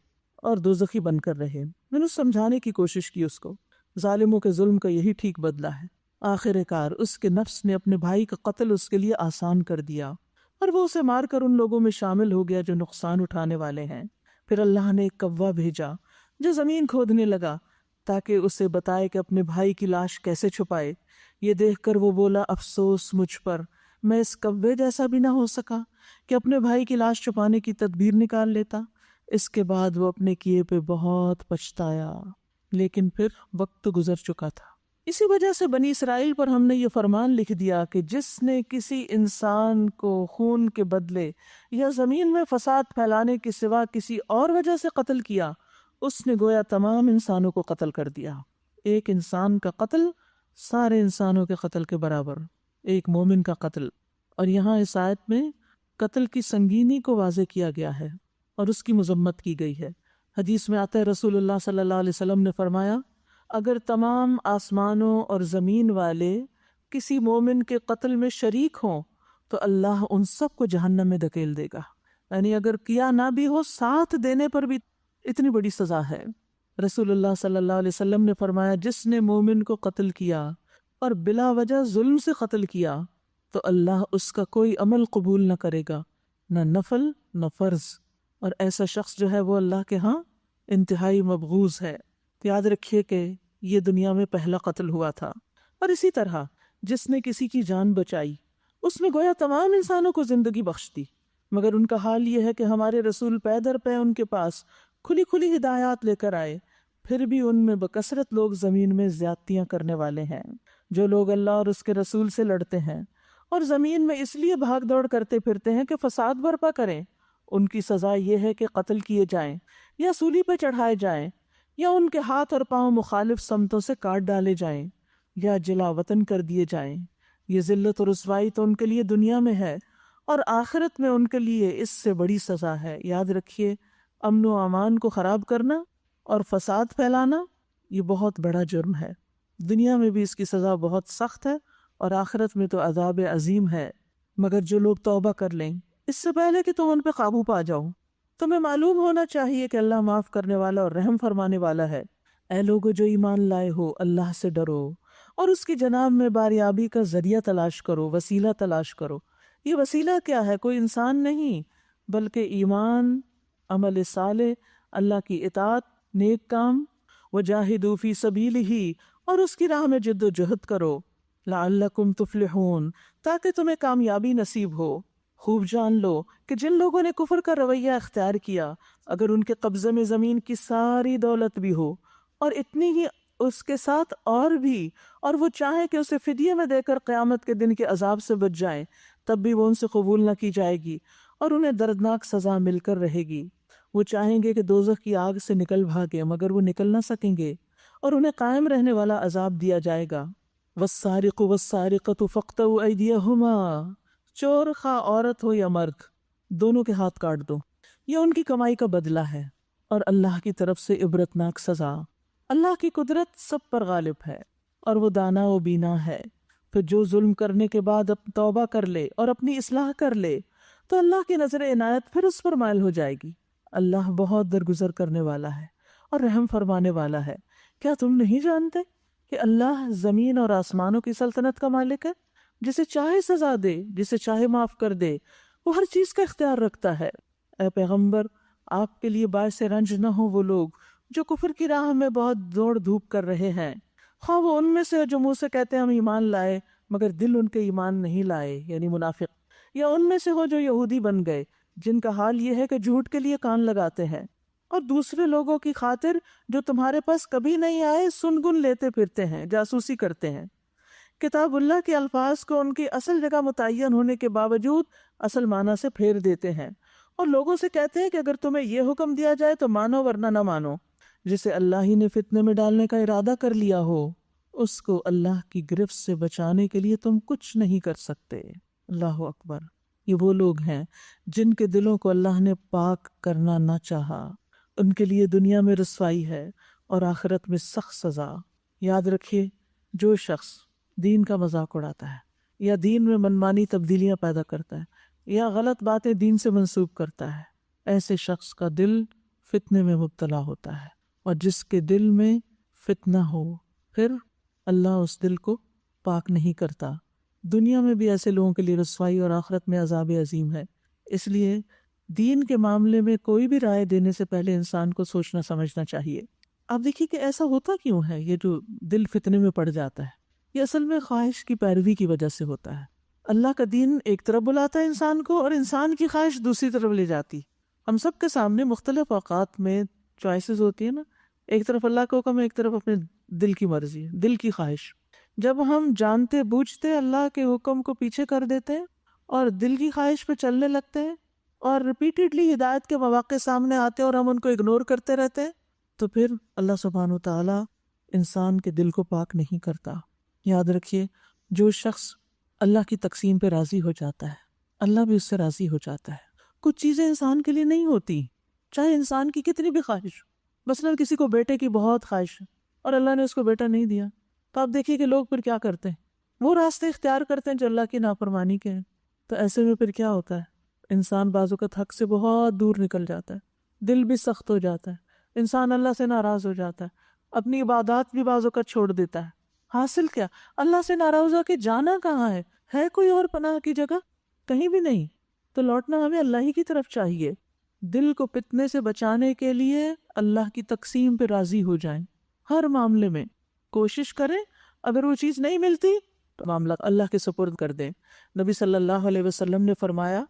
اور دوزخی بن کر رہے۔ میں نے سمجھانے کی کوشش کی اس کو، ظالموں کے ظلم کا یہی ٹھیک بدلہ ہے۔ آخر کار اس کے نفس نے اپنے بھائی کا قتل اس کے لیے آسان کر دیا اور وہ اسے مار کر ان لوگوں میں شامل ہو گیا جو نقصان اٹھانے والے ہیں۔ پھر اللہ نے ایک کوا بھیجا جو زمین کھودنے لگا تاکہ اسے بتائے کہ اپنے بھائی کی لاش کیسے چھپائے۔ یہ دیکھ کر وہ بولا، افسوس مجھ پر، میں اس کوے جیسا بھی نہ ہو سکا کہ اپنے بھائی کی لاش چھپانے کی تدبیر نکال لیتا۔ اس کے بعد وہ اپنے کیے پہ بہت پچھتایا، لیکن پھر وقت گزر چکا تھا۔ اسی وجہ سے بنی اسرائیل پر ہم نے یہ فرمان لکھ دیا کہ جس نے کسی انسان کو خون کے بدلے یا زمین میں فساد پھیلانے کے سوا کسی اور وجہ سے قتل کیا، اس نے گویا تمام انسانوں کو قتل کر دیا۔ ایک انسان کا قتل سارے انسانوں کے قتل کے برابر، ایک مومن کا قتل۔ اور یہاں اس آیت میں قتل کی سنگینی کو واضح کیا گیا ہے اور اس کی مذمت کی گئی ہے۔ حدیث میں آتا ہے رسول اللہ صلی اللہ علیہ وسلم نے فرمایا، اگر تمام آسمانوں اور زمین والے کسی مومن کے قتل میں شریک ہوں تو اللہ ان سب کو جہنم میں دھکیل دے گا۔ یعنی اگر کیا نہ بھی ہو، ساتھ دینے پر بھی اتنی بڑی سزا ہے۔ رسول اللہ صلی اللہ علیہ وسلم نے فرمایا، جس نے مومن کو قتل کیا اور بلا وجہ ظلم سے قتل کیا تو اللہ اس کا کوئی عمل قبول نہ کرے گا، نہ نفل نہ فرض، اور ایسا شخص جو ہے وہ اللہ کے ہاں انتہائی مبغوض ہے۔ یاد رکھیے کہ یہ دنیا میں پہلا قتل ہوا تھا، اور اسی طرح جس نے کسی کی جان بچائی اس نے گویا تمام انسانوں کو زندگی بخش دی، مگر ان کا حال یہ ہے کہ ہمارے رسول پے در پے ان کے پاس کھلی کھلی ہدایات لے کر آئے، پھر بھی ان میں بکثرت لوگ زمین میں زیادتیاں کرنے والے ہیں۔ جو لوگ اللہ اور اس کے رسول سے لڑتے ہیں اور زمین میں اس لیے بھاگ دوڑ کرتے پھرتے ہیں کہ فساد برپا کریں، ان کی سزا یہ ہے کہ قتل کیے جائیں یا سولی پہ چڑھائے جائیں، یا ان کے ہاتھ اور پاؤں مخالف سمتوں سے کاٹ ڈالے جائیں، یا جلا وطن کر دیے جائیں۔ یہ ذلت اور رسوائی تو ان کے لیے دنیا میں ہے، اور آخرت میں ان کے لیے اس سے بڑی سزا ہے۔ یاد رکھیے، امن و امان کو خراب کرنا اور فساد پھیلانا یہ بہت بڑا جرم ہے۔ دنیا میں بھی اس کی سزا بہت سخت ہے، اور آخرت میں تو عذاب عظیم ہے۔ مگر جو لوگ توبہ کر لیں اس سے پہلے کہ تم ان پہ قابو پا جاؤ، تمہیں معلوم ہونا چاہیے کہ اللہ معاف کرنے والا اور رحم فرمانے والا ہے۔ اے لوگو جو ایمان لائے ہو، اللہ سے ڈرو اور اس کی جناب میں باریابی کا ذریعہ تلاش کرو، وسیلہ تلاش کرو۔ یہ وسیلہ کیا ہے؟ کوئی انسان نہیں، بلکہ ایمان، عمل صالح، اللہ کی اطاعت، نیک کام، وجاہدوا فی سبیلہ، اور اس کی راہ میں جد و جہد کرو، لعلکم تفلحون، تاکہ تمہیں کامیابی نصیب ہو۔ خوب جان لو کہ جن لوگوں نے کفر کا رویہ اختیار کیا، اگر ان کے قبضے میں زمین کی ساری دولت بھی ہو اور اتنی ہی اس کے ساتھ اور بھی، اور وہ چاہیں کہ اسے فدیے میں دے کر قیامت کے دن کے عذاب سے بچ جائیں، تب بھی وہ ان سے قبول نہ کی جائے گی اور انہیں دردناک سزا مل کر رہے گی۔ وہ چاہیں گے کہ دوزخ کی آگ سے نکل بھاگے، مگر وہ نکل نہ سکیں گے، اور انہیں قائم رہنے والا عذاب دیا جائے گا۔ والسارق والسارقۃ فاقطعوا ایدیہما، چور خواہ عورت ہو یا مرد، دونوں کے ہاتھ کاٹ دو، یہ ان کی کمائی کا بدلہ ہے، اور اللہ کی طرف سے عبرتناک سزا۔ اللہ کی قدرت سب پر غالب ہے، اور وہ دانا و بینا ہے۔ پھر جو ظلم کرنے کے بعد توبہ کر لے اور اپنی اصلاح کر لے تو اللہ کی نظر عنایت پھر اس پر مائل ہو جائے گی۔ اللہ بہت درگزر کرنے والا ہے اور رحم فرمانے والا ہے۔ کیا تم نہیں جانتے کہ اللہ زمین اور آسمانوں کی سلطنت کا مالک ہے؟ جسے چاہے سزا دے، جسے چاہے معاف کر دے، وہ ہر چیز کا اختیار رکھتا ہے۔ اے پیغمبر، آپ کے لیے باعث رنج نہ ہو وہ لوگ جو کفر کی راہ میں بہت دوڑ دھوپ کر رہے ہیں، خواہ وہ ان میں سے جو منہ سے کہتے ہیں ہم ایمان لائے مگر دل ان کے ایمان نہیں لائے، یعنی منافق، یا ان میں سے ہو جو یہودی بن گئے، جن کا حال یہ ہے کہ جھوٹ کے لیے کان لگاتے ہیں، اور دوسرے لوگوں کی خاطر جو تمہارے پاس کبھی نہیں آئے سن گن لیتے پھرتے ہیں، جاسوسی کرتے ہیں۔ کتاب اللہ کے الفاظ کو ان کی اصل جگہ متعین ہونے کے باوجود اصل معنی سے پھیر دیتے ہیں، اور لوگوں سے کہتے ہیں کہ اگر تمہیں یہ حکم دیا جائے تو مانو ورنہ نہ مانو۔ جسے اللہ ہی نے فتنے میں ڈالنے کا ارادہ کر لیا ہو، اس کو اللہ کی گرفت سے بچانے کے لیے تم کچھ نہیں کر سکتے۔ اللہ اکبر۔ یہ وہ لوگ ہیں جن کے دلوں کو اللہ نے پاک کرنا نہ چاہا، ان کے لیے دنیا میں رسوائی ہے اور آخرت میں سخت سزا۔ یاد رکھیے، جو شخص دین کا مذاق اڑاتا ہے یا دین میں منمانی تبدیلیاں پیدا کرتا ہے یا غلط باتیں دین سے منسوب کرتا ہے، ایسے شخص کا دل فتنے میں مبتلا ہوتا ہے، اور جس کے دل میں فتنہ ہو پھر اللہ اس دل کو پاک نہیں کرتا۔ دنیا میں بھی ایسے لوگوں کے لیے رسوائی اور آخرت میں عذاب عظیم ہے۔ اس لیے دین کے معاملے میں کوئی بھی رائے دینے سے پہلے انسان کو سوچنا سمجھنا چاہیے۔ آپ دیکھیے کہ ایسا ہوتا کیوں ہے، یہ جو دل فتنے میں پڑ جاتا ہے، یہ اصل میں خواہش کی پیروی کی وجہ سے ہوتا ہے۔ اللہ کا دین ایک طرف بلاتا ہے انسان کو، اور انسان کی خواہش دوسری طرف لے جاتی۔ ہم سب کے سامنے مختلف اوقات میں چوائسز ہوتی ہیں نا، ایک طرف اللہ کا حکم ہے، ایک طرف اپنے دل کی مرضی، دل کی خواہش۔ جب ہم جانتے بوجھتے اللہ کے حکم کو پیچھے کر دیتے ہیں اور دل کی خواہش پہ چلنے لگتے ہیں، اور ریپیٹڈلی ہدایت کے مواقع سامنے آتے ہیں اور ہم ان کو اگنور کرتے رہتے ہیں، تو پھر اللہ سبحانہ وتعالیٰ انسان کے دل کو پاک نہیں کرتا۔ یاد رکھیے، جو شخص اللہ کی تقسیم پہ راضی ہو جاتا ہے، اللہ بھی اس سے راضی ہو جاتا ہے۔ کچھ چیزیں انسان کے لیے نہیں ہوتی، چاہے انسان کی کتنی بھی خواہش ہو۔ مثلاً کسی کو بیٹے کی بہت خواہش ہے اور اللہ نے اس کو بیٹا نہیں دیا، تو آپ دیکھیے کہ لوگ پھر کیا کرتے ہیں، وہ راستے اختیار کرتے ہیں جو اللہ کی نافرمانی کے ہیں۔ تو ایسے میں پھر کیا ہوتا ہے، انسان بعض اوقات حق سے بہت دور نکل جاتا ہے، دل بھی سخت ہو جاتا ہے، انسان اللہ سے ناراض ہو جاتا ہے، اپنی عبادات بھی بعض اوقات چھوڑ دیتا ہے۔ حاصل کیا؟ اللہ سے ناراض ہو کے جانا کہاں ہے؟ ہے کوئی اور پناہ کی جگہ؟ کہیں بھی نہیں. تو لوٹنا ہمیں اللہ ہی کی طرف چاہیے. دل کو فتنے سے بچانے کے لیے اللہ کی تقسیم پہ راضی ہو جائیں. ہر معاملے میں کوشش کریں. اگر وہ چیز نہیں ملتی تو معاملہ اللہ کے سپرد کر دیں. نبی صلی اللہ علیہ وسلم نے فرمایا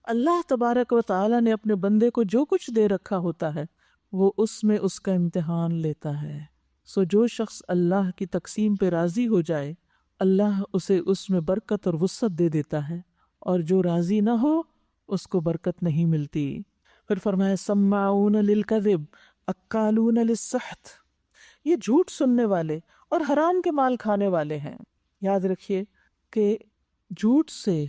اللہ تبارک و تعالی نے اپنے بندے کو جو کچھ دے رکھا ہوتا ہے وہ اس میں اس کا امتحان لیتا ہے. سو جو شخص اللہ کی تقسیم پہ راضی ہو جائے اللہ اسے اس میں برکت اور وسعت دے دیتا ہے، اور جو راضی نہ ہو اس کو برکت نہیں ملتی. پھر فرمایا سماعون للکذب اکالون للسحت، یہ جھوٹ سننے والے اور حرام کے مال کھانے والے ہیں. یاد رکھیے کہ جھوٹ سے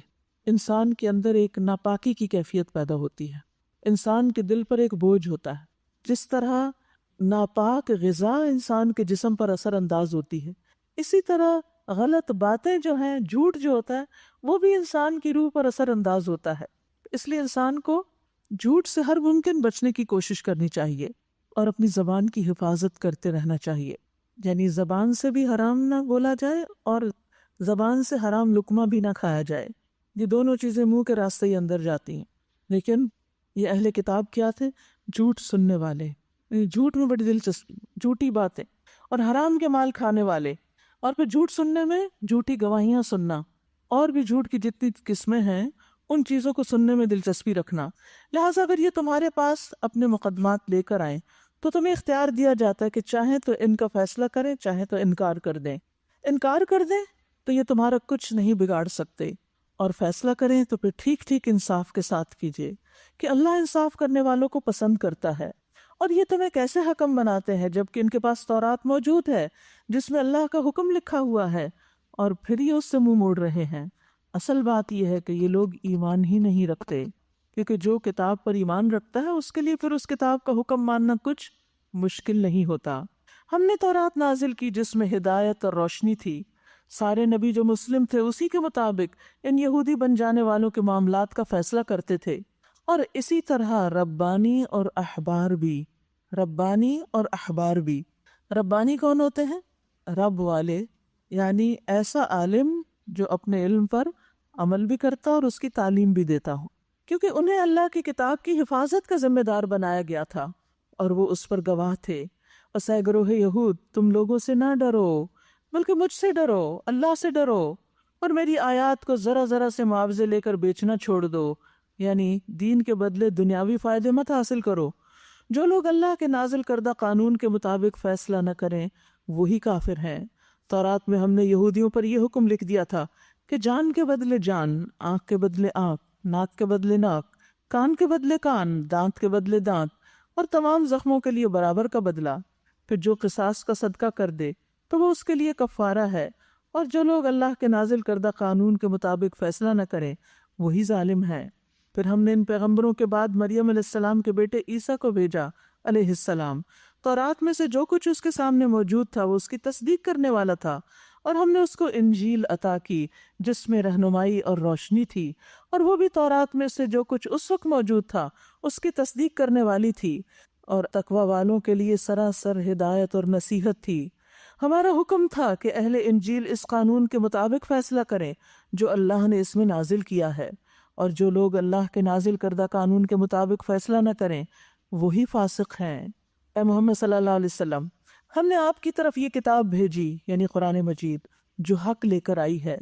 انسان کے اندر ایک ناپاکی کی کیفیت پیدا ہوتی ہے، انسان کے دل پر ایک بوجھ ہوتا ہے. جس طرح ناپاک غذا انسان کے جسم پر اثر انداز ہوتی ہے، اسی طرح غلط باتیں جو ہیں، جھوٹ جو ہوتا ہے وہ بھی انسان کی روح پر اثر انداز ہوتا ہے. اس لیے انسان کو جھوٹ سے ہر ممکن بچنے کی کوشش کرنی چاہیے اور اپنی زبان کی حفاظت کرتے رہنا چاہیے. یعنی زبان سے بھی حرام نہ بولا جائے اور زبان سے حرام لقمہ بھی نہ کھایا جائے. یہ دونوں چیزیں منہ کے راستے ہی اندر جاتی ہیں. لیکن یہ اہل کتاب کیا تھے؟ جھوٹ سننے والے، جھوٹ میں بڑی دلچسپی، جھوٹی باتیں اور حرام کے مال کھانے والے. اور پھر جھوٹ سننے میں جھوٹی گواہیاں سننا اور بھی جھوٹ کی جتنی قسمیں ہیں ان چیزوں کو سننے میں دلچسپی رکھنا. لہٰذا اگر یہ تمہارے پاس اپنے مقدمات لے کر آئیں تو تمہیں اختیار دیا جاتا ہے کہ چاہیں تو ان کا فیصلہ کریں، چاہیں تو انکار کر دیں. انکار کر دیں تو یہ تمہارا کچھ نہیں بگاڑ سکتے، اور فیصلہ کریں تو پھر ٹھیک ٹھیک انصاف کے ساتھ کیجیے کہ اللہ انصاف کرنے والوں کو پسند کرتا ہے. اور یہ تمہیں کیسے حکم بناتے ہیں جبکہ ان کے پاس تورات موجود ہے جس میں اللہ کا حکم لکھا ہوا ہے، اور پھر یہ اس سے منہ موڑ رہے ہیں. اصل بات یہ ہے کہ یہ لوگ ایمان ہی نہیں رکھتے، کیونکہ جو کتاب پر ایمان رکھتا ہے اس کے لیے پھر اس کتاب کا حکم ماننا کچھ مشکل نہیں ہوتا. ہم نے تورات نازل کی جس میں ہدایت اور روشنی تھی. سارے نبی جو مسلم تھے اسی کے مطابق ان یہودی بن جانے والوں کے معاملات کا فیصلہ کرتے تھے. اور اسی طرح ربانی اور احبار بھی. ربانی اور احبار بھی. ربانی کون ہوتے ہیں؟ رب والے، یعنی ایسا عالم جو اپنے علم پر عمل بھی کرتا اور اس کی تعلیم بھی دیتا ہو، کیونکہ انہیں اللہ کی کتاب کی حفاظت کا ذمہ دار بنایا گیا تھا اور وہ اس پر گواہ تھے. اور اے گروہ یہود، تم لوگوں سے نہ ڈرو بلکہ مجھ سے ڈرو، اللہ سے ڈرو، اور میری آیات کو ذرا ذرا سے معاوضے لے کر بیچنا چھوڑ دو. یعنی دین کے بدلے دنیاوی فائدے مت حاصل کرو. جو لوگ اللہ کے نازل کردہ قانون کے مطابق فیصلہ نہ کریں وہی کافر ہیں. تورات میں ہم نے یہودیوں پر یہ حکم لکھ دیا تھا کہ جان کے بدلے جان، آنکھ کے بدلے آنکھ، ناک کے بدلے ناک، کان کے بدلے کان، دانت کے بدلے دانت، اور تمام زخموں کے لیے برابر کا بدلہ. پھر جو قصاص کا صدقہ کر دے تو وہ اس کے لیے کفارہ ہے، اور جو لوگ اللہ کے نازل کردہ قانون کے مطابق فیصلہ نہ کریں وہی ظالم ہے. پھر ہم نے ان پیغمبروں کے بعد مریم علیہ السلام کے بیٹے عیسیٰ کو بھیجا علیہ السلام. تورات میں سے جو کچھ اس کے سامنے موجود تھا وہ اس کی تصدیق کرنے والا تھا، اور ہم نے اس کو انجیل عطا کی جس میں رہنمائی اور روشنی تھی، اور وہ بھی تورات میں سے جو کچھ اس وقت موجود تھا اس کی تصدیق کرنے والی تھی، اور تقوی والوں کے لیے سراسر ہدایت اور نصیحت تھی. ہمارا حکم تھا کہ اہل انجیل اس قانون کے مطابق فیصلہ کریں جو اللہ نے اس میں نازل کیا ہے، اور جو لوگ اللہ کے نازل کردہ قانون کے مطابق فیصلہ نہ کریں وہی فاسق ہیں. اے محمد صلی اللہ علیہ وسلم، ہم نے آپ کی طرف یہ کتاب بھیجی، یعنی قرآن مجید، جو حق لے کر آئی ہے،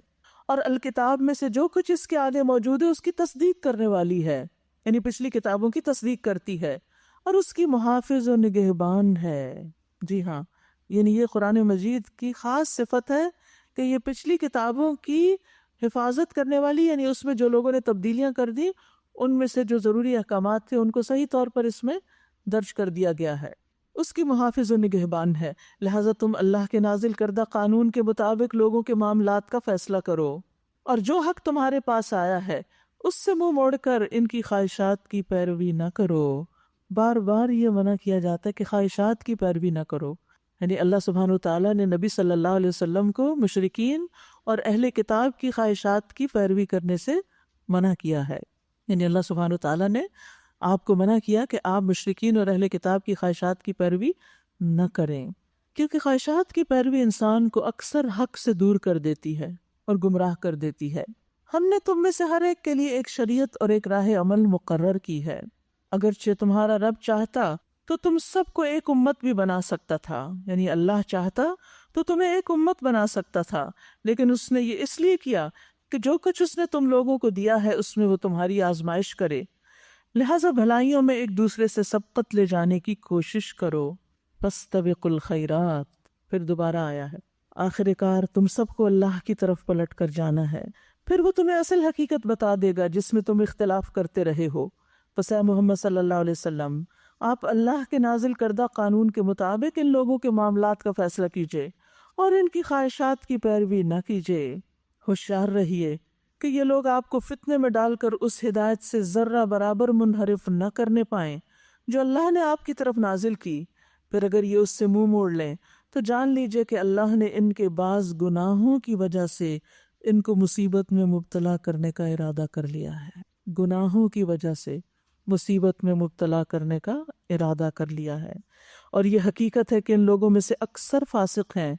اور الکتاب میں سے جو کچھ اس کے آگے موجود ہے اس کی تصدیق کرنے والی ہے، یعنی پچھلی کتابوں کی تصدیق کرتی ہے، اور اس کی محافظ و نگہبان ہے. جی ہاں، یعنی یہ قرآن مجید کی خاص صفت ہے کہ یہ پچھلی کتابوں کی حفاظت کرنے والی، یعنی اس میں جو لوگوں نے تبدیلیاں کر دی ان میں سے جو ضروری احکامات تھے ان کو صحیح طور پر اس میں درج کر دیا گیا ہے، اس کی محافظ و نگہبان ہے. لہٰذا تم اللہ کے نازل کردہ قانون کے مطابق لوگوں کے معاملات کا فیصلہ کرو، اور جو حق تمہارے پاس آیا ہے اس سے منہ موڑ کر ان کی خواہشات کی پیروی نہ کرو. بار بار یہ منع کیا جاتا ہے کہ خواہشات کی پیروی نہ کرو. یعنی اللہ سبحانہ وتعالیٰ نے نبی صلی اللہ علیہ وسلم کو مشرکین اور اہل کتاب کی خواہشات کی پیروی کرنے سے منع کیا ہے. یعنی اللہ سبحانہ وتعالیٰ نے آپ کو منع کیا کہ آپ مشرکین اور اہل کتاب کی خواہشات کی پیروی نہ کریں، کیونکہ خواہشات کی پیروی انسان کو اکثر حق سے دور کر دیتی ہے اور گمراہ کر دیتی ہے. ہم نے تم میں سے ہر ایک کے لیے ایک شریعت اور ایک راہ عمل مقرر کی ہے۔ اگرچہ تمہارا رب چاہتا تو تم سب کو ایک امت بھی بنا سکتا تھا، یعنی اللہ چاہتا تو تمہیں ایک امت بنا سکتا تھا، لیکن اس نے یہ اس لیے کیا کہ جو کچھ اس نے تم لوگوں کو دیا ہے اس میں وہ تمہاری آزمائش کرے، لہذا بھلائیوں میں ایک دوسرے سے سبقت لے جانے کی کوشش کرو۔ فاستبقوا الخیرات، پھر دوبارہ آیا ہے، آخر کار تم سب کو اللہ کی طرف پلٹ کر جانا ہے، پھر وہ تمہیں اصل حقیقت بتا دے گا جس میں تم اختلاف کرتے رہے ہو۔ پس اے محمد صلی اللہ علیہ وسلم، آپ اللہ کے نازل کردہ قانون کے مطابق ان لوگوں کے معاملات کا فیصلہ کیجئے اور ان کی خواہشات کی پیروی نہ کیجئے۔ ہوشیار رہیے کہ یہ لوگ آپ کو فتنے میں ڈال کر اس ہدایت سے ذرہ برابر منحرف نہ کرنے پائیں جو اللہ نے آپ کی طرف نازل کی، پھر اگر یہ اس سے منہ موڑ لیں تو جان لیجئے کہ اللہ نے ان کے بعض گناہوں کی وجہ سے ان کو مصیبت میں مبتلا کرنے کا ارادہ کر لیا ہے۔ گناہوں کی وجہ سے مصیبت میں مبتلا کرنے کا ارادہ کر لیا ہے، اور یہ حقیقت ہے کہ ان لوگوں میں سے اکثر فاسق ہیں۔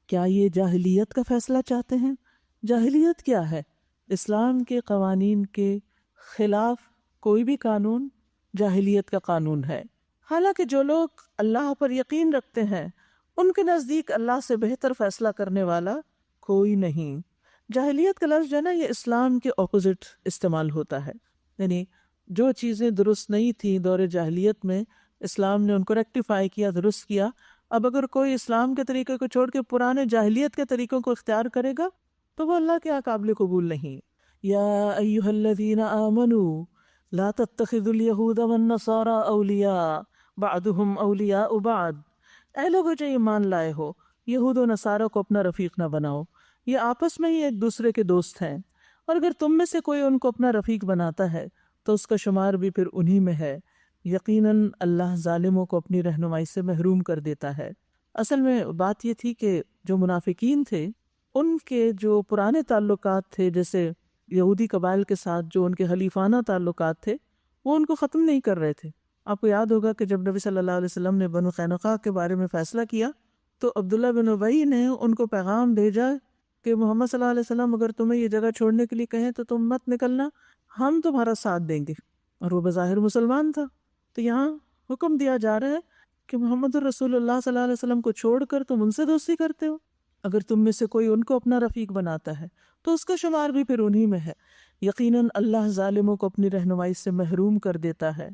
کیا یہ جاہلیت کا فیصلہ چاہتے ہیں؟ جاہلیت کیا ہے؟ اسلام کے قوانین کے خلاف کوئی بھی قانون جاہلیت کا قانون ہے، حالانکہ جو لوگ اللہ پر یقین رکھتے ہیں ان کے نزدیک اللہ سے بہتر فیصلہ کرنے والا کوئی نہیں۔ جاہلیت کا لفظ جو ہے نا، یہ اسلام کے اپوزٹ استعمال ہوتا ہے، یعنی جو چیزیں درست نہیں تھیں دور جاہلیت میں اسلام نے ان کو ریکٹیفائی کیا، درست کیا۔ اب اگر کوئی اسلام کے طریقے کو چھوڑ کے پرانے جاہلیت کے طریقوں کو اختیار کرے گا تو وہ اللہ کے قابل قبول نہیں۔ یا ایھا الذین آمنوا لا تتخذوا اليہود والنصارى اولیاء بعضهم اولیاء بعض، اے لوگو جو ایمان لائے ہو، یہود و نصارہ کو اپنا رفیق نہ بناؤ، یہ آپس میں ہی ایک دوسرے کے دوست ہیں، اور اگر تم میں سے کوئی ان کو اپنا رفیق بناتا ہے تو اس کا شمار بھی پھر انہی میں ہے۔ یقیناً اللہ ظالموں کو اپنی رہنمائی سے محروم کر دیتا ہے۔ اصل میں بات یہ تھی کہ جو منافقین تھے ان کے جو پرانے تعلقات تھے، جیسے یہودی قبائل کے ساتھ جو ان کے حلیفانہ تعلقات تھے، وہ ان کو ختم نہیں کر رہے تھے۔ آپ کو یاد ہوگا کہ جب نبی صلی اللہ علیہ وسلم نے بنو قینقاع کے بارے میں فیصلہ کیا تو عبداللہ بن ابی نے ان کو پیغام بھیجا کہ محمد صلی اللہ علیہ وسلم اگر تمہیں یہ جگہ چھوڑنے کے لیے کہیں تو تم مت نکلنا، ہم تمہارا ساتھ دیں گے، اور وہ بظاہر مسلمان تھا۔ تو یہاں حکم دیا جا رہا ہے کہ محمد الرسول اللہ صلی اللہ علیہ وسلم کو چھوڑ کر تم ان سے دوستی کرتے ہو، اگر تم میں سے کوئی ان کو اپنا رفیق بناتا ہے تو اس کا شمار بھی پھر انہی میں ہے۔ یقیناً اللہ ظالموں کو اپنی رہنمائی سے محروم کر دیتا ہے۔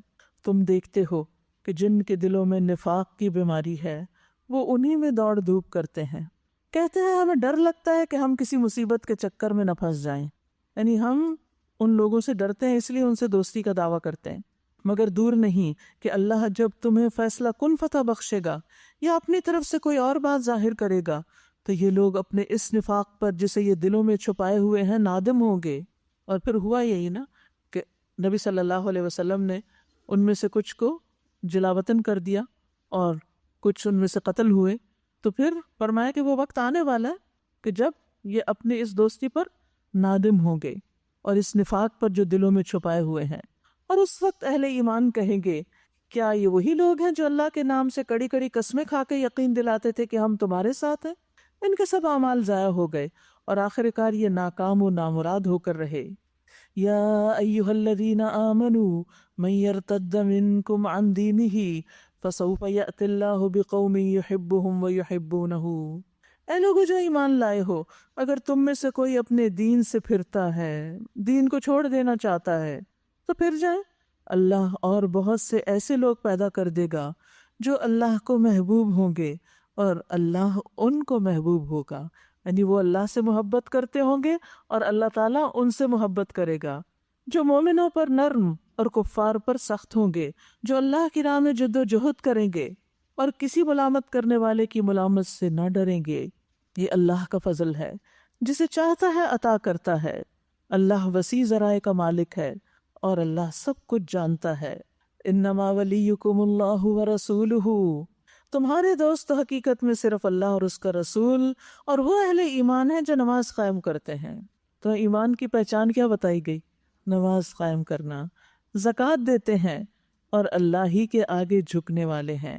تم دیکھتے ہو کہ جن کے دلوں میں نفاق کی بیماری ہے وہ انہی میں دوڑ دھوپ کرتے ہیں، کہتے ہیں ہمیں ڈر لگتا ہے کہ ہم کسی مصیبت کے چکر میں نہ پھنس جائیں، یعنی ہم ان لوگوں سے ڈرتے ہیں اس لیے ان سے دوستی کا دعویٰ کرتے ہیں۔ مگر دور نہیں کہ اللہ جب تمہیں فیصلہ کن فتح بخشے گا یا اپنی طرف سے کوئی اور بات ظاہر کرے گا تو یہ لوگ اپنے اس نفاق پر جسے یہ دلوں میں چھپائے ہوئے ہیں نادم ہوں گے۔ اور پھر ہوا یہی نا کہ نبی صلی اللہ علیہ وسلم نے ان میں سے کچھ کو جلا وطن کر دیا اور کچھ ان میں سے قتل ہوئے، تو پھر فرمایا کہ وہ وقت آنے والا ہے کہ جب یہ اپنے اس دوستی پر نادم ہوں گے اور اس نفاق پر جو دلوں میں چھپائے ہوئے ہیں، اور اس وقت اہل ایمان کہیں گے کیا یہ وہی لوگ ہیں جو اللہ کے نام سے کڑی کڑی قسمیں کھا کے یقین دلاتے تھے کہ ہم تمہارے ساتھ ہیں؟ ان کے سب اعمال ضائع ہو گئے اور آخر کار یہ ناکام و نامراد ہو کر رہے۔ یا ایھا الذین آمنوا من یرتد منکم عن دینہ فسوف یأتی اللہ بقوم یحبهم ویحبونہ، اے لوگو جو ایمان لائے ہو، اگر تم میں سے کوئی اپنے دین سے پھرتا ہے، دین کو چھوڑ دینا چاہتا ہے تو پھر جائیں، اللہ اور بہت سے ایسے لوگ پیدا کر دے گا جو اللہ کو محبوب ہوں گے اور اللہ ان کو محبوب ہوگا، یعنی وہ اللہ سے محبت کرتے ہوں گے اور اللہ تعالیٰ ان سے محبت کرے گا، جو مومنوں پر نرم اور کفار پر سخت ہوں گے، جو اللہ کی راہ میں جد و جہد کریں گے اور کسی ملامت کرنے والے کی ملامت سے نہ ڈریں گے۔ یہ اللہ کا فضل ہے، جسے چاہتا ہے عطا کرتا ہے۔ اللہ وسیع ذرائع کا مالک ہے اور اللہ سب کچھ جانتا ہے۔ انما ولیکم اللہ ورسولہ، تمہارے دوست تو حقیقت میں صرف اللہ اور اس کا رسول اور وہ اہل ایمان ہیں جو نماز قائم کرتے ہیں۔ تو ایمان کی پہچان کیا بتائی گئی؟ نماز قائم کرنا، زکوٰۃ دیتے ہیں اور اللہ ہی کے آگے جھکنے والے ہیں۔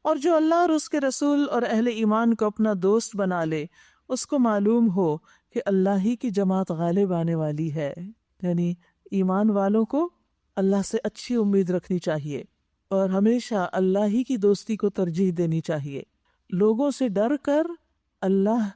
اور جو اللہ اور اس کے رسول اور اہل ایمان کو اپنا دوست بنا لے، اس کو معلوم ہو کہ اللہ ہی کی جماعت غالب آنے والی ہے، یعنی ایمان والوں کو اللہ سے اچھی امید رکھنی چاہیے اور ہمیشہ اللہ ہی کی دوستی کو ترجیح دینی چاہیے۔ لوگوں سے ڈر کر اللہ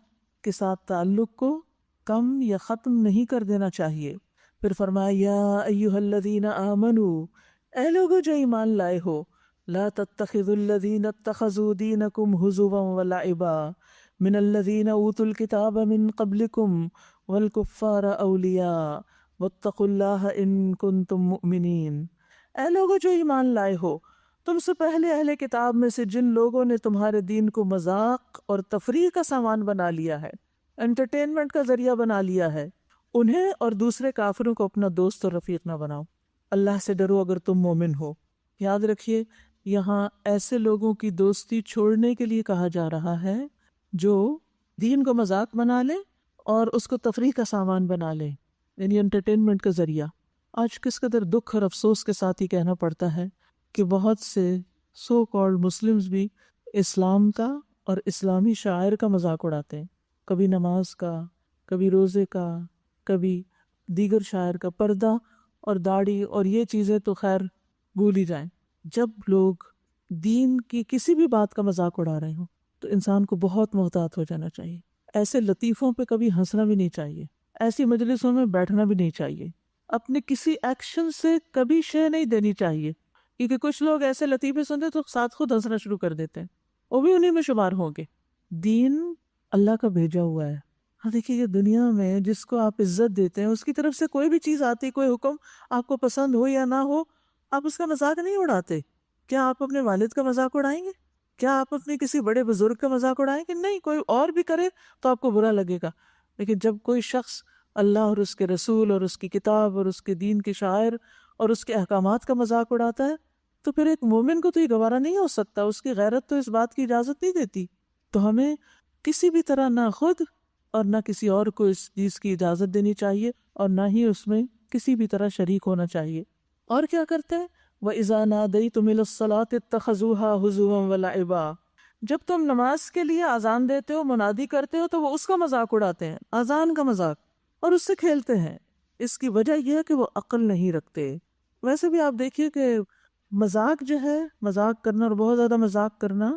کے ساتھ تعلق کو کم یا ختم نہیں کر دینا چاہیے۔ پھر فرمایا یا ایھا الذین آمنوا، اے لوگو جو ایمان لائے ہو، لا تتخذوا الذین اتخذوا دینکم ہزوا ولعبا من الذین اوتوا الکتاب من قبلکم والکفار اولیاء واتقوا اللہ ان کنتم مؤمنین۔ اے لوگو جو ایمان لائے ہو، تم سے پہلے اہل کتاب میں سے جن لوگوں نے تمہارے دین کو مذاق اور تفریح کا سامان بنا لیا ہے، انٹرٹینمنٹ کا ذریعہ بنا لیا ہے، انہیں اور دوسرے کافروں کو اپنا دوست اور رفیق نہ بناؤ۔ اللہ سے ڈرو اگر تم مومن ہو۔ یاد رکھیے یہاں ایسے لوگوں کی دوستی چھوڑنے کے لیے کہا جا رہا ہے جو دین کو مذاق بنا لے اور اس کو تفریح کا سامان بنا لے، یعنی انٹرٹینمنٹ کا ذریعہ۔ آج کس قدر دکھ اور افسوس کے ساتھ ہی کہنا پڑتا ہے کہ بہت سے سو کالڈ مسلمز بھی اسلام کا اور اسلامی شاعر کا مذاق اڑاتے ہیں، کبھی نماز کا، کبھی روزے کا، کبھی دیگر شاعر کا۔ پردہ اور داڑھی اور یہ چیزیں تو خیر بھول ہی جائیں۔ جب لوگ دین کی کسی بھی بات کا مذاق اڑا رہے ہوں تو انسان کو بہت محتاط ہو جانا چاہیے۔ ایسے لطیفوں پہ کبھی ہنسنا بھی نہیں چاہیے، ایسی مجلسوں میں بیٹھنا بھی نہیں چاہیے، اپنے کسی ایکشن سے کبھی شے نہیں دینی چاہیے، کیونکہ کچھ لوگ ایسے لطیفے سنتے تو ساتھ خود ہنسنا شروع کر دیتے ہیں، وہ بھی انہی میں شمار ہوں گے۔ دین اللہ کا بھیجا ہوا ہے۔ ہاں دیکھیے، یہ دنیا میں جس کو آپ عزت دیتے ہیں اس کی طرف سے کوئی بھی چیز آتی، کوئی حکم آپ کو پسند ہو یا نہ ہو، آپ اس کا مذاق نہیں اڑاتے۔ کیا آپ اپنے والد کا مذاق اڑائیں گے؟ کیا آپ اپنے کسی بڑے بزرگ کا مذاق اڑائیں گے؟ نہیں، کوئی اور بھی کرے تو آپ کو برا لگے گا، لیکن جب کوئی شخص اللہ اور اس کے رسول اور اس کی کتاب اور اس کے دین کے شاعر اور اس کے احکامات کا مذاق اڑاتا ہے تو پھر ایک مومن کو تو یہ گوارا نہیں ہو سکتا، اس کی غیرت تو اس بات کی اجازت نہیں دیتی۔ تو ہمیں کسی بھی طرح نہ خود اور نہ کسی اور کو اس چیز کی اجازت دینی چاہیے اور نہ ہی اس میں کسی بھی طرح شریک ہونا چاہیے۔ اور کیا کرتے ہیں؟ وَإِذَا نَادَيْتُمْ إِلَى الصَّلَاةِ اتَّخَذُوهَا هُزُوًا وَلَعِبًا، جب تم نماز کے لیے اذان دیتے ہو، منادی کرتے ہو، تو وہ اس کا مذاق اڑاتے ہیں، اذان کا مذاق، اور اس سے کھیلتے ہیں۔ اس کی وجہ یہ ہے کہ وہ عقل نہیں رکھتے۔ ویسے بھی آپ دیکھیے کہ مذاق جو ہے، مذاق کرنا اور بہت زیادہ مذاق کرنا،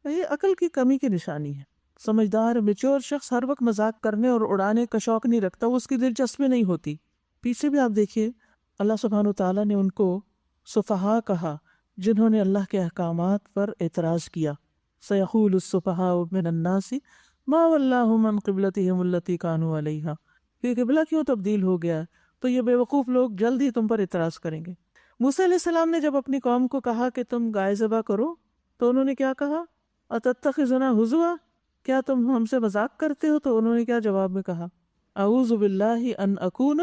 یہ عقل کی کمی کی نشانی ہے۔ سمجھدار میچور شخص ہر وقت مذاق کرنے اور اڑانے کا شوق نہیں رکھتا، وہ اس کی دلچسپی نہیں ہوتی۔ پیچھے بھی آپ دیکھیے اللہ سبحانہ وتعالیٰ نے ان کو سفہاء کہا جنہوں نے اللہ کے احکامات پر اعتراض کیا۔ سَيَقُولُ السُّفَهَاءُ مِنَ النَّاسِ مَا وَلَّاهُمْ عَنْ قِبْلَتِهِمُ الَّتِي كَانُوا عَلَيْهَا، کہ قبلہ کیوں تبدیل ہو گیا، تو یہ بے وقوف لوگ جلد ہی تم پر اعتراض کریں گے۔ موسیٰ علیہ السلام نے جب اپنی قوم کو کہا کہ تم گائے ذبح کرو تو انہوں نے کیا کہا؟ أَتَتَّخِذُنَا هُزُوًا، کیا تم ہم سے مذاق کرتے ہو؟ تو انہوں نے کیا جواب میں کہا؟ أَعُوذُ بِاللَّهِ أَنْ أَكُونَ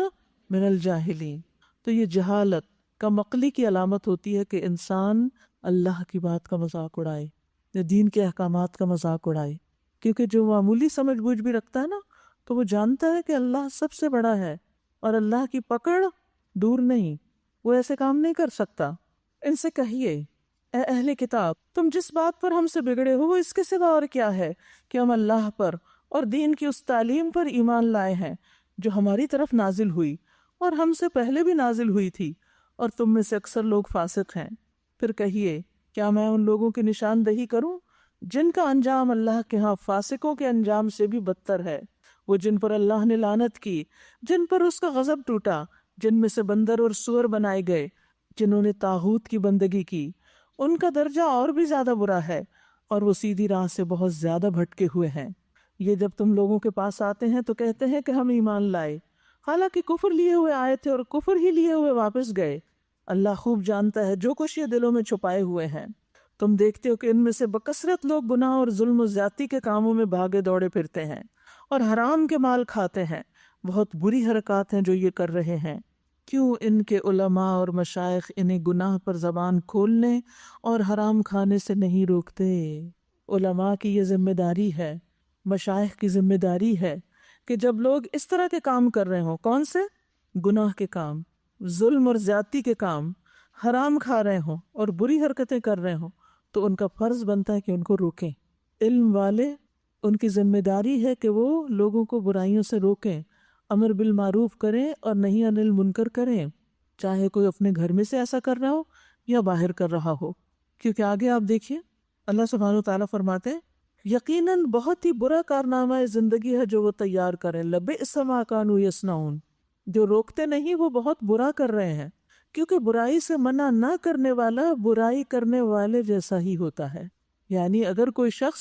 مِنَ الْجَاهِلِينَ۔ تو یہ جہالت کم عقلی کی علامت ہوتی ہے کہ انسان اللہ کی بات کا مذاق اڑائے یا دین کے احکامات کا مذاق اڑائے، کیونکہ جو معمولی سمجھ بوجھ بھی رکھتا ہے نا تو وہ جانتا ہے کہ اللہ سب سے بڑا ہے اور اللہ کی پکڑ دور نہیں، وہ ایسے کام نہیں کر سکتا۔ ان سے کہیے اے اہل کتاب، تم جس بات پر ہم سے بگڑے ہو وہ اس کے سوا اور کیا ہے کہ ہم اللہ پر اور دین کی اس تعلیم پر ایمان لائے ہیں جو ہماری طرف نازل ہوئی اور ہم سے پہلے بھی نازل ہوئی تھی، اور تم میں سے اکثر لوگ فاسق ہیں۔ پھر کہیے کیا میں ان لوگوں کی نشاندہی کروں جن کا انجام اللہ کے ہاں فاسقوں کے انجام سے بھی بدتر ہے، وہ جن پر اللہ نے لعنت کی، جن پر اس کا غضب ٹوٹا، جن میں سے بندر اور سور بنائے گئے، جنہوں نے طاغوت کی بندگی کی، ان کا درجہ اور بھی زیادہ برا ہے اور وہ سیدھی راہ سے بہت زیادہ بھٹکے ہوئے ہیں۔ یہ جب تم لوگوں کے پاس آتے ہیں تو کہتے ہیں کہ ہم ایمان لائے، حالانکہ کفر لیے ہوئے آئے تھے اور کفر ہی لیے ہوئے واپس گئے۔ اللہ خوب جانتا ہے جو کچھ یہ دلوں میں چھپائے ہوئے ہیں۔ تم دیکھتے ہو کہ ان میں سے بکثرت لوگ گناہ اور ظلم و زیادتی کے کاموں میں بھاگے دوڑے پھرتے ہیں اور حرام کے مال کھاتے ہیں۔ بہت بری حرکات ہیں جو یہ کر رہے ہیں۔ کیوں ان کے علماء اور مشائخ انہیں گناہ پر زبان کھولنے اور حرام کھانے سے نہیں روکتے؟ علماء کی یہ ذمہ داری ہے، مشائخ کی ذمہ داری ہے کہ جب لوگ اس طرح کے کام کر رہے ہوں، کون سے؟ گناہ کے کام، ظلم اور زیادتی کے کام، حرام کھا رہے ہوں اور بری حرکتیں کر رہے ہوں، تو ان کا فرض بنتا ہے کہ ان کو روکیں۔ علم والے ان کی ذمہ داری ہے کہ وہ لوگوں کو برائیوں سے روکیں، امر بالمعروف کریں اور نہی عن المنکر کریں، چاہے کوئی اپنے گھر میں سے ایسا کر رہا ہو یا باہر کر رہا ہو۔ کیونکہ آگے آپ دیکھیے اللہ سبحانہ وتعالیٰ فرماتے ہیں یقیناً بہت ہی برا کارنامہ زندگی ہے جو وہ تیار کریں، لبئس ما کانوا یصنعون، جو روکتے نہیں وہ بہت برا کر رہے ہیں، کیونکہ برائی سے منع نہ کرنے والا برائی کرنے والے جیسا ہی ہوتا ہے۔ یعنی اگر کوئی شخص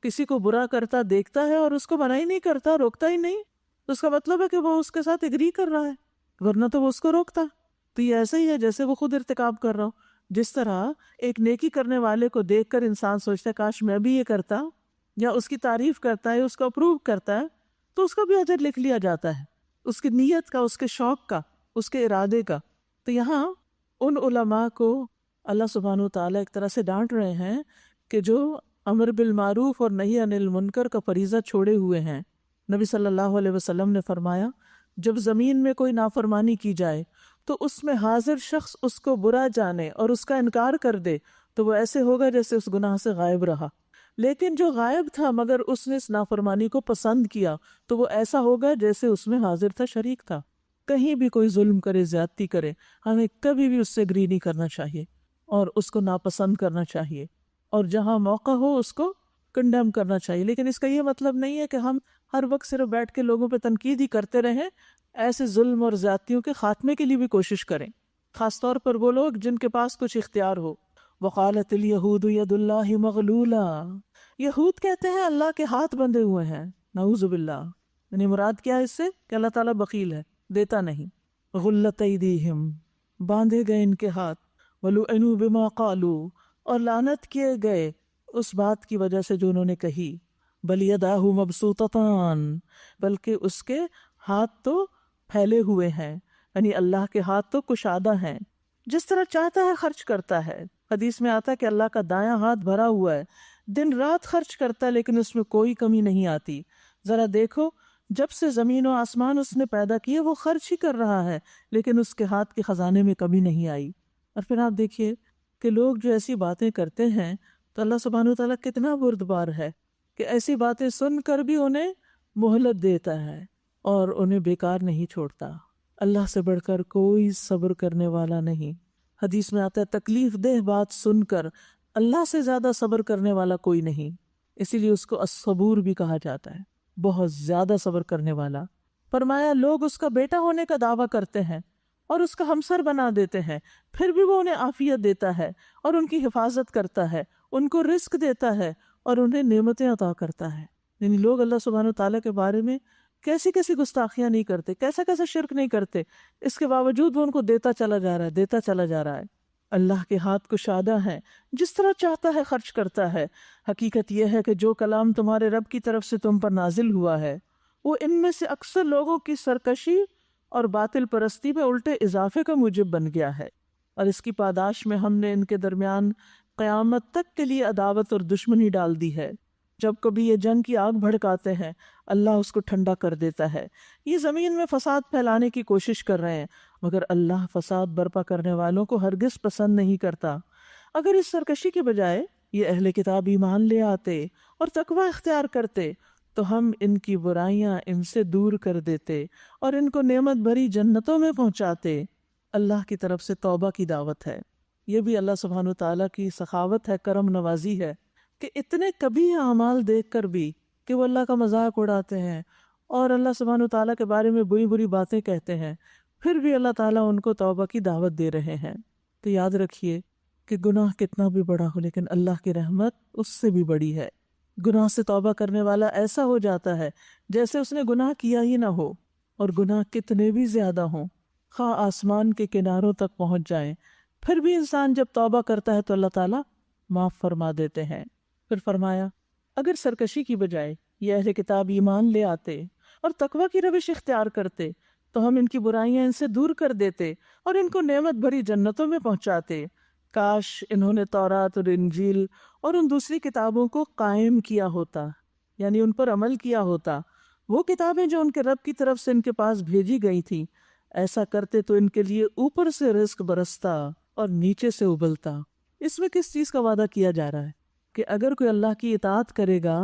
کسی کو برا کرتا دیکھتا ہے اور اس کو منع ہی نہیں کرتا، روکتا ہی نہیں، تو اس کا مطلب ہے کہ وہ اس کے ساتھ ایگری کر رہا ہے، ورنہ تو وہ اس کو روکتا۔ تو یہ ایسا ہی ہے جیسے وہ خود ارتکاب کر رہا ہو۔ جس طرح ایک نیکی کرنے والے کو دیکھ کر انسان سوچتا ہے کاش میں بھی یہ کرتا، یا اس کی تعریف کرتا ہے، اس کو اپروو کرتا ہے، تو اس کا بھی اجر لکھ لیا جاتا ہے، اس کی نیت کا، اس کے شوق کا، اس کے ارادے کا۔ تو یہاں ان علماء کو اللہ سبحانہ وتعالیٰ ایک طرح سے ڈانٹ رہے ہیں کہ جو امر بالمعروف اور نہی عن المنکر کا فریضہ چھوڑے ہوئے ہیں۔ نبی صلی اللہ علیہ وسلم نے فرمایا جب زمین میں کوئی نافرمانی کی جائے تو اس میں حاضر شخص اس کو برا جانے اور اس کا انکار کر دے تو وہ ایسے ہوگا جیسے اس گناہ سے غائب رہا، لیکن جو غائب تھا مگر اس نے اس نافرمانی کو پسند کیا تو وہ ایسا ہوگا جیسے اس میں حاضر تھا، شریک تھا۔ کہیں بھی کوئی ظلم کرے، زیادتی کرے، ہمیں کبھی بھی اس سے اگری نہیں کرنا چاہیے اور اس کو ناپسند کرنا چاہیے، اور جہاں موقع ہو اس کو کنڈیم کرنا چاہیے۔ لیکن اس کا یہ مطلب نہیں ہے کہ ہم ہر وقت صرف بیٹھ کے لوگوں پہ تنقید ہی کرتے رہیں، ایسے ظلم اور زیادتیوں کے خاتمے کے لیے بھی کوشش کریں، خاص طور پر وہ لوگ جن کے پاس کچھ اختیار ہو۔ وقالت الیہود ید اللہ مغلولہ، یہود کہتے ہیں اللہ کے ہاتھ بندھے ہوئے ہیں، نعوذ باللہ۔ یعنی مراد کیا ہے اس سے کہ اللہ تعالیٰ بخیل ہے، دیتا نہیں۔ غلت ایدیہم، باندھے گئے ان کے ہاتھ، ولعنوا بما قالوا، اور لعنت کیے گئے اس بات کی وجہ سے جو انہوں نے کہی۔ بل یداہ مبسوطتان، بلکہ اس کے ہاتھ تو پھیلے ہوئے ہیں، یعنی اللہ کے ہاتھ تو کشادہ ہیں، جس طرح چاہتا ہے خرچ کرتا ہے۔ حدیث میں آتا ہے کہ اللہ کا دایاں ہاتھ بھرا ہوا ہے، دن رات خرچ کرتا ہے لیکن اس میں کوئی کمی نہیں آتی۔ ذرا دیکھو جب سے زمین و آسمان اس نے پیدا کیے وہ خرچ ہی کر رہا ہے لیکن اس کے ہاتھ کے خزانے میں کمی نہیں آئی۔ اور پھر آپ دیکھیے کہ لوگ جو ایسی باتیں کرتے ہیں تو اللہ سبحانہ وتعالیٰ کتنا بردبار ہے کہ ایسی باتیں سن کر بھی انہیں مہلت دیتا ہے اور انہیں بیکار نہیں چھوڑتا۔ اللہ سے بڑھ کر کوئی صبر کرنے والا نہیں۔ حدیث میں آتا ہے تکلیف دہ بات سن کر اللہ سے زیادہ صبر کرنے والا کوئی نہیں، اسی لیے اس کو الصبور بھی کہا جاتا ہے، بہت زیادہ صبر کرنے والا۔ فرمایا لوگ اس کا بیٹا ہونے کا دعویٰ کرتے ہیں اور اس کا ہمسر بنا دیتے ہیں، پھر بھی وہ انہیں عافیت دیتا ہے اور ان کی حفاظت کرتا ہے، ان کو رزق دیتا ہے اور انہیں نعمتیں عطا کرتا ہے۔ یعنی لوگ اللہ سبحانہ وتعالیٰ کے بارے میں کیسی کیسی گستاخیاں نہیں کرتے، کیسا کیسا شرک نہیں کرتے، اس کے باوجود وہ ان کو دیتا چلا جا رہا ہے، دیتا چلا جا رہا ہے۔ اللہ کے ہاتھ کشادہ ہیں، جس طرح چاہتا ہے خرچ کرتا ہے۔ حقیقت یہ ہے کہ جو کلام تمہارے رب کی طرف سے تم پر نازل ہوا ہے وہ ان میں سے اکثر لوگوں کی سرکشی اور باطل پرستی میں الٹے اضافے کا موجب بن گیا ہے، اور اس کی پاداش میں ہم نے ان کے درمیان قیامت تک کے لیے عداوت اور دشمنی ڈال دی ہے۔ جب کبھی یہ جنگ کی آگ بھڑکاتے ہیں اللہ اس کو ٹھنڈا کر دیتا ہے۔ یہ زمین میں فساد پھیلانے کی کوشش کر رہے ہیں مگر اللہ فساد برپا کرنے والوں کو ہرگز پسند نہیں کرتا۔ اگر اس سرکشی کے بجائے یہ اہل کتاب ایمان لے آتے اور تقوی اختیار کرتے تو ہم ان کی برائیاں ان سے دور کر دیتے اور ان کو نعمت بھری جنتوں میں پہنچاتے۔ اللہ کی طرف سے توبہ کی دعوت ہے۔ یہ بھی اللہ سبحانہ وتعالیٰ کی سخاوت ہے، کرم نوازی ہے کہ اتنے کبھی اعمال دیکھ کر بھی کہ وہ اللہ کا مذاق اڑاتے ہیں اور اللہ سبحانہ وتعالیٰ کے بارے میں بری بری باتیں کہتے ہیں، پھر بھی اللہ تعالیٰ ان کو توبہ کی دعوت دے رہے ہیں۔ تو یاد رکھیے کہ گناہ کتنا بھی بڑا ہو لیکن اللہ کی رحمت اس سے بھی بڑی ہے۔ گناہ سے توبہ کرنے والا ایسا ہو جاتا ہے جیسے اس نے گناہ کیا ہی نہ ہو، اور گناہ کتنے بھی زیادہ ہوں، خواہ آسمان کے کناروں تک پہنچ جائیں، پھر بھی انسان جب توبہ کرتا ہے تو اللہ تعالیٰ معاف فرما دیتے ہیں۔ پھر فرمایا اگر سرکشی کی بجائے یہ اہل کتاب ایمان لے آتے اور تقوی کی روش اختیار کرتے تو ہم ان کی برائیاں ان سے دور کر دیتے اور ان کو نعمت بھری جنتوں میں پہنچاتے۔ کاش انہوں نے تورات اور انجیل اور ان دوسری کتابوں کو قائم کیا ہوتا، یعنی ان پر عمل کیا ہوتا، وہ کتابیں جو ان کے رب کی طرف سے ان کے پاس بھیجی گئی تھیں۔ ایسا کرتے تو ان کے لیے اوپر سے رزق برستا اور نیچے سے ابلتا۔ اس میں کس چیز کا وعدہ کیا جا رہا ہے کہ اگر کوئی اللہ کی اطاعت کرے گا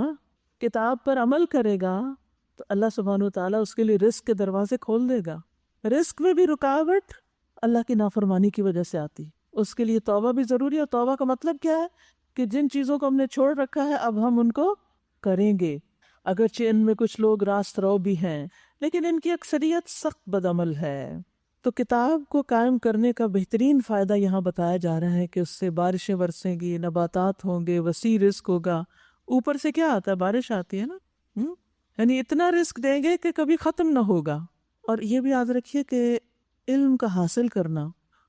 کتاب پر عمل کرے گا تو اللہ سبحانہ و تعالیٰ اس کے لیے رزق کے دروازے کھول دے گا۔ رزق میں بھی رکاوٹ اللہ کی نافرمانی کی وجہ سے آتی، اس کے لیے توبہ بھی ضروری ہے۔ اور توبہ کا مطلب کیا ہے کہ جن چیزوں کو ہم نے چھوڑ رکھا ہے اب ہم ان کو کریں گے، اگرچہ ان میں کچھ لوگ راست رو بھی ہیں لیکن ان کی اکثریت سخت بدعمل ہے۔ تو کتاب کو قائم کرنے کا بہترین فائدہ یہاں بتایا جا رہا ہے کہ اس سے بارشیں برسیں گی، نباتات ہوں گے، وسیع رزق ہوگا۔ اوپر سے کیا آتا ہے؟ بارش آتی ہے نا، یعنی اتنا رزق دیں گے کہ کبھی ختم نہ ہوگا۔ اور یہ بھی یاد رکھیے کہ علم کا حاصل کرنا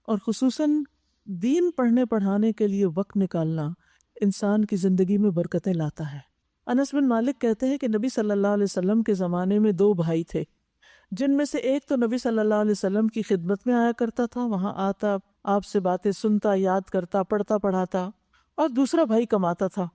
اور خصوصاً دین پڑھنے پڑھانے کے لیے وقت نکالنا انسان کی زندگی میں برکتیں لاتا ہے۔ انس بن مالک کہتے ہیں کہ نبی صلی اللہ علیہ وسلم کے زمانے میں 2 بھائی تھے، جن میں سے ایک تو نبی صلی اللہ علیہ وسلم کی خدمت میں آیا کرتا تھا، وہاں آتا، آپ سے باتیں سنتا، یاد کرتا، پڑھتا پڑھاتا، اور دوسرا بھائی کماتا تھا۔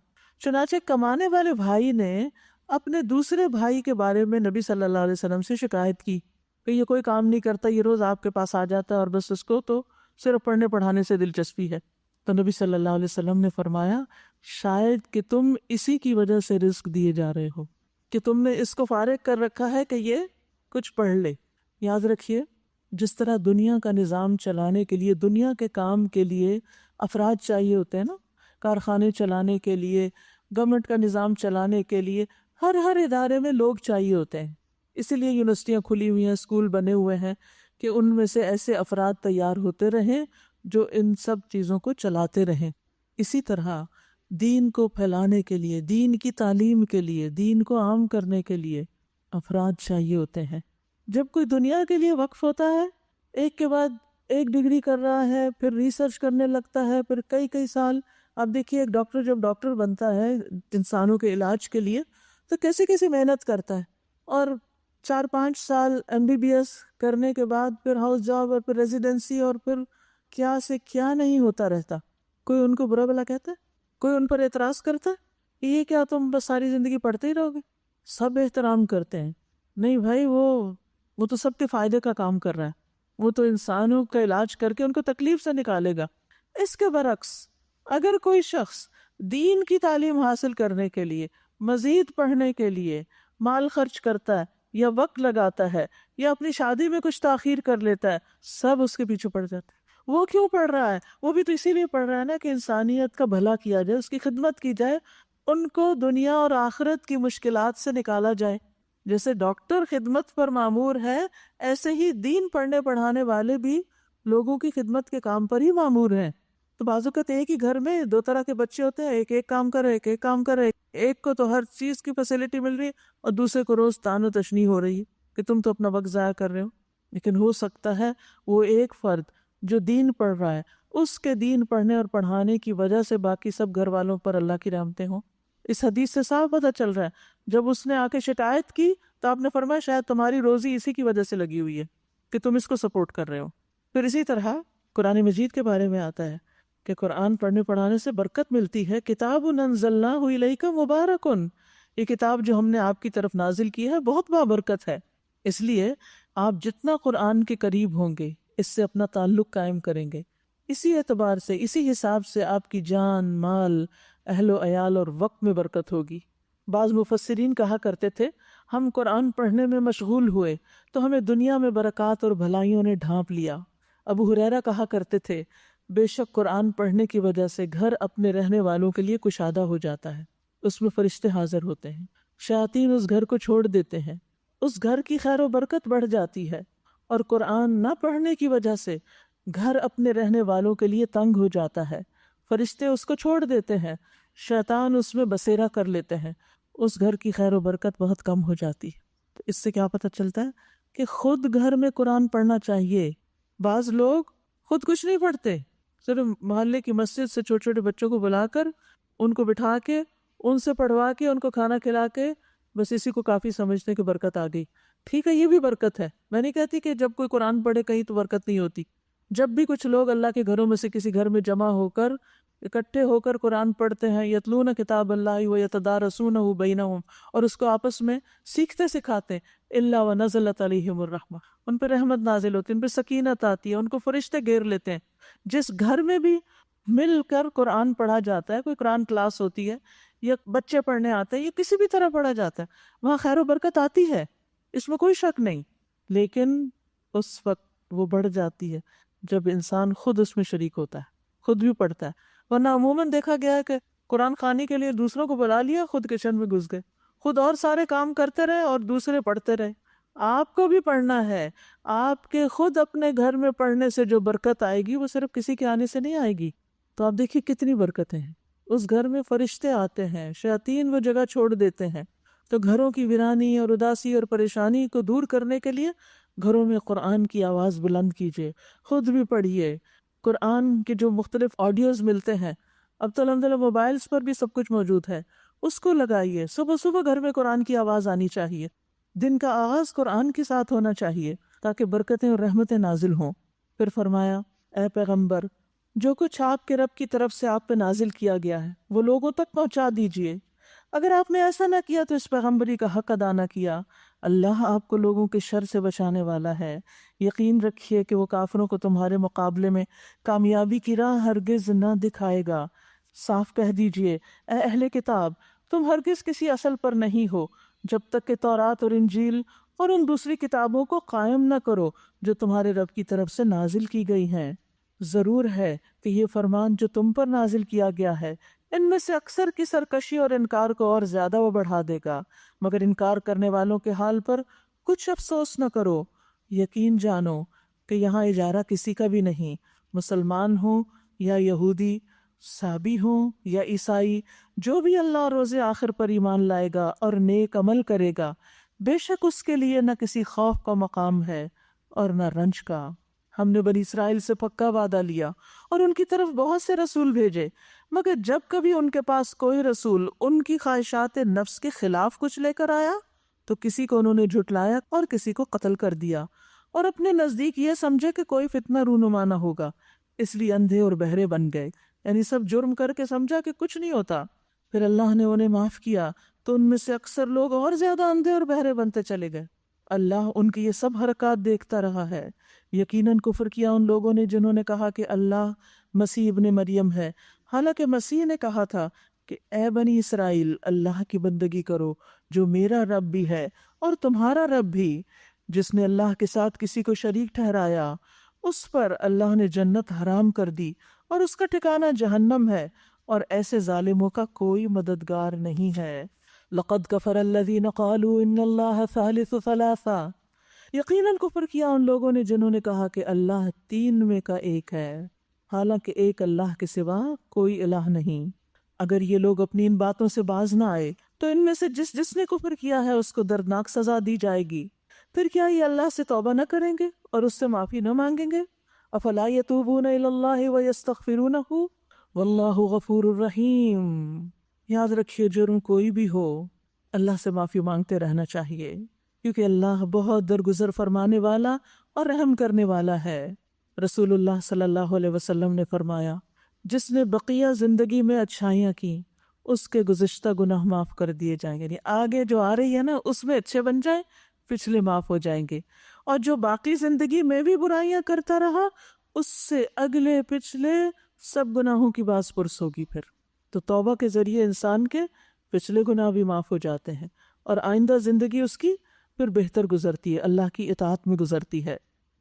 چنانچہ کمانے والے بھائی نے اپنے دوسرے بھائی کے بارے میں نبی صلی اللہ علیہ وسلم سے شکایت کی کہ یہ کوئی کام نہیں کرتا، یہ روز آپ کے پاس آ جاتا ہے اور بس اس کو تو صرف پڑھنے پڑھانے سے دلچسپی ہے۔ تو نبی صلی اللہ علیہ وسلم نے فرمایا شاید کہ تم اسی کی وجہ سے رزق دیے جا رہے ہو کہ تم نے اس کو فارغ کر رکھا ہے کہ یہ کچھ پڑھ لے۔ یاد رکھیے جس طرح دنیا کا نظام چلانے کے لیے، دنیا کے کام کے لیے افراد چاہیے ہوتے ہیں نا، کارخانے چلانے کے لیے، گورنمنٹ کا نظام چلانے کے لیے ہر ادارے میں لوگ چاہیے ہوتے ہیں، اسی لیے یونیورسٹیاں کھلی ہوئی ہیں، اسکول بنے ہوئے ہیں کہ ان میں سے ایسے افراد تیار ہوتے رہیں جو ان سب چیزوں کو چلاتے رہیں۔ اسی طرح دین کو پھیلانے کے لیے، دین کی تعلیم کے لیے، دین کو عام کرنے کے لیے افراد چاہیے ہوتے ہیں۔ جب کوئی دنیا کے لیے وقف ہوتا ہے، ایک کے بعد ایک ڈگری کر رہا ہے، پھر ریسرچ کرنے لگتا ہے، پھر کئی سال، اب دیکھیے ایک ڈاکٹر جب ڈاکٹر بنتا ہے انسانوں کے علاج کے لیے تو کیسی محنت کرتا ہے، اور 4-5 سال MBBS کرنے کے بعد پھر ہاؤس جاب اور پھر ریزیڈنسی اور پھر کیا سے کیا نہیں ہوتا رہتا۔ کوئی ان کو برا بلا کہتا ہے؟ کوئی ان پر اعتراض کرتا ہے یہ کیا تم بس ساری زندگی پڑھتے ہی رہو گے؟ سب احترام کرتے ہیں، نہیں بھائی وہ تو سب کے فائدے کا کام کر رہا ہے، وہ تو انسانوں کا علاج کر کے ان کو تکلیف سے نکالے گا۔ اس کے برعکس اگر کوئی شخص دین کی تعلیم حاصل کرنے کے لیے، مزید پڑھنے کے لیے مال خرچ کرتا ہے یا وقت لگاتا ہے یا اپنی شادی میں کچھ تاخیر کر لیتا ہے، سب اس کے پیچھے پڑ جاتے ہیں۔ وہ کیوں پڑھ رہا ہے؟ وہ بھی تو اسی لیے پڑھ رہا ہے نا کہ انسانیت کا بھلا کیا جائے، اس کی خدمت کی جائے، ان کو دنیا اور آخرت کی مشکلات سے نکالا جائے۔ جیسے ڈاکٹر خدمت پر مامور ہے، ایسے ہی دین پڑھنے پڑھانے والے بھی لوگوں کی خدمت کے کام پر ہی مامور ہیں۔ تو بعض اوقات ایک ہی گھر میں 2 طرح کے بچے ہوتے ہیں، ایک کام کر رہے، ایک کام کر رہے، ایک کو تو ہر چیز کی فیسلٹی مل رہی ہے اور دوسرے کو روز تان و تشنیع ہو رہی ہے کہ تم تو اپنا وقت ضائع کر رہے ہو۔ لیکن ہو سکتا ہے وہ ایک فرد جو دین پڑھ رہا ہے، اس کے دین پڑھنے اور پڑھانے کی وجہ سے باقی سب گھر والوں پر اللہ کی رحمتیں ہوں۔ اس حدیث سے صاف پتہ چل رہا ہے، جب اس نے آ کے شکایت کی تو آپ نے فرمایا شاید تمہاری روزی اسی کی وجہ سے لگی ہوئی ہے کہ تم اس کو سپورٹ کر رہے ہو۔ پھر اسی طرح قرآن مجید کے بارے میں آتا ہے کہ قرآن پڑھنے پڑھانے سے برکت ملتی ہے۔ کتاب انزلناہ الیک مبارک، یہ کتاب جو ہم نے آپ کی طرف نازل کی ہے بہت بابرکت ہے، اس لیے آپ جتنا قرآن کے قریب ہوں گے اس سے اپنا تعلق قائم کریں گے، اسی اعتبار سے، اسی حساب سے آپ کی جان، مال، اہل و عیال اور وقت میں برکت ہوگی۔ بعض مفسرین کہا کرتے تھے ہم قرآن پڑھنے میں مشغول ہوئے تو ہمیں دنیا میں برکات اور بھلائیوں نے ڈھانپ لیا۔ ابو ہریرہ کہا کرتے تھے بے شک قرآن پڑھنے کی وجہ سے گھر اپنے رہنے والوں کے لیے کشادہ ہو جاتا ہے، اس میں فرشتے حاضر ہوتے ہیں، شیاطین اس گھر کو چھوڑ دیتے ہیں، اس گھر کی خیر و برکت بڑھ جاتی ہے۔ اور قرآن نہ پڑھنے کی وجہ سے گھر اپنے رہنے والوں کے لیے تنگ ہو جاتا ہے، فرشتے اس کو چھوڑ دیتے ہیں، شیطان اس میں بسیرا کر لیتے ہیں، اس گھر کی خیر و برکت بہت کم ہو جاتی ہے۔ تو اس سے کیا پتہ چلتا ہے کہ خود گھر میں قرآن پڑھنا چاہیے۔ بعض لوگ خود کچھ نہیں پڑھتے، صرف محلے کی مسجد سے چھوٹے چھوٹے بچوں کو بلا کر ان کو بٹھا کے ان سے پڑھوا کے ان کو کھانا کھلا کے بس اسی کو کافی سمجھتے ہیں کہ برکت آ گئی۔ ٹھیک ہے، یہ بھی برکت ہے، میں نہیں کہتی کہ جب کوئی قرآن پڑھے کہیں تو برکت نہیں ہوتی۔ جب بھی کچھ لوگ اللہ کے گھروں میں سے کسی گھر میں جمع ہو کر اکٹھے ہو کر قرآن پڑھتے ہیں، یتلون کتاب اللہ ویتدارسونہ بینہم، اور اس کو آپس میں سیکھتے سکھاتے ہیں، الا ونزلت علیہم الرحمہ، ان پہ رحمت نازل ہوتی ہے، ان پہ سکینت آتی ہے، ان کو فرشتے گھیر لیتے ہیں۔ جس گھر میں بھی مل کر قرآن پڑھا جاتا ہے، کوئی قرآن کلاس ہوتی ہے یا بچے پڑھنے آتے ہیں یا کسی بھی طرح پڑھا جاتا ہے، وہاں خیر و برکت آتی ہے، اس میں کوئی شک نہیں، لیکن اس وقت وہ بڑھ جاتی ہے جب انسان خود اس میں شریک ہوتا ہے، خود بھی پڑھتا ہے۔ ورنہ عموماً دیکھا گیا ہے کہ قرآن خوانی کے لیے دوسروں کو بلا لیا، خود کچن میں گھس گئے، خود اور سارے کام کرتے رہے اور دوسرے پڑھتے رہے۔ آپ کو بھی پڑھنا ہے، آپ کے خود اپنے گھر میں پڑھنے سے جو برکت آئے گی وہ صرف کسی کے آنے سے نہیں آئے گی۔ تو آپ دیکھیے کتنی برکتیں ہیں، اس گھر میں فرشتے آتے ہیں، شیاطین وہ جگہ چھوڑ دیتے ہیں۔ تو گھروں کی ویرانی اور اداسی اور پریشانی کو دور کرنے کے لیے گھروں میں قرآن کی آواز بلند کیجیے، خود بھی پڑھیے۔ قرآن کے جو مختلف آڈیوز ملتے ہیں، اب تو الحمدللہ موبائلز پر بھی سب کچھ موجود ہے، اس کو لگائیے۔ صبح صبح گھر میں قرآن کی آواز آنی چاہیے، دن کا آغاز قرآن کے ساتھ ہونا چاہیے تاکہ برکتیں اور رحمتیں نازل ہوں۔ پھر فرمایا، اے پیغمبر، جو کچھ آپ کے رب کی طرف سے آپ پہ نازل کیا گیا ہے وہ لوگوں تک پہنچا دیجیے۔ اگر آپ نے ایسا نہ کیا تو اس پیغمبری کا حق ادا نہ کیا، اللہ آپ کو لوگوں کے شر سے بچانے والا ہے۔ یقین رکھیے کہ وہ کافروں کو تمہارے مقابلے میں کامیابی کی راہ ہرگز نہ دکھائے گا۔ صاف کہہ دیجئے، اے اہل کتاب، تم ہرگز کسی اصل پر نہیں ہو جب تک کہ تورات اور انجیل اور ان دوسری کتابوں کو قائم نہ کرو جو تمہارے رب کی طرف سے نازل کی گئی ہیں۔ ضرور ہے کہ یہ فرمان جو تم پر نازل کیا گیا ہے ان میں سے اکثر کی سرکشی اور انکار کو اور زیادہ وہ بڑھا دے گا، مگر انکار کرنے والوں کے حال پر کچھ افسوس نہ کرو۔ یقین جانو کہ یہاں اجارہ کسی کا بھی نہیں، مسلمان ہوں یا یہودی، صابی ہوں یا عیسائی، جو بھی اللہ اور روز آخر پر ایمان لائے گا اور نیک عمل کرے گا، بے شک اس کے لیے نہ کسی خوف کا مقام ہے اور نہ رنج کا۔ ہم نے بنی اسرائیل سے پکا وعدہ لیا اور ان کی طرف بہت سے رسول بھیجے، مگر جب کبھی ان کے پاس کوئی رسول ان کی خواہشات نفس کے خلاف کچھ لے کر آیا تو کسی کو انہوں نے جھٹلایا اور کسی کو قتل کر دیا، اور اپنے نزدیک یہ سمجھے کہ کوئی فتنہ رونما نہ ہوگا، اس لیے اندھے اور بہرے بن گئے، یعنی سب جرم کر کے سمجھا کہ کچھ نہیں ہوتا۔ پھر اللہ نے انہیں معاف کیا تو ان میں سے اکثر لوگ اور زیادہ اندھے اور بہرے بنتے چلے گئے۔ اللہ ان کی یہ سب حرکات دیکھتا رہا ہے۔ یقیناً کفر کیا ان لوگوں نے جنہوں نے کہا کہ اللہ مسیح ابن مریم ہے، حالانکہ مسیح نے کہا تھا کہ اے بنی اسرائیل، اللہ کی بندگی کرو جو میرا رب بھی ہے اور تمہارا رب بھی۔ جس نے اللہ کے ساتھ کسی کو شریک ٹھہرایا اس پر اللہ نے جنت حرام کر دی اور اس کا ٹھکانہ جہنم ہے، اور ایسے ظالموں کا کوئی مددگار نہیں ہے۔ لقد کفر الذین قالوا ان اللہ ثالث ثلاثہ، یقیناً کفر کیا ان لوگوں نے جنہوں نے کہا کہ اللہ تین میں کا ایک ہے، حالانکہ ایک اللہ کے سوا کوئی الہ نہیں۔ اگر یہ لوگ اپنی ان باتوں سے باز نہ آئے تو ان میں سے جس نے کفر کیا ہے اس کو دردناک سزا دی جائے گی۔ پھر کیا یہ اللہ سے توبہ نہ کریں گے اور اس سے معافی نہ مانگیں گے؟ افلا یتوبون الی اللہ ویستغفرونہ واللہ غفور الرحیم۔ یاد رکھیے جرم کوئی بھی ہو اللہ سے معافی مانگتے رہنا چاہیے، کیونکہ اللہ بہت درگزر فرمانے والا اور رحم کرنے والا ہے۔ رسول اللہ صلی اللہ علیہ وسلم نے فرمایا، جس نے بقیہ زندگی میں اچھائیاں کی اس کے گزشتہ گناہ معاف کر دیے جائیں گے، یعنی آگے جو آ رہی ہے نا اس میں اچھے بن جائیں، پچھلے معاف ہو جائیں گے، اور جو باقی زندگی میں بھی برائیاں کرتا رہا اس سے اگلے پچھلے سب گناہوں کی باز پرس ہوگی۔ پھر تو توبہ کے ذریعے انسان کے پچھلے گناہ بھی معاف ہو جاتے ہیں اور آئندہ زندگی اس کی پھر بہتر گزرتی ہے، اللہ کی اطاعت میں گزرتی ہے۔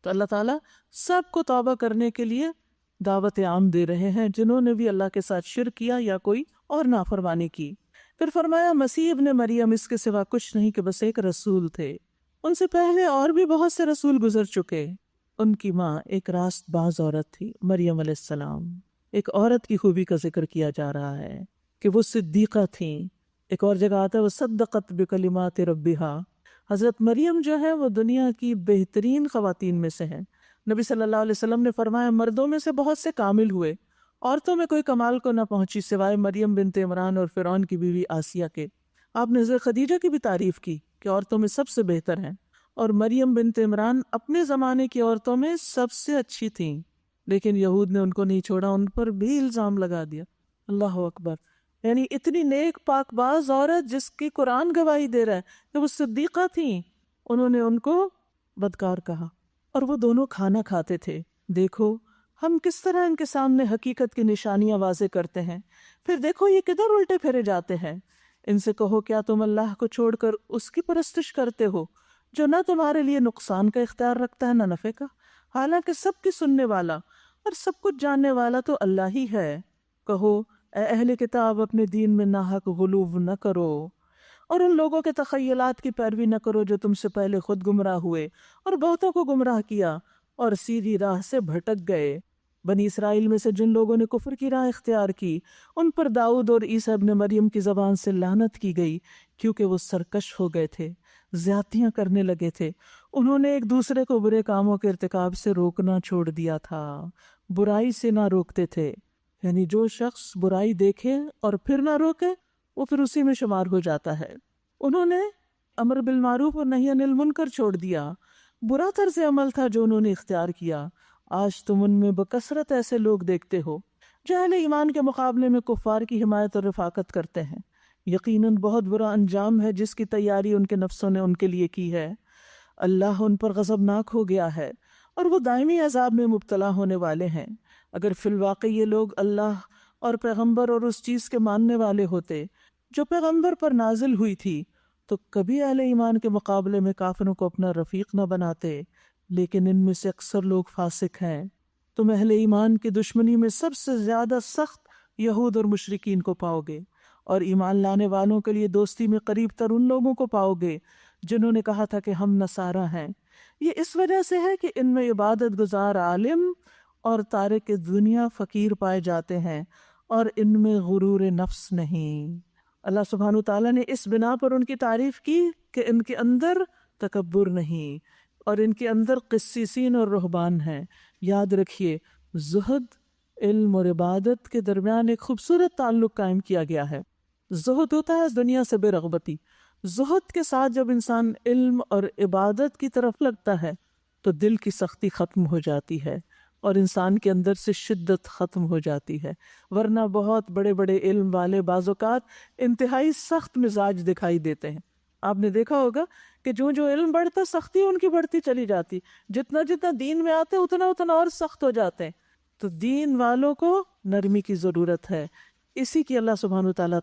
تو اللہ تعالیٰ سب کو توبہ کرنے کے لیے دعوت عام دے رہے ہیں جنہوں نے بھی اللہ کے ساتھ شرک کیا یا کوئی اور نافرمانی کی۔ پھر فرمایا مسیح ابن مریم اس کے سوا کچھ نہیں کہ بس ایک رسول تھے، ان سے پہلے اور بھی بہت سے رسول گزر چکے۔ ان کی ماں ایک راست باز عورت تھی، مریم علیہ السلام۔ ایک عورت کی خوبی کا ذکر کیا جا رہا ہے کہ وہ صدیقہ تھیں۔ ایک اور جگہ آتا ہے وہ صدقت بکلمات ربہا۔ حضرت مریم جو ہے وہ دنیا کی بہترین خواتین میں سے ہیں۔ نبی صلی اللہ علیہ وسلم نے فرمایا مردوں میں سے بہت سے کامل ہوئے، عورتوں میں کوئی کمال کو نہ پہنچی سوائے مریم بنت عمران اور فرعون کی بیوی آسیہ کے۔ آپ نے حضرت خدیجہ کی بھی تعریف کی کہ عورتوں میں سب سے بہتر ہیں، اور مریم بنت عمران اپنے زمانے کی عورتوں میں سب سے اچھی تھیں، لیکن یہود نے ان کو نہیں چھوڑا، ان پر بھی الزام لگا دیا۔ اللہ اکبر، یعنی اتنی نیک پاک باز عورت جس کی قرآن گواہی دے رہا ہے کہ وہ صدیقہ تھیں، انہوں نے ان کو بدکار کہا۔ اور وہ دونوں کھانا کھاتے تھے۔ دیکھو ہم کس طرح ان کے سامنے حقیقت کی نشانیاں واضح کرتے ہیں، پھر دیکھو یہ کدھر الٹے پھیرے جاتے ہیں۔ ان سے کہو کیا تم اللہ کو چھوڑ کر اس کی پرستش کرتے ہو جو نہ تمہارے لیے نقصان کا اختیار رکھتا ہے نہ نفع کا، حالانکہ سب کی سننے والا اور سب کچھ جاننے والا تو اللہ ہی ہے۔ کہو اے اہل کتاب اپنے دین میں ناحق غلو نہ کرو اور ان لوگوں کے تخیلات کی پیروی نہ کرو جو تم سے پہلے خود گمراہ ہوئے اور بہتوں کو گمراہ کیا اور سیدھی راہ سے بھٹک گئے۔ بنی اسرائیل میں سے جن لوگوں نے کفر کی راہ اختیار کی ان پر داؤد اور عیسیٰ ابن مریم کی زبان سے لعنت کی گئی، کیونکہ وہ سرکش ہو گئے تھے، زیادتیاں کرنے لگے تھے، انہوں نے ایک دوسرے کو برے کاموں کے ارتکاب سے روکنا چھوڑ دیا تھا، برائی سے نہ روکتے تھے۔ یعنی جو شخص برائی دیکھے اور پھر نہ روکے وہ پھر اسی میں شمار ہو جاتا ہے۔ انہوں نے امر بالمعروف اور نہی عن المنکر چھوڑ دیا، برا طرز عمل تھا جو انہوں نے اختیار کیا۔ آج تم ان میں بکثرت ایسے لوگ دیکھتے ہو جو اہل ایمان کے مقابلے میں کفار کی حمایت اور رفاقت کرتے ہیں۔ یقیناً بہت برا انجام ہے جس کی تیاری ان کے نفسوں نے ان کے لیے کی ہے۔ اللہ ان پر غضبناک ہو گیا ہے اور وہ دائمی عذاب میں مبتلا ہونے والے ہیں۔ اگر فی الواقع یہ لوگ اللہ اور پیغمبر اور اس چیز کے ماننے والے ہوتے جو پیغمبر پر نازل ہوئی تھی تو کبھی اہل ایمان کے مقابلے میں کافروں کو اپنا رفیق نہ بناتے، لیکن ان میں سے اکثر لوگ فاسق ہیں۔ تم اہل ایمان کی دشمنی میں سب سے زیادہ سخت یہود اور مشرکین کو پاؤ گے، اور ایمان لانے والوں کے لیے دوستی میں قریب تر ان لوگوں کو پاؤ گے جنہوں نے کہا تھا کہ ہم نصارہ ہیں۔ یہ اس وجہ سے ہے کہ ان میں عبادت گزار عالم اور تارک دنیا فقیر پائے جاتے ہیں، اور ان میں غرور نفس نہیں۔ اللہ سبحانہ تعالیٰ نے اس بنا پر ان کی تعریف کی کہ ان کے اندر تکبر نہیں اور ان کے اندر قسیسین اور رہبان ہیں۔ یاد رکھیے زہد، علم اور عبادت کے درمیان ایک خوبصورت تعلق قائم کیا گیا ہے۔ زہد ہوتا ہے اس دنیا سے بے رغبتی۔ زہد کے ساتھ جب انسان علم اور عبادت کی طرف لگتا ہے تو دل کی سختی ختم ہو جاتی ہے اور انسان کے اندر سے شدت ختم ہو جاتی ہے، ورنہ بہت بڑے بڑے علم والے بعض اوقات انتہائی سخت مزاج دکھائی دیتے ہیں۔ آپ نے دیکھا ہوگا کہ جو جو علم بڑھتا سختی ان کی بڑھتی چلی جاتی، جتنا جتنا دین میں آتے اتنا اتنا اور سخت ہو جاتے ہیں۔ تو دین والوں کو نرمی کی ضرورت ہے، اسی کی اللہ سبحانہ تعالیٰ